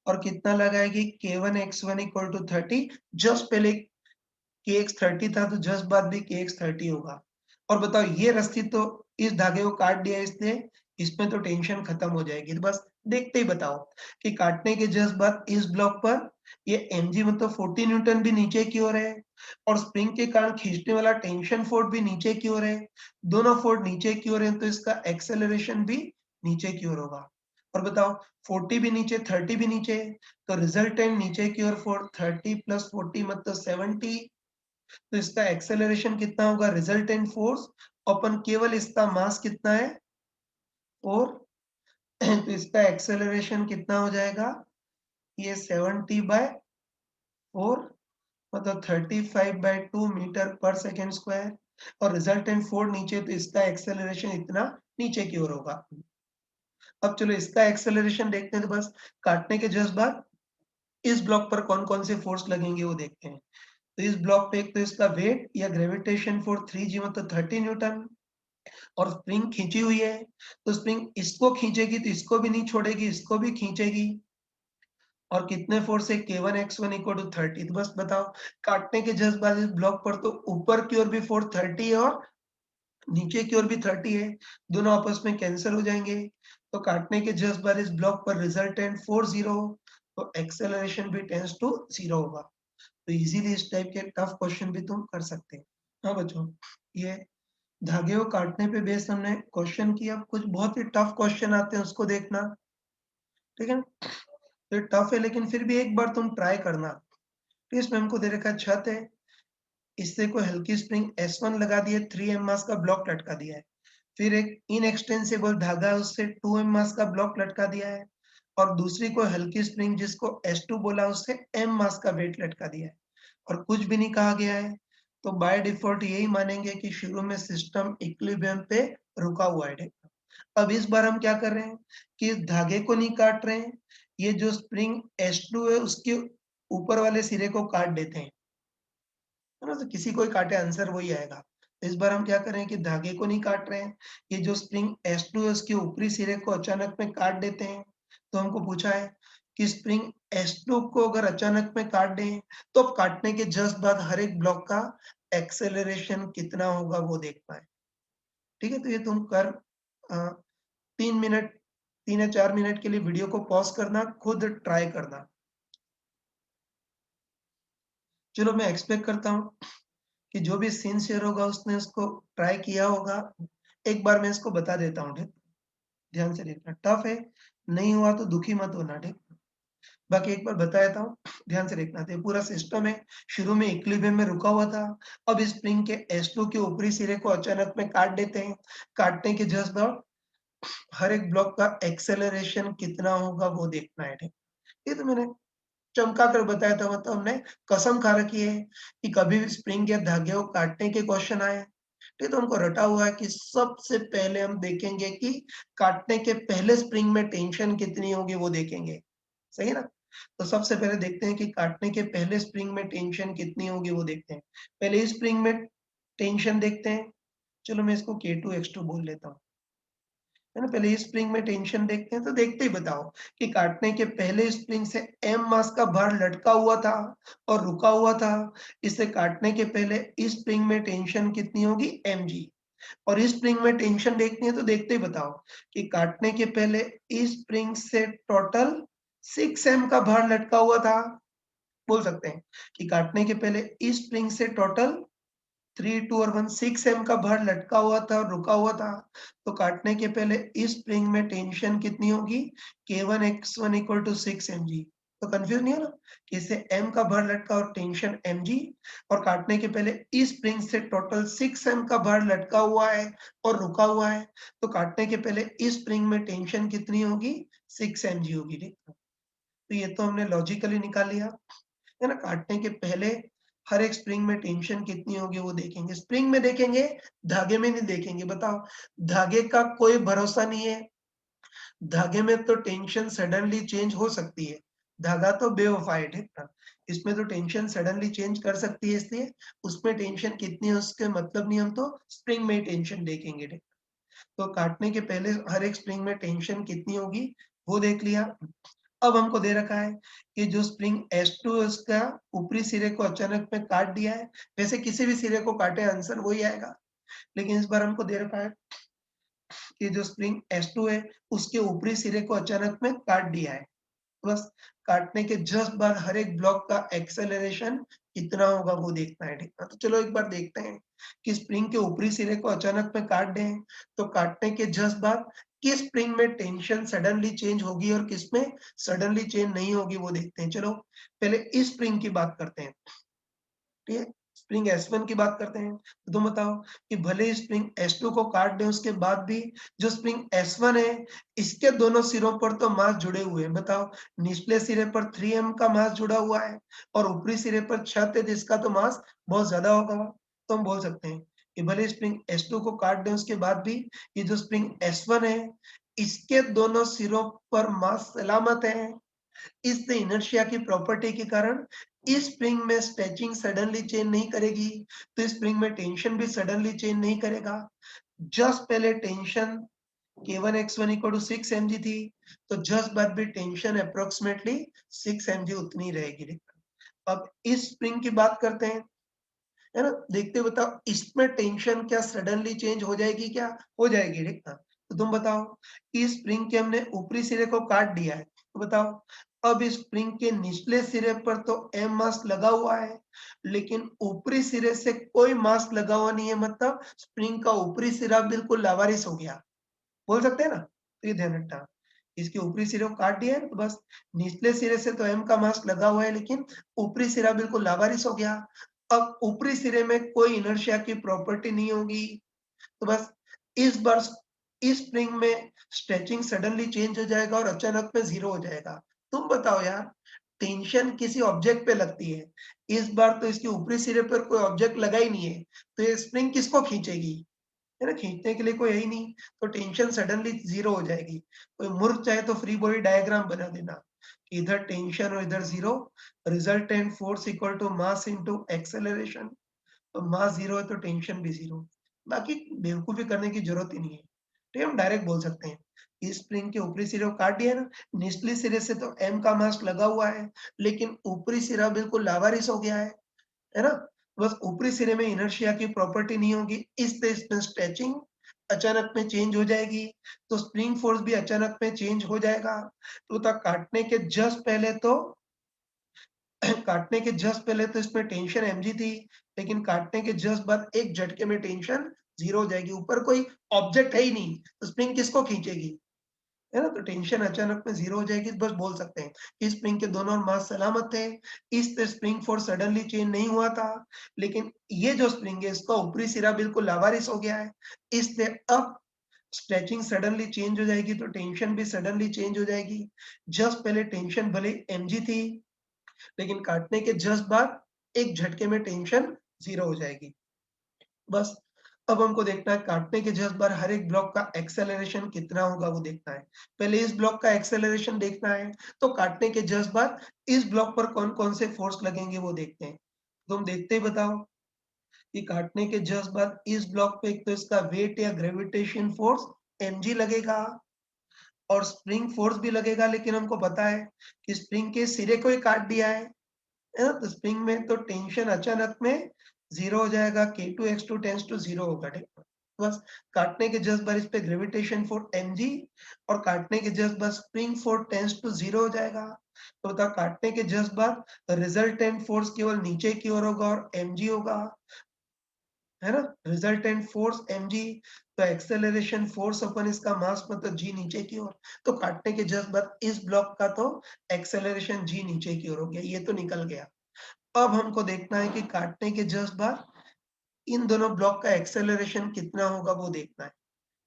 और कितना लगाएगी K1 X1 equal to 30, just पहले kx 30 था तो जस्ट बाद भी kx 30 होगा। और बताओ, ये रस्सी तो इस धागे को काट दिया इसने, इसमें तो टेंशन खत्म हो जाएगी। तो बस देखते ही बताओ कि काटने के जस्ट बाद इस ब्लॉक पर ये mg मतलब 40 न्यूटन भी नीचे की ओर है और स्प्रिंग के कारण खींचने वाला टेंशन फोर्स भी नीचे की ओर है। दोनों फोर्स नीचे की ओर है तो इसका एक्सेलरेशन भी नीचे की ओर होगा। और बताओ, 40 भी नीचे 30 भी नीचे, तो रिजल्टेंट नीचे की ओर फोर्स 30 प्लस 40 मतलब 70, तो इसका एक्सेलरेशन कितना होगा रिजल्टेंट फोर्स, अपन केवल इसका मास कितना है 4, तो इसका एक्सेलरेशन कितना हो जाएगा, ये 70/4 मतलब 35/2 मीटर पर सेकेंड स्क्वायर। और रिजल्टेंट फोर्स नीचे, तो इसका एक्सेलरेशन इतना नीचे की ओर होगा। अब चलो इसका एक्सेलरेशन देखते हैं, तो बस काटने के जस्ट बाद इस ब्लॉक पर कौन-कौन से फोर्स लगेंगे वो देखते हैं। तो इस ब्लॉक पे एक तो इसका वेट या ग्रेविटेशन फोर्स 3G मतलब 30 न्यूटन, और स्प्रिंग खींची हुई है, तो स्प्रिंग इसको खींचेगी तो इसको भी नहीं छोड़ेगी, इसको भी खींचेगी। और कितने फोर्स है, K1 X1 इक्वल टू 30। तो बस बताओ, काटने के जस्ट बाद इस ब्लॉक पर तो ऊपर की ओर भी फोर्स 30 है और नीचे की ओर भी 30 है, दोनों आपस में कैंसिल हो जाएंगे। तो काटने के जस्ट बाद इस ब्लॉक पर रिजल्टेंट फोर्स 0, तो एक्सेलरेशन भी टेंड्स टू 0 होगा। तो इजीली इस टाइप के टफ क्वेश्चन भी तुम कर सकते हैं। हाँ बच्चों, ये धागे को काटने पे बेस्ड हमने क्वेश्चन किया। कुछ बहुत ही टफ क्वेश्चन आते हैं, उसको देखना, ठीक है। तो टफ है लेकिन फिर भी एक बार तुम ट्राई करना। तो इसमें हमको दे रखा है छत है, इससे कोई हल्की स्प्रिंग S1 लगा दी है, 3M मास का ब्लॉक लटका दिया है। फिर एक इनएक्सटेंसिबल धागा है, उससे 2M मास का ब्लॉक लटका दिया है, और दूसरी कोई हल्की स्प्रिंग जिसको S2 बोला, उससे M मास का वेट लटका दिया है, और कुछ भी नहीं कहा गया है। तो बाय डिफॉल्ट यही मानेंगे कि शुरू में सिस्टम इक्विलिब्रियम पे रुका हुआ है। अब इस बार हम क्या कर रहे हैं कि इस धागे को नहीं काट रहे हैं, ये जो स्प्रिंग S2 है उसके ऊपर वाले सिरे को काट देते हैं, है ना? तो किसी को ही काटे, आंसर वही आएगा। तो इस बार हम क्या कर रहे हैं कि धागे को नहीं काट रहे हैं, ये जो स्प्रिंग S2 है उसके ऊपरी सिरे को अचानक में काट देते हैं। तो हमको पूछा है कि स्प्रिंग S2 को अगर अचानक में काट दें, तो अब काटने के जस्ट बाद हर एक ब्लॉक का एक्सेलरेशन कितना होगा वो देखना है। ठीक है? तो ये तुम कर 3 मिनट, 3 या 4 मिनट के लिए वीडियो को पॉज़ करना, खुद ट्राई करना। चलो मैं एक्सपेक्ट करता हूँ कि जो भी सिंसियर होगा उसने इसको ट्राई किया होगा। एक बार मैं इसको बता देता हूँ, ठीक? ध्यान से देखना, टफ है, नहीं हुआ तो दुखी मत होना, ठीक? बाकी एक बार बता देता हूँ, ध्यान से देखना। तो ये पूरा सिस्टम है, शुरू में इक्विलिब्रियम में रुका हुआ था, अब इस स्प्रिंग के S2 के ऊपरी सिरे को अचानक में काट देते हैं। काटने के जस्ट बाद हर एक ब्लॉक का एक्सेलरेशन कितना होगा वो देखना है, ठीक? ये तो मैंने चमका कर बताया था, मतलब हमने कसम खा रखी है कि कभी भी स्प्रिंग या धागे को काटने के क्वेश्चन आए, ठीक है, तो हमको रटा हुआ है कि सबसे पहले हम देखेंगे कि काटने के पहले स्प्रिंग में टेंशन कितनी होगी वो देखेंगे, सही है ना? तो सबसे पहले देखते हैं कि काटने के पहले स्प्रिंग में टेंशन कितनी होगी वो देखते हैं। पहले इस स्प्रिंग में टेंशन देखते हैं, चलो मैं इसको K2 X2 बोल लेता हूँ, है ना? पहले इस स्प्रिंग में टेंशन देखते हैं, तो देखते ही बताओ कि काटने के पहले स्प्रिंग से M मास का भार लटका हुआ था और रुका हुआ था। इसे काटने के पहले इस स्प्रिंग में टेंशन कितनी होगी, mg। और इस स्प्रिंग में टेंशन देखनी है तो देखते ही बताओ कि काटने के पहले इस स्प्रिंग से टोटल 6m का भार लटका हुआ था। बोल सकते हैं कि काटने के पहले इस स्प्रिंग से टोटल 3, 2 और 1 6m का भार लटका हुआ था और रुका हुआ था। तो काटने के पहले इस स्प्रिंग में टेंशन कितनी होगी, K1 X1 equal to 6 mg। तो कंफ्यूज नहीं हो ना कि इससे m का भार लटका और टेंशन mg, और काटने के पहले इस स्प्रिंग से टोटल 6m का भार लटका हुआ है और रुका हुआ है। तो काटने के पहले इस स्प्रिंग में टेंशन कितनी होगी, 6 mg होगी, ठीक है? तो ये तो हमने लॉजिकली निकाल लिया, है ना? काटने के पहले हर एक स्प्रिंग में टेंशन कितनी होगी वो देखेंगे। स्प्रिंग में देखेंगे, धागे में नहीं देखेंगे। बताओ, धागे का कोई भरोसा नहीं है। धागे में तो टेंशन सडनली चेंज हो सकती है। धागा तो बेवफा है, ठीक ना? इसमें तो टेंशन सडनली चेंज कर सकती है, इसलिए उसमें टेंशन कितनी है उसके मतलब नहीं, हम तो स्प्रिंग में ही टेंशन देखेंगे, ठीक? तो काटने के पहले हर एक स्प्रिंग में टेंशन कितनी होगी वो देख लिया। अब हमको दे रखा है कि जो स्प्रिंग S2 है उसका ऊपरी सिरे को अचानक में काट दिया है। वैसे किसी भी सिरे को काटे आंसर वही आएगा, लेकिन इस बार हमको दे रखा है कि जो स्प्रिंग S2 है उसके ऊपरी सिरे को अचानक में काट दिया है। बस काटने के जस्ट बाद हर एक ब्लॉक का एक्सेलरेशन कितना होगा वो देखना है, ठीक है? तो चलो एक बार देखते हैं कि स्प्रिंग के ऊपरी सिरे को अचानक में काट दें, तो काटने के जस्ट बाद किस स्प्रिंग में टेंशन सडनली चेंज होगी और किसमें सडनली चेंज नहीं होगी वो देखते हैं। चलो पहले इस स्प्रिंग की बात करते हैं, ठीक है? स्प्रिंग S1 की बात करते हैं। तो तुम बताओ कि भले ही स्प्रिंग S2 को काट दें, उसके बाद भी जो स्प्रिंग S1 है, इसके दोनों सिरों पर तो मास जुड़े हुए हैं। बताओ, निचले सिरे पर 3m का मास जुड़ा हुआ है और ऊपरी सिरे पर छत है जिसका तो मास बहुत ज़्यादा होगा। तो हम बोल सकते हैं ये भले स्प्रिंग S2 को काट दें उसके बाद भी ये जो स्प्रिंग S1 है, इसके दोनों सिरों पर मास सलामत है। इस इनर्शिया की प्रॉपर्टी के कारण इस स्प्रिंग में स्ट्रेचिंग सडनली चेंज नहीं करेगी, तो इस स्प्रिंग में टेंशन भी सडनली चेंज नहीं करेगा। जस्ट पहले tension K1 X1 equal to 6 mg थी, तो जस्ट बाद भी टेंशन अप्रोक्सीमेटली 6 mg उतनी रहेगी। अब इस स्प्रिंग की बात करते हैं, है ना? देखते बताओ इसमें टेंशन क्या सडनली चेंज हो जाएगी क्या? हो जाएगी, ठीक ना? तो तुम बताओ, इस स्प्रिंग के हमने ऊपरी सिरे को काट दिया है, तो बताओ अब इस स्प्रिंग के निचले सिरे पर तो M मास लगा हुआ है, लेकिन ऊपरी सिरे से कोई मास लगा हुआ नहीं है, मतलब स्प्रिंग का ऊपरी सिरा बिल्कुल लावारिस हो गया। बोल सकते हैं ना? तो ये ध्यान रखना। इसके ऊपरी सिरे को काट दिया है तो बस निचले सिरे से तो M का मास लगा हुआ है, लेकिन ऊपरी सिरा बिल्कुल लावारिस हो गया। अब ऊपरी सिरे में कोई इनर्शिया की प्रॉपर्टी नहीं होगी, तो बस इस बार इस स्प्रिंग में स्ट्रेचिंग सडनली चेंज हो जाएगा और अचानक में 0 हो जाएगा। तुम बताओ यार, टेंशन किसी ऑब्जेक्ट पे लगती है, इस बार तो इसके ऊपरी सिरे पर कोई ऑब्जेक्ट लगा ही नहीं है, तो ये स्प्रिंग किसको खींचेगी? है ना? खींचने के लिए कोई है ही नहीं, तो टेंशन सडनली 0 हो जाएगी। कोई मूर्ख चाहे तो फ्री बॉडी डायग्राम बना देना, कि इधर टेंशन और इधर 0, resultant force equal to mass into acceleration. तो मास 0 है तो टेंशन भी 0। बाकी बेवकूफ़ी करने की ज़रूरत ही नहीं है। तो ये हम डायरेक्ट बोल सकते हैं, इस स्प्रिंग के ऊपरी सिरे को काट दिया ना, निचले सिरे से तो M का मास लगा हुआ है, लेकिन ऊपरी सिरा बिल्कुल लावारिस हो गया है ना? बस ऊपरी सिरे में इनर्शिया की प्रॉपर्टी नहीं होगी, इसलिए इसमें स्ट्रेचिंग अचानक में चेंज हो जाएगी, तो स्प्रिंग फोर्स भी अचानक में चेंज हो जाएगा। तो काटने के जस्ट पहले तो काटने के जस्ट पहले तो इसमें टेंशन mg थी, लेकिन काटने के जस्ट बाद एक झटके में टेंशन 0 हो जाएगी। ऊपर कोई ऑब्जेक्ट है ही नहीं, तो स्प्रिंग किसको खींचेगी? है ना? तो टेंशन अचानक में 0 हो जाएगी, बस बोल सकते हैं कि स्प्रिंग के दोनों मास सलामत थे। इस स्प्रिंग फोर्स सडनली चेंज नहीं हुआ था, लेकिन ये जो स्प्रिंग है इसका ऊपरी सिरा बिल्कुल लावारिस हो गया है। इसलिए अब स्ट्रेचिंग सडनली चेंज हो जाएगी, तो टेंशन भी सडनली चेंज हो जाएगी। जस्ट पहले टेंशन भले mg थी, लेकिन काटने के जस्ट बाद एक झटके में टेंशन 0 हो जाएगी। बस अब हमको देखना है काटने के जस्ट बाद हर एक ब्लॉक का एक्सेलरेशन कितना होगा वो देखना है। पहले इस ब्लॉक का एक्सेलरेशन देखना है, तो काटने के जस्ट बाद इस ब्लॉक पर कौन-कौन से फोर्स लगेंगे वो देखते हैं। तो हम देखते ही बताओ कि काटने के जस्ट बाद इस ब्लॉक पे एक तो इसका वेट या ग्रेविटेशन फोर्स mg लगेगा और स्प्रिंग फोर्स भी लगेगा, लेकिन हमको पता है कि स्प्रिंग के सिरे को ही काट दिया है ना? तो स्प्रिंग में तो टेंशन अचानक में 0 हो जाएगा, K2 X2 टेंड्स टू 0 होगा, ठीक है? बस काटने के जस्ट बाद इस पे ग्रेविटेशन फोर्स mg और काटने के जस्ट बाद स्प्रिंग फोर्स टेंड्स टू 0 हो जाएगा। तो बताओ काटने के जस्ट बाद रिजल्टेंट फोर्स केवल नीचे की ओर होगा और mg होगा, है ना? रिजल्टेंट फोर्स mg, तो एक्सेलरेशन फोर्स अपन इसका मास मतलब g नीचे की ओर। तो काटने के जस्ट बाद इस ब्लॉक का तो एक्सेलरेशन g नीचे की ओर हो गया, ये तो निकल गया। अब हमको देखना है कि काटने के जस्ट बाद इन दोनों ब्लॉक का एक्सेलरेशन कितना होगा वो देखना है।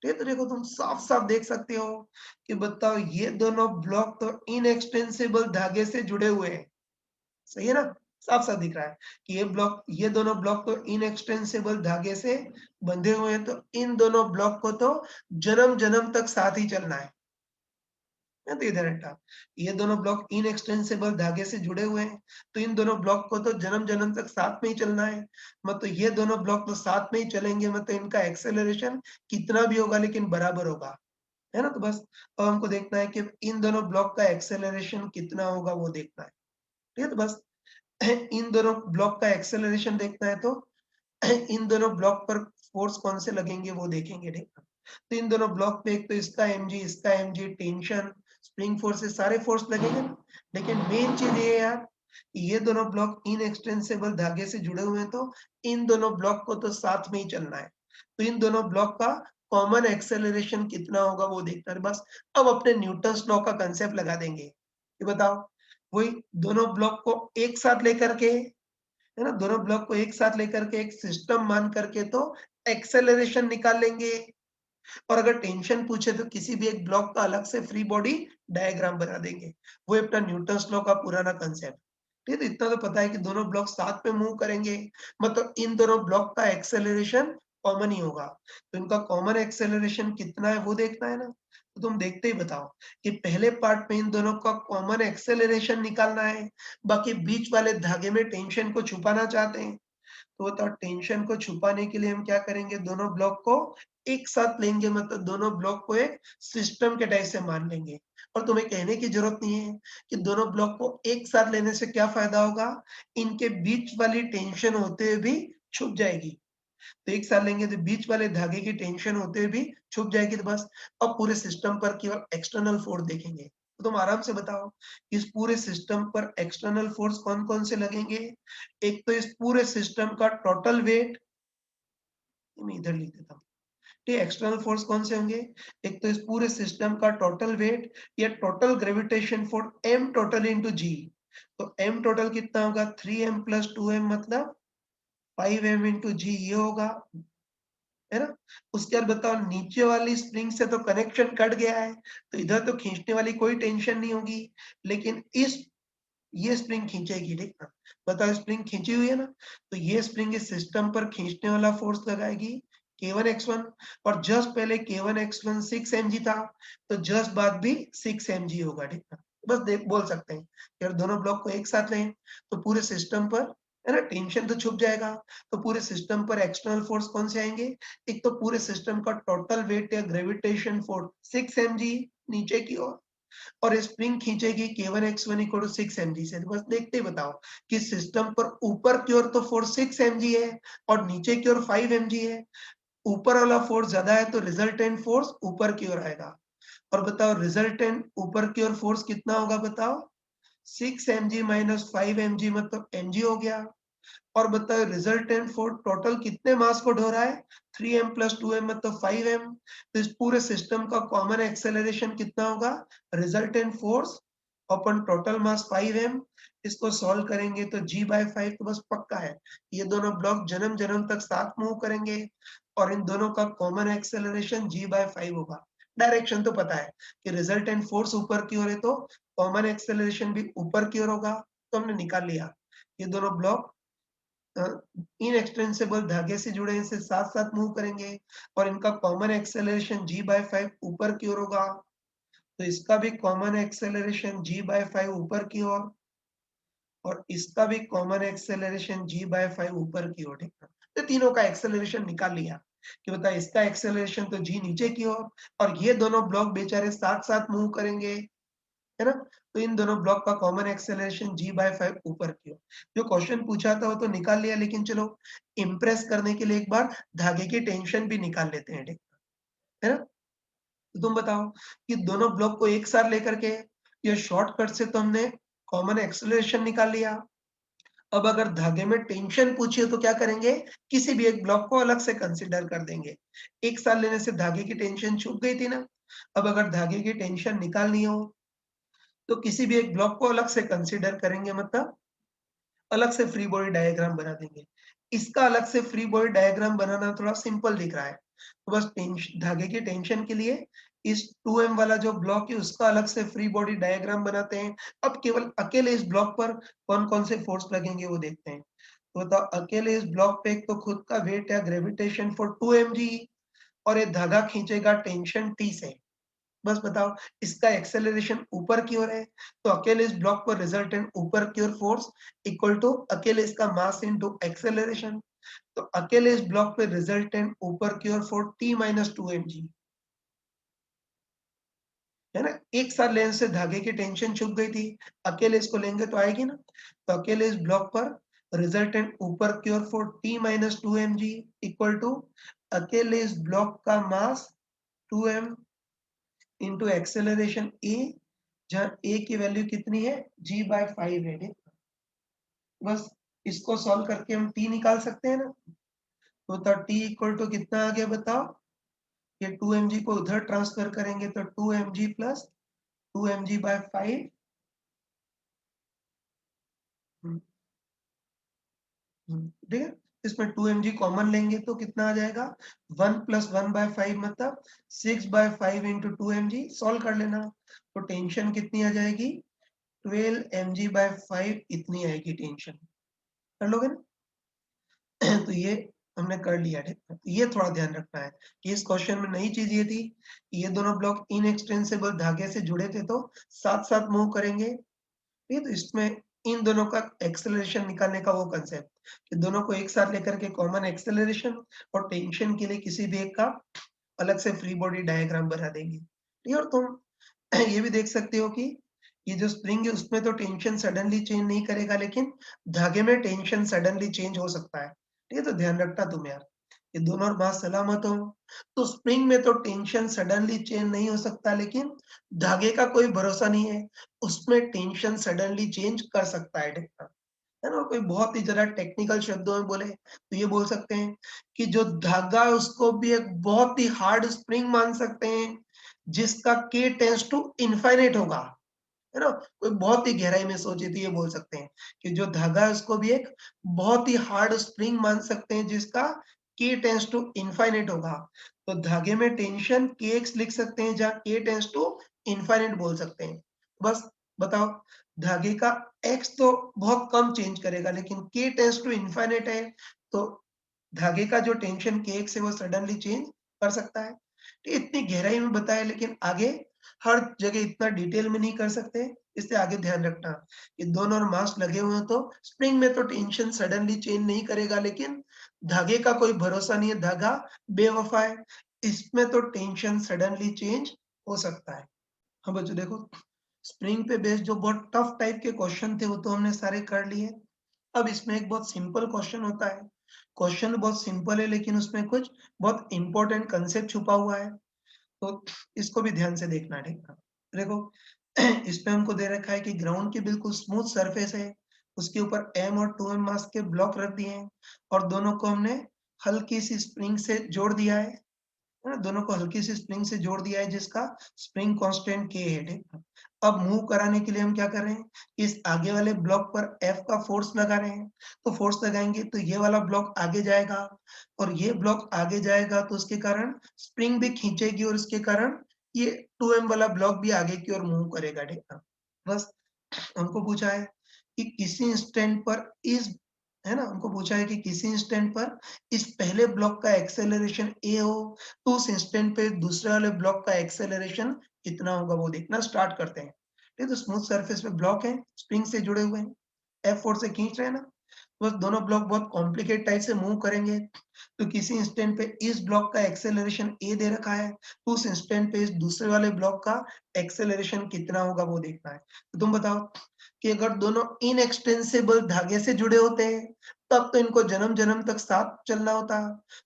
ठीक है? तो देखो तुम साफ-साफ देख सकते हो कि बताओ ये दोनों ब्लॉक तो इनएक्सटेंसिबल धागे से जुड़े हुए हैं। सही है ना? साफ-साफ दिख रहा है कि ये दोनों ब्लॉक तो इनएक्सटेंसिबल धागे से बंधे हुए हैं, तो इन दोनों ब्लॉक को तो जन्म-जन्म तक साथ ही चलना है। तो इधर हटा, ये दोनों ब्लॉक इनएक्सटेंसिबल धागे से जुड़े हुए हैं, तो इन दोनों ब्लॉक को तो जन्म-जन्म तक साथ में ही चलना है। मतलब ये दोनों ब्लॉक तो साथ में ही चलेंगे, मतलब इनका एक्सेलरेशन कितना भी होगा लेकिन बराबर होगा, है ना? तो बस अब हमको देखना है कि इन दोनों ब्लॉक का एक्सेलरेशन कितना होगा वो देखना है। ठीक है? तो बस इन दोनों ब्लॉक का एक्सेलरेशन देखना है, तो इन दोनों ब्लॉक पर फोर्स कौन से लगेंगे वो देखेंगे, ठीक है? तो इन दोनों ब्लॉक पे एक तो इसका mg टेंशन, स्प्रिंग फोर्स से सारे फोर्स लगेंगे ना। लेकिन मेन चीज़ ये है यार, ये दोनों ब्लॉक इनएक्सटेंसिबल धागे से जुड़े हुए हैं, तो इन दोनों ब्लॉक को तो साथ में ही चलना है। तो इन दोनों ब्लॉक का कॉमन एक्सेलरेशन कितना होगा वो देखना है बस। अब अपने न्यूटन्स लॉ का कांसेप्ट लगा देंगे। ये बताओ, वही दोनों ब्लॉक को एक साथ लेकर के, है ना? दोनों ब्लॉक को एक साथ लेकर के एक सिस्टम मान करके तो एक्सेलरेशन निकाल लेंगे। और अगर टेंशन पूछे तो किसी भी एक ब्लॉक का अलग से फ्री बॉडी डायग्राम बना देंगे। वो अपना न्यूटन्स लॉ का पुराना कांसेप्ट। ठीक है? तो इतना तो पता है कि दोनों ब्लॉक साथ में मूव करेंगे, मतलब इन दोनों ब्लॉक का एक्सेलरेशन कॉमन ही होगा। तो इनका कॉमन एक्सेलरेशन कितना है वो देखना है ना, तो तुम देखते ही बताओ कि पहले पार्ट में इन दोनों का कॉमन एक्सेलरेशन निकालना है, बाकी बीच वाले धागे में टेंशन को छुपाना चाहते हैं। तो टेंशन को छुपाने के लिए हम क्या करेंगे, दोनों ब्लॉक को एक साथ लेंगे, मतलब दोनों ब्लॉक को एक सिस्टम के टाइप से मान लेंगे। और तुम्हें कहने की जरूरत नहीं है कि दोनों ब्लॉक को एक साथ लेने से क्या फायदा होगा, इनके बीच वाली टेंशन होते हुए भी छुप जाएगी। तो एक साथ लेंगे तो बीच वाले धागे की टेंशन होते हुए भी छुप जाएगी, तो बस अब पूरे सिस्टम पर केवल एक्सटर्नल फोर्स देखेंगे। तो तुम आराम से बताओ, इस पूरे सिस्टम पर एक्सटर्नल फोर्स कौन-कौन से लगेंगे? एक तो इस पूरे सिस्टम का टोटल वेट, मैं इधर लिख देता हूँ। ये एक्सटर्नल फोर्स कौन से होंगे? एक तो इस पूरे सिस्टम का टोटल वेट या total gravitation force m total into g। तो m टोटल कितना होगा? 3m प्लस 2m मतलब 5m इंटू g ये होगा, है ना? उसके बाद बताओ, नीचे वाली स्प्रिंग से तो कनेक्शन कट गया है, तो इधर तो खींचने वाली कोई टेंशन नहीं होगी, लेकिन इस ये स्प्रिंग खींचेगी, ठीक ना? बताओ स्प्रिंग खींची हुई है ना, तो ये स्प्रिंग इस सिस्टम पर खींचने वाला फोर्स लगाएगी K1 X1, और जस्ट पहले K1 X1 6 mg था, तो जस्ट बाद भी 6 mg होगा, ठीक ना? बस देख बोल सकते हैं कि अगर दोनों ब्लॉक को एक साथ लें तो पूरे सिस्टम पर, है ना, टेंशन तो छुप जाएगा। तो पूरे सिस्टम पर एक्सटर्नल फोर्स कौन से आएंगे? एक तो पूरे सिस्टम का टोटल वेट या ग्रेविटेशन फोर्स 6 mg नीचे की ओर, और स्प्रिंग खींचेगी K1 X1 equal to 6 mg से। तो बस देखते ही बताओ कि सिस्टम पर ऊपर की ओर तो फोर्स 6 mg है और नीचे की ओर 5 mg है। ऊपर वाला फोर्स ज्यादा है तो रिजल्टेंट फोर्स ऊपर की ओर आएगा। और बताओ रिजल्टेंट ऊपर की ओर फोर्स कितना होगा बताओ? 6 mg माइनस 5 mg मतलब mg हो गया। और बताओ रिजल्टेंट फोर्स टोटल कितने मास को ढो रहा है? 3m प्लस 2m मतलब 5m। तो इस पूरे सिस्टम का कॉमन एक्सेलरेशन कितना होगा? रिजल्टेंट फोर्स अपन टोटल मास 5m। इसको सॉल्व करेंगे तो g/5, तो बस पक्का है ये दोनों ब्लॉक जन्म जन्म तक साथ मूव करेंगे, और इन दोनों का कॉमन एक्सेलरेशन g/5 होगा। डायरेक्शन तो पता है कि रिजल्टेंट फोर्स ऊपर की ओर है, तो कॉमन एक्सेलरेशन भी ऊपर की ओर होगा। तो हमने निकाल लिया ये दोनों ब्लॉक इनएक्सटेंसिबल धागे से जुड़े, इनसे साथ साथ मूव करेंगे, और इनका कॉमन एक्सेलरेशन g/5 ऊपर की ओर होगा। तो इसका भी कॉमन एक्सेलरेशन g/5 ऊपर की ओर, और इसका भी कॉमन एक्सेलरेशन g/5 ऊपर की ओर, ठीक है? तो तीनों का एक्सेलरेशन निकाल लिया कि बता इसका एक्सेलरेशन तो g नीचे की ओर, और ये दोनों ब्लॉक बेचारे साथ साथ मूव करेंगे, है ना? तो इन दोनों ब्लॉक का कॉमन एक्सेलरेशन g/5 ऊपर की ओर। जो क्वेश्चन पूछा था वो तो निकाल लिया, लेकिन चलो इम्प्रेस करने के लिए एक बार धागे की टेंशन भी निकाल लेते हैं, ठीक है ना? तो तुम बताओ कि दोनों ब्लॉक को एक साथ लेकर के ये शॉर्टकट से तो हमने कॉमन एक्सेलरेशन निकाल लिया। अब अगर धागे में टेंशन पूछी हो तो क्या करेंगे? किसी भी एक ब्लॉक को अलग से कंसीडर कर देंगे। एक साथ लेने से धागे की टेंशन छुप गई थी ना? अब अगर धागे की टेंशन निकालनी हो तो किसी भी एक ब्लॉक को अलग से कंसीडर करेंगे, मतलब अलग से फ्री बॉडी डायग्राम बना देंगे। इसका अलग से फ्री बॉडी डायग्राम बनाना थोड़ा सिंपल दिख रहा है, तो बस धागे की टेंशन के लिए इस 2m वाला जो ब्लॉक है उसका अलग से फ्री बॉडी डायग्राम बनाते हैं। अब केवल अकेले इस ब्लॉक पर कौन कौन से फोर्स लगेंगे वो देखते हैं। तो बताओ अकेले इस ब्लॉक पे एक तो खुद का वेट या ग्रेविटेशन फॉर 2 mg, और ये धागा खींचेगा टेंशन T से। बस बताओ इसका एक्सेलरेशन ऊपर की ओर है, तो अकेले इस ब्लॉक पर रिजल्टेंट ऊपर की ओर फोर्स इक्वल टू अकेले इसका मास इनटू एक्सेलरेशन। तो अकेले इस ब्लॉक पे रिजल्टेंट ऊपर की ओर फोर्स T माइनस 2 mg, है ना? एक साथ लेने से धागे की टेंशन छुप गई थी, अकेले इसको लेंगे तो आएगी ना? तो अकेले इस ब्लॉक पर रिजल्टेंट ऊपर की ओर force T minus 2 mg equal to अकेले इस ब्लॉक का मास 2m इंटू एक्सेलरेशन ए, जहाँ ए की वैल्यू कितनी है? g/5 है, ठीक? बस इसको सॉल्व करके हम t निकाल सकते हैं ना? तो t इक्वल टू कितना आ गया बताओ? ये 2 mg को उधर ट्रांसफर करेंगे तो 2 mg प्लस 2 mg/5। ठीक है? इसमें 2 mg कॉमन लेंगे तो कितना आ जाएगा? 1 प्लस 1/5 मतलब 6/5 इंटू 2 mg। सॉल्व कर लेना, तो टेंशन कितनी आ जाएगी? 12 mg/5 इतनी आएगी टेंशन। कर लोगे ना? तो ये हमने कर लिया, ठीक है। तो ये थोड़ा ध्यान रखना है कि इस क्वेश्चन में नई चीज ये थी कि ये दोनों ब्लॉक इनएक्सटेंसिबल धागे से जुड़े थे तो साथ-साथ मूव करेंगे। ठीक है, तो इसमें इन दोनों का एक्सेलरेशन निकालने का वो कंसेप्ट कि दोनों को एक साथ लेकर के कॉमन एक्सेलरेशन और टेंशन के लिए किसी भी एक का अलग से फ्री बॉडी डायग्राम बना देंगे। ठीक है, और तुम ये भी देख सकते हो कि ये जो स्प्रिंग है उसमें तो टेंशन सडनली चेंज नहीं करेगा, लेकिन धागे में टेंशन सडनली चेंज हो सकता है। ठीक है, तो ध्यान रखना तुम यार, ये दोनों बात सलामत हो तो स्प्रिंग में तो टेंशन सडनली चेंज नहीं हो सकता, लेकिन धागे का कोई भरोसा नहीं है, उसमें टेंशन सडनली चेंज कर सकता है। ठीक है ना? कोई बहुत ही ज़रा टेक्निकल शब्दों में बोले तो ये बोल सकते हैं कि जो धागा है उसको भी एक बहुत ही हार्ड स्प्रिंग मान सकते हैं, जिसका K टेंड्स टू इनफाइनाइट होगा, है ना? कोई बहुत ही गहराई में सोचे तो ये बोल सकते हैं कि जो धागा है उसको भी एक बहुत ही हार्ड स्प्रिंग मान सकते हैं, जिसका K टेंड्स टू इनफाइनाइट होगा। तो धागे में टेंशन Kx लिख सकते हैं, जहाँ K टेंड्स टू इनफाइनाइट बोल सकते हैं। बस बताओ, धागे का x तो बहुत कम चेंज करेगा, लेकिन K टेंड्स टू इनफाइनाइट है, तो धागे का जो टेंशन Kx है वो सडनली चेंज कर सकता है। तो इतनी गहराई में बताया, लेकिन आगे हर जगह इतना डिटेल में नहीं कर सकते, इसलिए आगे ध्यान रखना। ये दोनों और मास लगे हुए हैं तो स्प्रिंग में तो टेंशन सडनली चेंज नहीं करेगा, लेकिन धागे का कोई भरोसा नहीं है, धागा बेवफा है, इसमें तो टेंशन सडनली चेंज हो सकता है। हाँ बच्चों देखो, स्प्रिंग पे बेस्ड जो बहुत टफ टाइप के क्वेश्चन थे वो तो हमने सारे कर लिए। अब इसमें एक बहुत सिंपल क्वेश्चन होता है। क्वेश्चन बहुत सिंपल है, लेकिन उसमें कुछ बहुत इंपॉर्टेंट कंसेप्ट छुपा हुआ है, तो इसको भी ध्यान से देखना, ठीक है? देखो, इसमें हमको दे रखा है कि ग्राउंड की बिल्कुल स्मूथ सरफेस है, उसके ऊपर m और 2m मास के ब्लॉक रख दिए हैं और दोनों को हमने हल्की सी स्प्रिंग से जोड़ दिया है ना? दोनों को हल्की सी स्प्रिंग से जोड़ दिया है, जिसका स्प्रिंग कांस्टेंट K है, ठीक है? अब मूव कराने के लिए हम क्या कर रहे हैं, इस आगे वाले ब्लॉक पर F का फोर्स लगा रहे हैं। तो फोर्स लगाएँगे तो ये वाला ब्लॉक आगे जाएगा और ये ब्लॉक आगे जाएगा, तो उसके कारण स्प्रिंग भी खींचेगी और इसके कारण ये 2m वाला ब्लॉक भी आगे की ओर मूव करेगा, ठीक है? बस हमको पूछा है कि किसी इंस्टेंट पर इस है ना? हमको पूछा है कि किसी इंस्टेंट पर इस पहले ब्लॉक का एक्सेलरेशन a हो, तो उस इंस्टेंट पे दूसरे वाले ब्लॉक का एक्सेलरेशन कितना होगा वो देखना स्टार्ट करते हैं। ठीक है? तो स्मूथ सरफेस पे ब्लॉक है, स्प्रिंग से जुड़े हुए हैं, F फोर्स से खींच रहे हैं ना? बस दोनों ब्लॉक बहुत कॉम्प्लिकेट टाइप से मूव करेंगे, तो किसी इंस्टेंट पे इस ब्लॉक का एक्सेलरेशन a दे रखा है, तो उस इंस्टेंट पे इस दूसरे वाले ब्लॉक का एक्सेलरेशन कितना होगा वो देखना है। तो तुम बताओ कि अगर दोनों इनएक्सटेंसिबल धागे से जुड़े होते हैं, तब तो इनको जन्म-जन्म तक साथ चलना होता,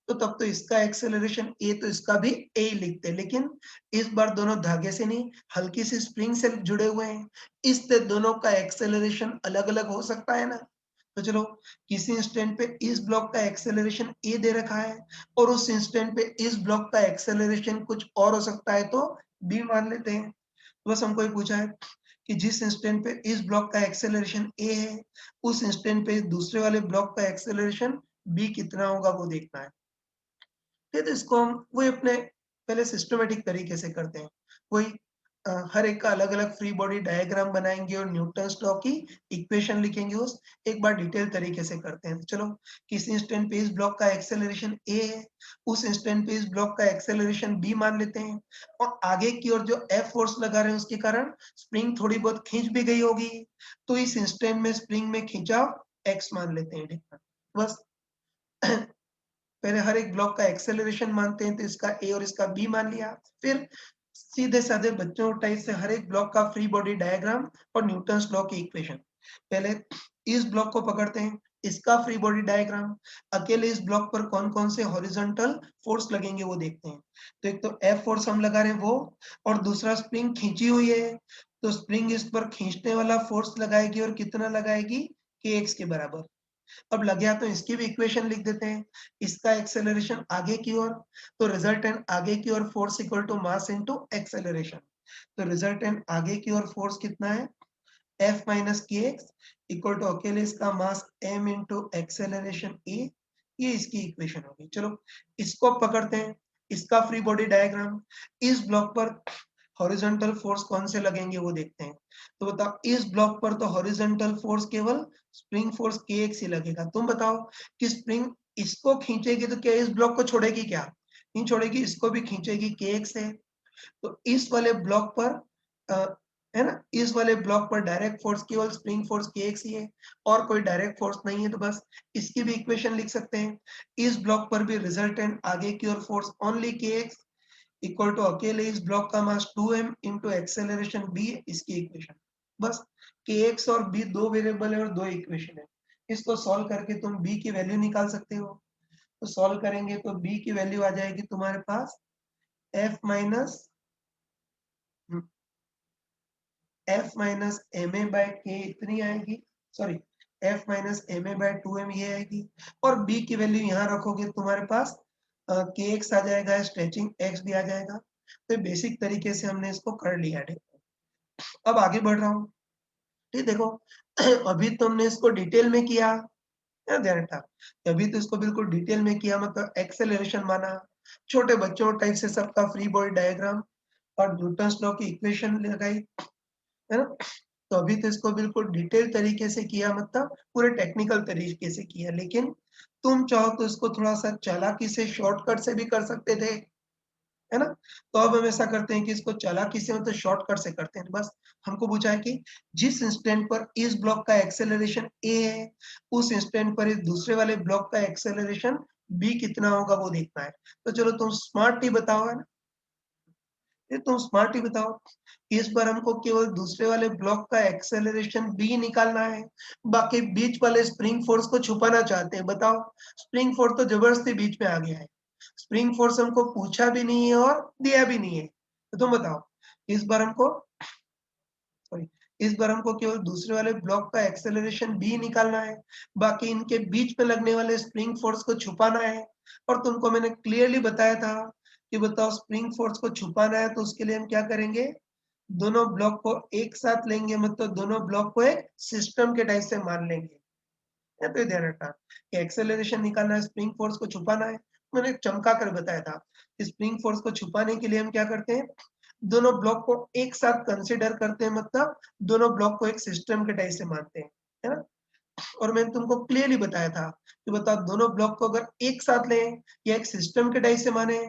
तो तब तो इसका एक्सेलरेशन a तो इसका भी a ही लिखते। लेकिन इस बार दोनों धागे से नहीं, हल्की सी स्प्रिंग से जुड़े हुए हैं, इससे दोनों का एक्सेलरेशन अलग-अलग हो सकता है ना? तो चलो, किसी इंस्टेंट पे इस ब्लॉक का एक्सेलरेशन a दे रखा है और उस इंस्टेंट पे इस ब्लॉक का एक्सेलरेशन कुछ और हो सकता है, तो b मान लेते हैं। तो बस हमको ये पूछा है कि जिस इंस्टेंट पे इस ब्लॉक का एक्सेलरेशन a है, उस इंस्टेंट पे दूसरे वाले ब्लॉक का एक्सेलरेशन b कितना होगा वो देखना है। फिर इसको हम वही अपने पहले सिस्टमैटिक तरीके से करते हैं। वही हर एक का अलग-अलग फ्री बॉडी डायग्राम बनाएँगे और न्यूटन्स लॉ की इक्वेशन लिखेंगे, उस एक बार डिटेल तरीके से करते हैं। तो चलो, किसी इंस्टेंट पे इस ब्लॉक का एक्सेलरेशन a है, उस इंस्टेंट पे इस ब्लॉक का एक्सेलरेशन b मान लेते हैं और आगे की ओर जो F फोर्स लगा रहे हैं उसके कारण स्प्रिंग थोड़ी बहुत खींच भी गई होगी, तो इस इंस्टेंट में स्प्रिंग में खिंचाव x मान लेते हैं, ठीक है? बस पहले हर एक ब्लॉक का एक्सेलरेशन मानते हैं, तो इसका A और इसका B मान लिया। फिर सीधे-साधे बच्चों टाइप से हर एक ब्लॉक का फ्री बॉडी डायग्राम और न्यूटन्स लॉ की इक्वेशन। पहले इस ब्लॉक को पकड़ते हैं, इसका फ्री बॉडी डायग्राम, अकेले इस ब्लॉक पर कौन-कौन से हॉरिजॉन्टल फोर्स लगेंगे वो देखते हैं। तो एक तो F फोर्स हम लगा रहे हैं वो, और दूसरा स्प्रिंग खींची हुई है, तो स्प्रिंग इस पर खींचने वाला फोर्स लगाएगी और कितना लगाएगी? kx के बराबर। अब लग गया तो इसकी भी इक्वेशन लिख देते हैं। इसका एक्सेलरेशन आगे की ओर, तो रिजल्टेंट आगे की ओर force equal to mass into acceleration. तो रिजल्टेंट आगे की ओर फोर्स कितना है? F minus kx equal to अकेले इसका mass m into acceleration a, ये इसकी इक्वेशन होगी। चलो, इसको पकड़ते हैं, इसका फ्री बॉडी डायग्राम। इस ब्लॉक पर हॉरिजॉन्टल फोर्स कौन से लगेंगे वो देखते हैं। तो बताओ, इस ब्लॉक पर तो हॉरिजॉन्टल फोर्स केवल स्प्रिंग फोर्स kx ही लगेगा। तुम बताओ कि स्प्रिंग इसको खींचेगी तो क्या इस ब्लॉक को छोड़ेगी क्या? नहीं छोड़ेगी, इसको भी खींचेगी kx से। तो इस वाले ब्लॉक पर है ना, इस वाले ब्लॉक पर डायरेक्ट फोर्स केवल स्प्रिंग फोर्स kx ही है और कोई डायरेक्ट फोर्स नहीं है, तो बस इसकी भी इक्वेशन लिख सकते हैं। इस ब्लॉक पर भी रिजल्टेंट आगे की ओर force only kx equal to अकेले इस ब्लॉक का mass 2m into acceleration b, इसकी इक्वेशन। बस kx और b दो वेरिएबल है और दो इक्वेशन है। इसको सॉल्व करके तुम b की वैल्यू निकाल सकते हो। तो सॉल्व करेंगे तो b की वैल्यू आ जाएगी तुम्हारे पास f minus M A by K इतनी आएगी, sorry F minus M A by 2m ये आएगी, और b की वैल्यू यहाँ रखोगे तुम्हारे पास के एक्स आ जाएगा, स्ट्रेचिंग एक्स भी आ जाएगा। तो बेसिक तरीके से हमने इसको कर लिया है। अब आगे बढ़ रहा हूँ। ठीक देखो, अभी तो हमने इसको डिटेल में किया है, ध्यान रखना। अभी तो इसको बिल्कुल डिटेल में किया, मतलब एक्सेलरेशन माना, छोटे बच्चों टाइप से सबका फ्री बॉडी डायग्राम और न्यूटन्स लॉ की इक्वेशन लगाई, है ना। तो अभी तो इसको बिल्कुल डिटेल तरीके से किया, मतलब पूरे टेक्निकल तरीके से किया, लेकिन तुम चाहो तो इसको थोड़ा सा चालाकी से शॉर्टकट से भी कर सकते थे, है ना। तो अब हम ऐसा करते हैं कि इसको चालाकी से मतलब शॉर्टकट से करते हैं। बस हमको पूछा है कि जिस इंस्टेंट पर इस ब्लॉक का एक्सेलरेशन a है, उस इंस्टेंट पर इस दूसरे वाले ब्लॉक का एक्सेलरेशन b कितना होगा वो देखना है। तो चलो तुम स्मार्ट ही बताओ, है ना। ये तुम स्मार्ट ही बताओ। इस बार हमको केवल दूसरे वाले ब्लॉक का एक्सेलरेशन b निकालना है, बाकी बीच वाले स्प्रिंग फोर्स को छुपाना चाहते हैं। बताओ, स्प्रिंग फोर्स तो जबरदस्ती बीच में आ गया है, स्प्रिंग फोर्स हमको पूछा भी नहीं है और दिया भी नहीं है। तो तुम बताओ, इस बार हमको सॉरी इस बार हमको केवल दूसरे वाले ब्लॉक का एक्सेलरेशन b निकालना है, बाकी इनके बीच में लगने वाले स्प्रिंग फोर्स को छुपाना है। और तुमको मैंने क्लियरली बताया था कि बताओ स्प्रिंग फोर्स को छुपाना है तो उसके लिए हम क्या करेंगे, दोनों ब्लॉक को एक साथ लेंगे, मतलब दोनों ब्लॉक को एक सिस्टम के टाइप से मान लेंगे। तो ये ध्यान रखना कि एक्सेलरेशन निकालना है, स्प्रिंग फोर्स को छुपाना है। मैंने चमका कर बताया था कि स्प्रिंग फोर्स को छुपाने के लिए हम क्या करते हैं, दोनों ब्लॉक को एक साथ कंसीडर करते हैं, मतलब दोनों ब्लॉक को एक सिस्टम के टाइप से मानते हैं, है ना। और मैंने तुमको क्लियरली बताया था कि बताओ दोनों ब्लॉक को अगर एक साथ लें या एक सिस्टम के टाइप से माने,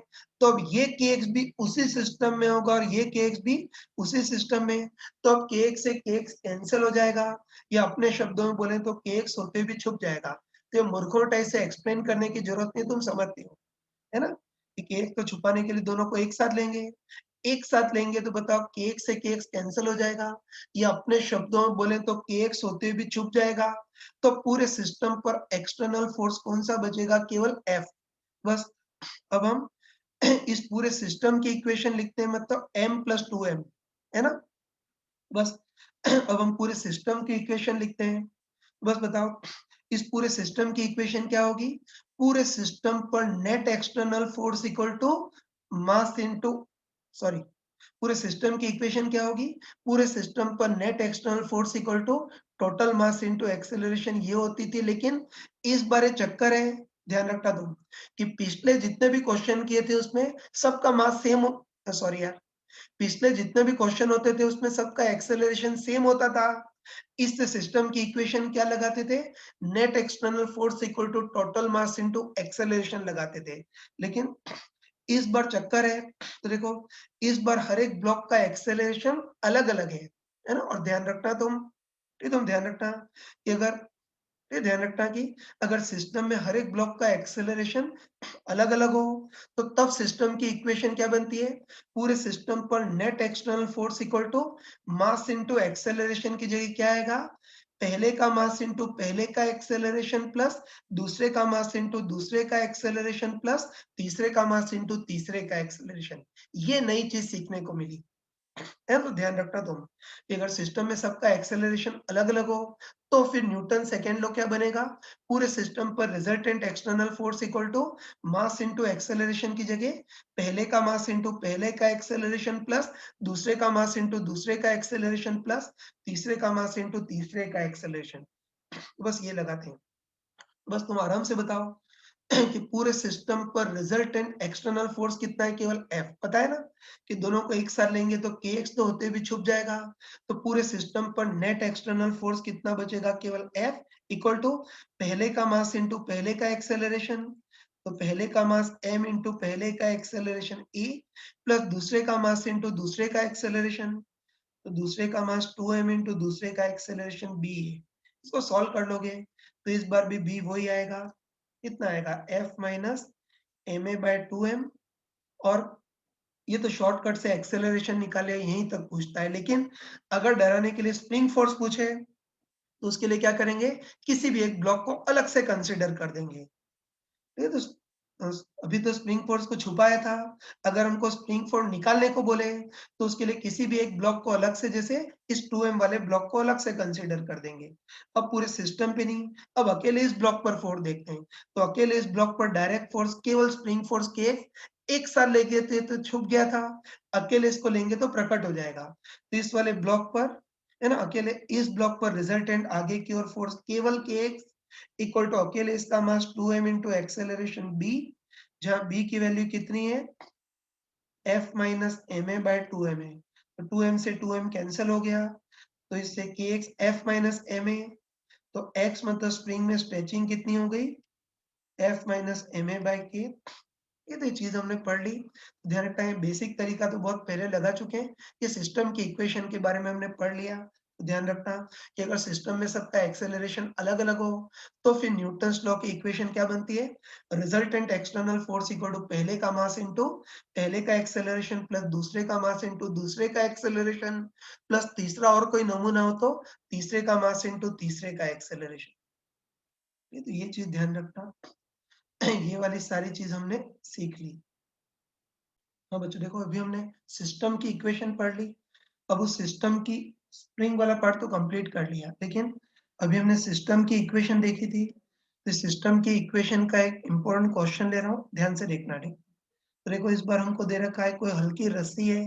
तो अब ये kx भी उसी सिस्टम में होगा और ये kx भी उसी सिस्टम में। तो अब kx से kx कैंसिल हो जाएगा, या अपने शब्दों में बोले तो kx होते भी छुप जाएगा। तो ये मूर्खों टाइप से एक्सप्लेन करने की जरूरत नहीं, तुम समझते हो, है ना, कि kx को छुपाने के लिए दोनों को एक साथ लेंगे। एक साथ लेंगे तो बताओ kx से kx कैंसिल हो जाएगा, या अपने शब्दों में बोले तो kx होते हुए भी छुप जाएगा। तो पूरे सिस्टम पर एक्सटर्नल फोर्स कौन सा बचेगा, केवल F। बस अब हम इस पूरे सिस्टम की इक्वेशन लिखते हैं, मतलब m प्लस 2m, है ना। बस अब हम पूरे सिस्टम की इक्वेशन लिखते हैं। बस बताओ, इस पूरे सिस्टम की इक्वेशन क्या होगी, पूरे सिस्टम पर net external force equal to mass into sorry पूरे सिस्टम की इक्वेशन क्या होगी, पूरे सिस्टम पर net external force equal to total mass into acceleration, ये होती थी। लेकिन इस बार चक्कर है, ध्यान रखना तुम, कि पिछले जितने भी क्वेश्चन किए थे उसमें सबका मास सेम, सॉरी यार, पिछले जितने भी क्वेश्चन होते थे उसमें सबका एक्सेलरेशन सेम होता था। इस सिस्टम की इक्वेशन क्या लगाते थे, net external force equal to total mass into acceleration लगाते थे। लेकिन इस बार चक्कर है, तो देखो इस बार हर एक ब्लॉक का एक्सेलरेशन अलग अलग है ना। और ध्यान रखना तुम, ये तुम ध्यान रखना कि अगर ये ध्यान रखना कि अगर सिस्टम में हर एक ब्लॉक का एक्सेलरेशन अलग अलग हो, तो तब सिस्टम की इक्वेशन क्या बनती है, पूरे सिस्टम पर net external force equal to mass into acceleration की जगह क्या आएगा, पहले का मास इनटू पहले का एक्सेलरेशन प्लस दूसरे का मास इनटू दूसरे का एक्सेलरेशन प्लस तीसरे का मास इनटू तीसरे का एक्सेलरेशन। ये नई चीज सीखने को मिली है। तो ध्यान रखना तुम कि अगर सिस्टम में सबका एक्सेलरेशन अलग अलग हो, तो फिर न्यूटन सेकेंड लॉ क्या बनेगा, पूरे सिस्टम पर resultant external force equal to mass into acceleration की जगह पहले का मास इनटू पहले का एक्सेलरेशन प्लस दूसरे का मास इनटू दूसरे का एक्सेलरेशन प्लस तीसरे का मास इनटू तीसरे का एक्सेलरेशन। बस ये लगाते हैं। बस तुम आराम से बताओ कि पूरे सिस्टम पर रिजल्टेंट एक्सटर्नल फोर्स कितना है, केवल F पता है ना, कि दोनों को एक साथ लेंगे तो kx तो होते भी छुप जाएगा। तो पूरे सिस्टम पर नेट एक्सटर्नल फोर्स कितना बचेगा, केवल F इक्वल टू पहले का मास इंटू पहले का एक्सेलरेशन। तो पहले का मास m इंटू पहले का एक्सेलरेशन e प्लस दूसरे का मास इंटू दूसरे का एक्सेलरेशन। तो दूसरे का मास 2m इंटू दूसरे का एक्सेलरेशन b है। इसको सॉल्व कर लोगे तो इस बार भी b वही आएगा। कितना आएगा, F minus ma bye 2m। और ये तो शॉर्टकट से एक्सेलरेशन निकाले, यहीं तक पूछता है। लेकिन अगर डराने के लिए स्प्रिंग फोर्स पूछे तो उसके लिए क्या करेंगे, किसी भी एक ब्लॉक को अलग से कंसीडर कर देंगे। ये तो अभी तो स्प्रिंग फोर्स को छुपाया था। अगर हमको स्प्रिंग फोर्स निकालने को बोले तो उसके लिए किसी भी एक ब्लॉक को अलग से, जैसे इस 2m वाले ब्लॉक को अलग से कंसीडर कर देंगे। अब पूरे सिस्टम पे नहीं, अब अकेले इस ब्लॉक पर फोर्स देखते हैं। तो अकेले इस ब्लॉक पर डायरेक्ट फोर्स केवल स्प्रिंग फोर्स के एक साथ ले गए थे तो छुप गया था। अकेले इसको लेंगे तो प्रकट हो जाएगा। तो इस वाले ब्लॉक पर है ना, अकेले इस ब्लॉक पर रिजल्टेंट आगे की ओर फोर्स केवल के इक्वल टू अकेले इसका मास 2m इंटू एक्सेलरेशन b, जहां b की वैल्यू कितनी है, F minus ma bye 2m है। तो 2m से 2m कैंसिल हो गया, तो इससे kx F माइनस ma। तो x मतलब स्प्रिंग में स्ट्रेचिंग कितनी हो गई, F minus ma by k। ये तो चीज हमने पढ़ ली। ध्यान रखना है, बेसिक तरीका तो बहुत पहले लगा चुके हैं। ये सिस्टम की इक्वेशन के बारे में हमने पढ़ लिया। तो ध्यान रखना कि अगर सिस्टम में सबका एक्सेलरेशन अलग अलग हो तो फिर न्यूटन्स लॉ की इक्वेशन क्या बनती है, resultant external force equal to पहले का मास इंटू पहले का एक्सेलरेशन प्लस दूसरे का मास इंटू दूसरे का एक्सेलरेशन प्लस तीसरा और कोई नमूना हो तो तीसरे का मास इंटू तीसरे का एक्सेलरेशन। ये तो ये चीज ध्यान रखना। ये वाली सारी चीज हमने सीख ली। हाँ बच्चों देखो, अभी हमने सिस्टम की इक्वेशन पढ़ ली। अब उस सिस्टम की स्प्रिंग वाला पार्ट तो कंप्लीट कर लिया, लेकिन अभी हमने सिस्टम की इक्वेशन देखी थी। तो सिस्टम की इक्वेशन का एक इंपॉर्टेंट क्वेश्चन ले रहा हूँ, ध्यान से देखना। ठीक, तो देखो इस बार हमको दे रखा है कोई हल्की रस्सी है,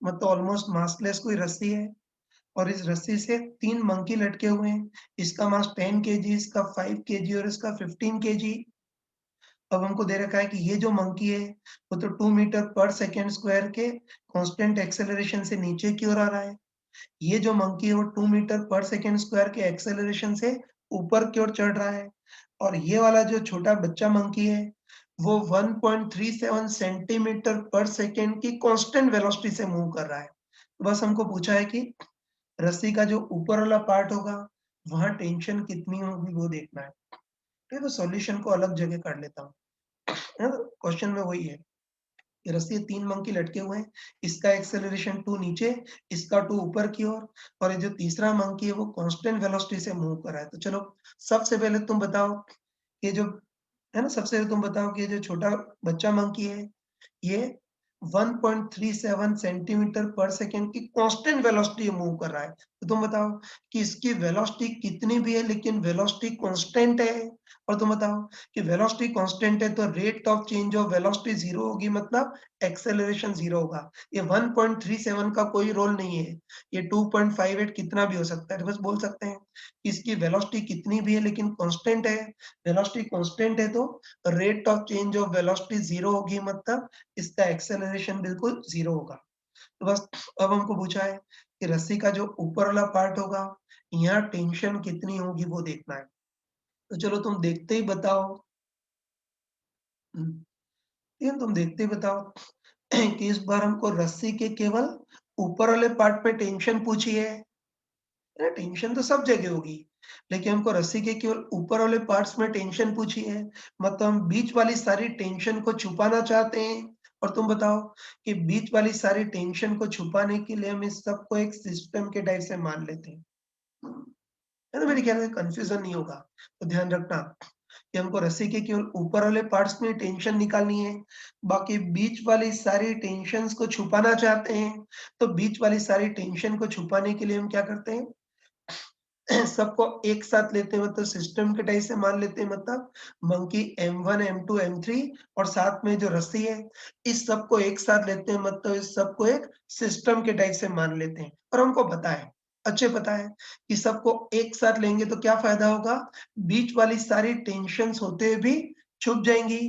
मतलब ऑलमोस्ट मासलेस कोई रस्सी है। और इस रस्सी से 3 मंकी लटके हुए हैं। इसका मास 10 केजी, इसका 5 केजी और इसका 15 केजी। अब हमको दे रखा है कि ये जो मंकी है वो तो 2 मीटर पर सेकेंड स्क्वायर के कांस्टेंट एक्सेलरेशन से नीचे की ओर आ रहा है। ये जो मंकी है वो 2 मीटर पर सेकेंड स्क्वायर के एक्सेलरेशन से ऊपर की ओर चढ़ रहा है। और ये वाला जो छोटा बच्चा मंकी है वो 1.37 सेंटीमीटर पर सेकेंड की कांस्टेंट वेलोसिटी से मूव कर रहा है। तो बस हमको पूछा है कि रस्सी का जो ऊपर वाला पार्ट होगा वहां टेंशन कितनी होगी वो देखना है। ठीक है, तो सॉल्यूशन को अलग जगह कर लेता हूँ। क्वेश्चन में वही है, ये रस्सी 3 मंकी लटके हुए हैं। इसका एक्सेलरेशन 2 नीचे, इसका 2 ऊपर की ओर। और ये जो तीसरा मंकी है वो कांस्टेंट वेलोसिटी से मूव कर रहा है। तो चलो सबसे पहले तुम बताओ, ये जो है ना, सबसे पहले तुम बताओ कि ये जो छोटा बच्चा मंकी है ये 1.37 सेंटीमीटर पर सेकेंड की कांस्टेंट वेलोसिटी मूव कर रहा है। तो तुम बताओ कि इसकी वेलोसिटी कितनी भी है लेकिन वेलोसिटी कांस्टेंट है। और तुम बताओ कि वेलोसिटी कांस्टेंट है तो rate of change of velocity 0 होगी, मतलब एक्सेलरेशन 0 होगा। ये 1.37 का कोई रोल नहीं है, ये 2.58 कितना भी हो सकता है। तो बस बोल सकते हैं कि इसकी वेलोसिटी कितनी भी है लेकिन कांस्टेंट है। वेलोसिटी कांस्टेंट है तो rate of change of velocity 0 होगी, मतलब इसका एक्सेलरेशन बिल्कुल 0 होगा। तो बस अब हमको पूछा है कि रस्सी का जो ऊपर वाला पार्ट होगा यहाँ टेंशन कितनी होगी वो देखना है। तो चलो तुम देखते ही बताओ। ये तुम देखते ही बताओ कि इस बार हमको रस्सी के केवल ऊपर वाले पार्ट पे टेंशन पूछी है। टेंशन तो सब जगह होगी, लेकिन हमको रस्सी के केवल ऊपर वाले पार्ट्स में टेंशन पूछी है। मतलब हम बीच वाली सारी टेंशन को छुपाना चाहते हैं। और तुम बताओ कि बीच वाली सारी टेंशन को छुपाने के लिए हम इस सबको एक सिस्टम के टाइप से मान लेते हैं। है ना, मेरे ख्याल से कंफ्यूजन नहीं होगा। तो ध्यान रखना कि हमको रस्सी के केवल ऊपर वाले पार्ट्स में टेंशन निकालनी है, बाकी बीच वाली सारी टेंशन्स को छुपाना चाहते हैं। तो बीच वाली सारी टेंशन को छुपाने के लिए हम क्या करते हैं, सबको एक साथ लेते हैं, मतलब सिस्टम के टाइप से मान लेते हैं। मतलब मंकी M1 M2 M3 और साथ में जो रस्सी है इस सबको एक साथ लेते हैं, मतलब इस सबको एक सिस्टम के टाइप से मान लेते हैं। और हमको पता है, अच्छे पता है कि सबको एक साथ लेंगे तो क्या फायदा होगा, बीच वाली सारी टेंशन्स होते हुए भी छुप जाएंगी,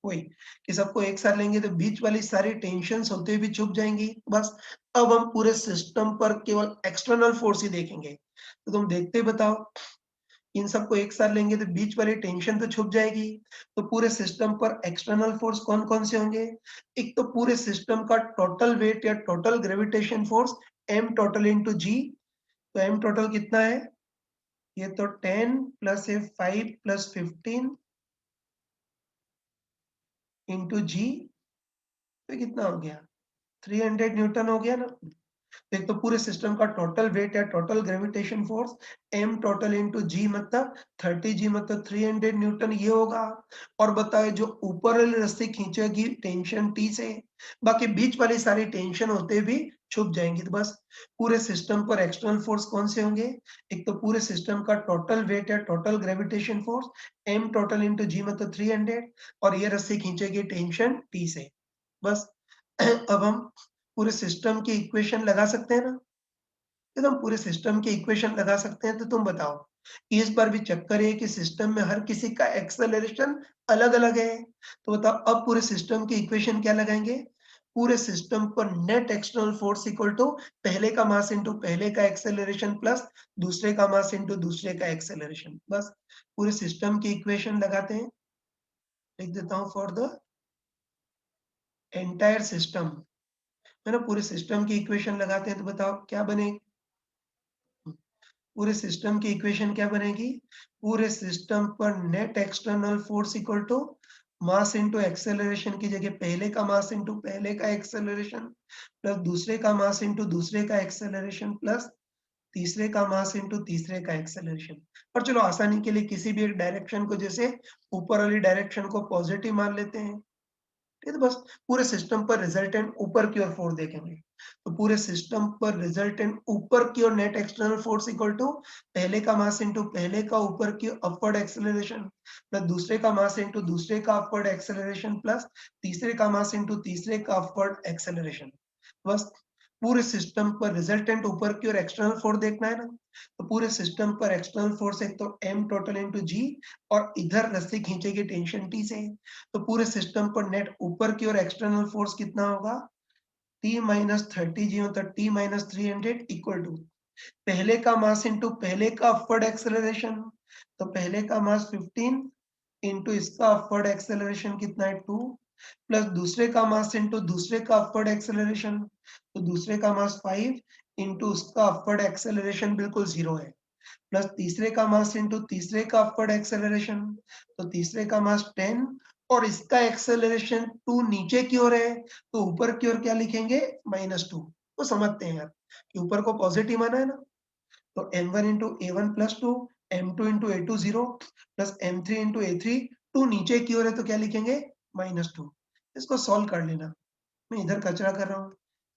वही कि सबको एक साथ लेंगे तो बीच वाली सारी टेंशन्स होते हुए भी छुप जाएंगी। बस अब हम पूरे सिस्टम पर केवल एक्सटर्नल फोर्स ही देखेंगे। तो तुम देखते बताओ, इन सबको एक साथ लेंगे तो बीच वाली टेंशन तो छुप जाएगी। तो पूरे सिस्टम पर एक्सटर्नल फोर्स कौन-कौन से होंगे? एक तो पूरे सिस्टम का टोटल वेट या total gravitation force m total into g. तो m टोटल कितना है? ये तो 10 प्लस ये 5 प्लस 15 इंटू जी। तो कितना हो गया? 300 न्यूटन हो गया ना। एक तो पूरे सिस्टम का टोटल वेट या total gravitation force m total into g मतलब 30 g मतलब 300 न्यूटन ये होगा। और बताओ जो ऊपर वाली रस्सी खींचेगी टेंशन T से, बाकी बीच वाली सारी टेंशन होते भी छुप जाएंगी। तो बस पूरे सिस्टम पर एक्सटर्नल फोर्स कौन से होंगे? एक तो पूरे सिस्टम का टोटल वेट या total gravitation force m total into g मतलब 300 और ये रस्सी खींचेगी टेंशन T से। बस अब हम पूरे सिस्टम की इक्वेशन लगा सकते हैं ना? यदि हम पूरे सिस्टम की इक्वेशन लगा सकते हैं तो तुम बताओ, इस बार भी चक्कर ये है कि सिस्टम में हर किसी का एक्सेलरेशन अलग-अलग है। तो बताओ अब पूरे सिस्टम की इक्वेशन क्या लगाएँगे? पूरे सिस्टम पर net external force equal to पहले का मास इंटू पहले का एक्सेलरेशन प्लस दूसरे का मास इंटू दूसरे का एक्सेलरेशन। बस पूरे सिस्टम की इक्वेशन लगाते हैं। लिख देता हूँ फॉर द एंटायर सिस्टम, है ना? पूरे सिस्टम की इक्वेशन लगाते हैं तो बताओ क्या बनेगी? पूरे सिस्टम की इक्वेशन क्या बनेगी? पूरे सिस्टम पर net external force equal to mass into acceleration की जगह पहले का मास इंटू पहले का एक्सेलरेशन प्लस दूसरे का मास इंटू दूसरे का एक्सेलरेशन प्लस तीसरे का मास इंटू तीसरे का एक्सेलरेशन। और चलो आसानी के लिए किसी भी एक डायरेक्शन को जैसे ऊपर वाली डायरेक्शन को पॉजिटिव मान लेते हैं। ठीक है, तो बस पूरे सिस्टम पर रिजल्टेंट ऊपर की ओर फोर्स देखेंगे। तो पूरे सिस्टम पर रिजल्टेंट ऊपर की ओर net external force equal to पहले का मास इंटू पहले का ऊपर की अपवर्ड एक्सेलरेशन प्लस दूसरे का मास इंटू दूसरे का अपवर्ड एक्सेलरेशन प्लस तीसरे का मास इंटू तीसरे का अपवर्ड एक्सेलरेशन। बस पूरे सिस्टम पर रिजल्टेंट ऊपर की ओर एक्सटर्नल फोर्स देखना है ना। तो पूरे सिस्टम पर एक्सटर्नल फोर्स एक तो m टोटल इंटू जी और इधर रस्सी खींचेगी टेंशन T से। तो पूरे सिस्टम पर नेट ऊपर की ओर एक्सटर्नल फोर्स कितना होगा? T माइनस 30 जी मतलब T माइनस 300 इक्वल टू पहले का मास इंटू पहले का अपवर्ड एक्सेलरेशन। तो पहले का मास 15 इंटू इसका अपवर्ड एक्सेलरेशन कितना है 2 प्लस दूसरे का मास इंटू दूसरे का अपवर्ड एक्सेलरेशन। तो दूसरे का मास 5 इंटू उसका अपवर्ड एक्सेलरेशन बिल्कुल 0 है प्लस तीसरे का मास इंटू तीसरे का अपवर्ड एक्सेलरेशन। तो तीसरे का मास 10 और इसका एक्सेलरेशन 2 नीचे की ओर है तो ऊपर की ओर क्या लिखेंगे? -2। तो समझते हैं यार कि ऊपर को पॉजिटिव माना है ना। तो m1 into a1 plus 2 m2 into a2 0 plus m3 into a3 2 नीचे की ओर है तो क्या लिखेंगे? -2। इसको सॉल्व कर लेना। मैं इधर कचरा कर रहा हूँ।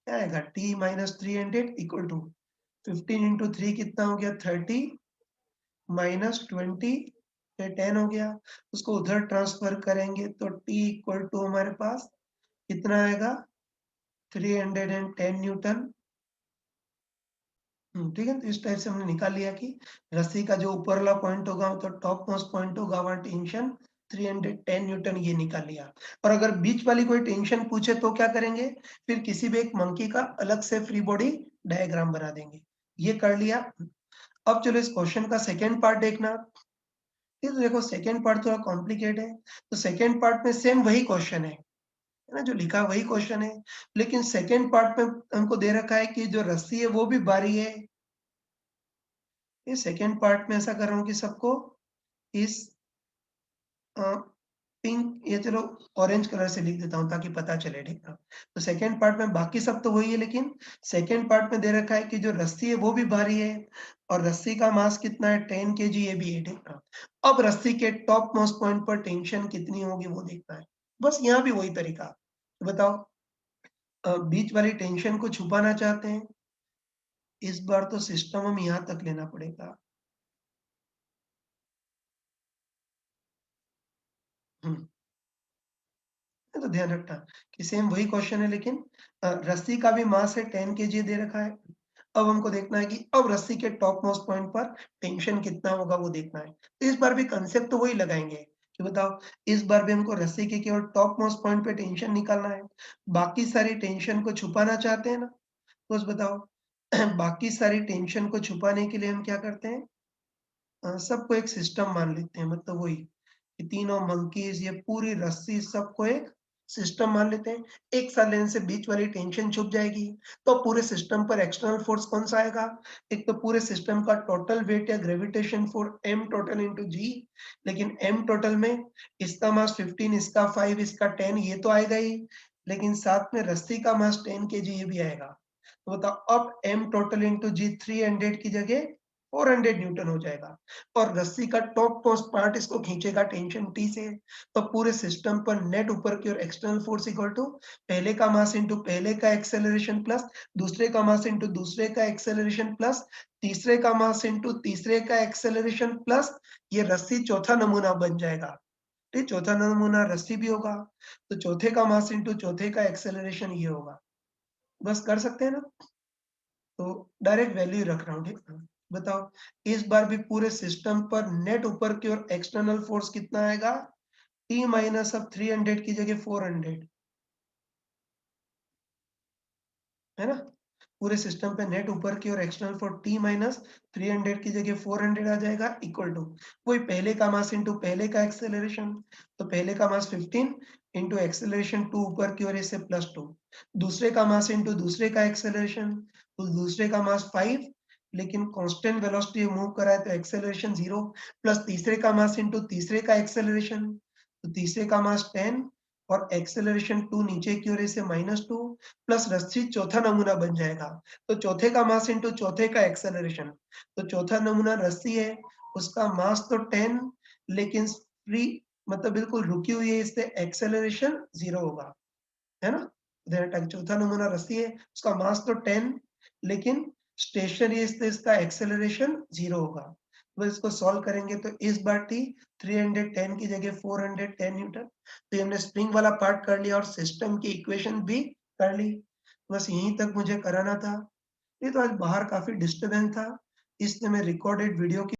क्या आएगा? t minus 300 equal to 15 into 3 कितना हो गया? 30 माइनस 20 ये 10 हो गया। उसको उधर ट्रांसफर करेंगे तो t इक्वल टू हमारे पास कितना आएगा? 310 न्यूटन। ठीक है, तो इस टाइप से हमने निकाल लिया कि रस्सी का जो ऊपर वाला पॉइंट होगा तो टॉप मोस्ट पॉइंट होगा वहां टेंशन 310 न्यूटन ये निकाल लिया। और अगर बीच वाली कोई टेंशन पूछे तो क्या करेंगे? फिर किसी भी एक मंकी का अलग से फ्री बॉडी डायग्राम बना देंगे। ये कर लिया। अब चलो इस क्वेश्चन का सेकेंड पार्ट देखना। ये तो देखो सेकेंड पार्ट थोड़ा कॉम्प्लिकेट है। तो सेकेंड पार्ट में सेम वही क्वेश्चन है ना? जो लिखा है वही क्वेश्चन है, लेकिन सेकेंड पार्ट में हमको दे रखा है कि जो रस्सी है वो भी बारी है। ये सेकेंड पार्ट में ऐसा कर रहा हूँ कि सबको इस पिंक ये चलो ऑरेंज कलर से लिख देता हूँ ताकि पता चले, ठीक है। तो सेकेंड पार्ट में बाकी सब तो वही है, लेकिन सेकेंड पार्ट में दे रखा है कि जो रस्सी है वो भी भारी है और रस्सी का मास कितना है 10 kg ये भी है, ठीक है। अब रस्सी के टॉप मोस्ट पॉइंट पर टेंशन कितनी होगी वो देखना है। बस यहाँ भी वही तरीका। तो बताओ बीच वाली टेंशन को छुपाना चाहते हैं, इस बार तो सिस्टम हम यहाँ तक लेना पड़ेगा। हम्म तो ध्यान रखना कि सेम वही क्वेश्चन है, लेकिन रस्सी का भी मास है 10 kg दे रखा है। अब हमको देखना है कि अब रस्सी के टॉप मोस्ट पॉइंट पर टेंशन कितना होगा वो देखना है। तो इस बार भी कंसेप्ट तो वही लगाएंगे तो बताओ, इस बार भी हमको रस्सी के केवल टॉप मोस्ट पॉइंट पे टेंशन निकालना है। बाकी सारी टेंशन को छुपाना चाहते हैं ना? तो बस बताओ बाकी सारी टेंशन को छुपाने के लिए हम क्या करते हैं? सबको एक सिस्टम मान लेते हैं, मतलब वही कि तीनों मंकीज़ ये पूरी रस्सी सबको एक सिस्टम मान लेते हैं। एक साथ लेने से बीच वाली टेंशन छुप जाएगी, तो पूरे सिस्टम पर एक्सटर्नल फ़ोर्स कौन-सा आएगा? एक तो पूरे सिस्टम का टोटल वेट या gravitation force M total into G, लेकिन M टोटल में इसका मास 15, इसका 5, इसका 10 ये तो आएगा ही, लेकिन साथ में रस्सी का मास 10 केजी ये भी आएगा। तो बताओ अब M टोटल इंटू G 300 की जगह 400 न्यूटन हो जाएगा। और रस्सी का टॉप मोस्ट पार्ट इसको खींचेगा टेंशन T से, तो पूरे सिस्टम पर नेट ऊपर की ओर एक्सटर्नल फोर्स इक्वल टू पहले का मास इंटू पहले का एक्सेलरेशन प्लस दूसरे का मास इंटू दूसरे का एक्सेलरेशन प्लस तीसरे का मास इंटू तीसरे का एक्सेलरेशन प्लस ये रस्सी चौथा नमूना बन जाएगा। ठीक, चौथा नमूना रस्सी भी होगा, तो चौथे का मास इंटू चौथे का एक्सेलरेशन ये होगा। बस कर सकते हैं ना? तो डायरेक्ट वैल्यू रख रहा हूँ, ठीक है? बताओ, इस बार भी पूरे सिस्टम पर नेट ऊपर की ओर एक्सटर्नल फोर्स कितना आएगा? T माइनस अब 300 की जगह 400, है ना? पूरे सिस्टम पे नेट ऊपर की ओर एक्सटर्नल फोर्स T माइनस 300 की जगह 400 आ जाएगा इक्वल टू वही पहले का मास इंटू पहले का एक्सेलरेशन, तो पहले का मास 15 इंटू एक्सेलरेशन 2 ऊपर की ओर से +2, दूसरे का मास इंटू दूसरे का एक्सेलरेशन, तो दूसरे का मास 5, लेकिन कांस्टेंट वेलोसिटी मूव कर रहा है तो एक्सेलरेशन 0 प्लस तीसरे का मास इंटू तीसरे का एक्सेलरेशन, तो तीसरे का मास 10 और एक्सेलरेशन 2 नीचे की ओर से -2 प्लस रस्सी चौथा नमूना बन जाएगा। तो चौथे का मास इंटू चौथे का एक्सेलरेशन, तो चौथा नमूना रस्सी है, उसका मास तो 10 लेकिन फ्री मतलब बिल्कुल रुकी हुई है, इससे एक्सेलरेशन 0 होगा, है ना? ध्यान रखना चौथा नमूना रस्सी है, उसका मास तो 10 लेकिन स्टेशनरी है, इससे इसका एक्सेलरेशन 0 होगा। तो इसको सॉल्व करेंगे तो इस बार T 310 की जगह 410 न्यूटन। तो ये हमने स्प्रिंग वाला पार्ट कर लिया और सिस्टम की इक्वेशन भी कर ली। बस यहीं तक मुझे कराना था। नहीं तो आज बाहर काफ़ी डिस्टर्बेंस था, इसलिए मैं रिकॉर्डेड वीडियो की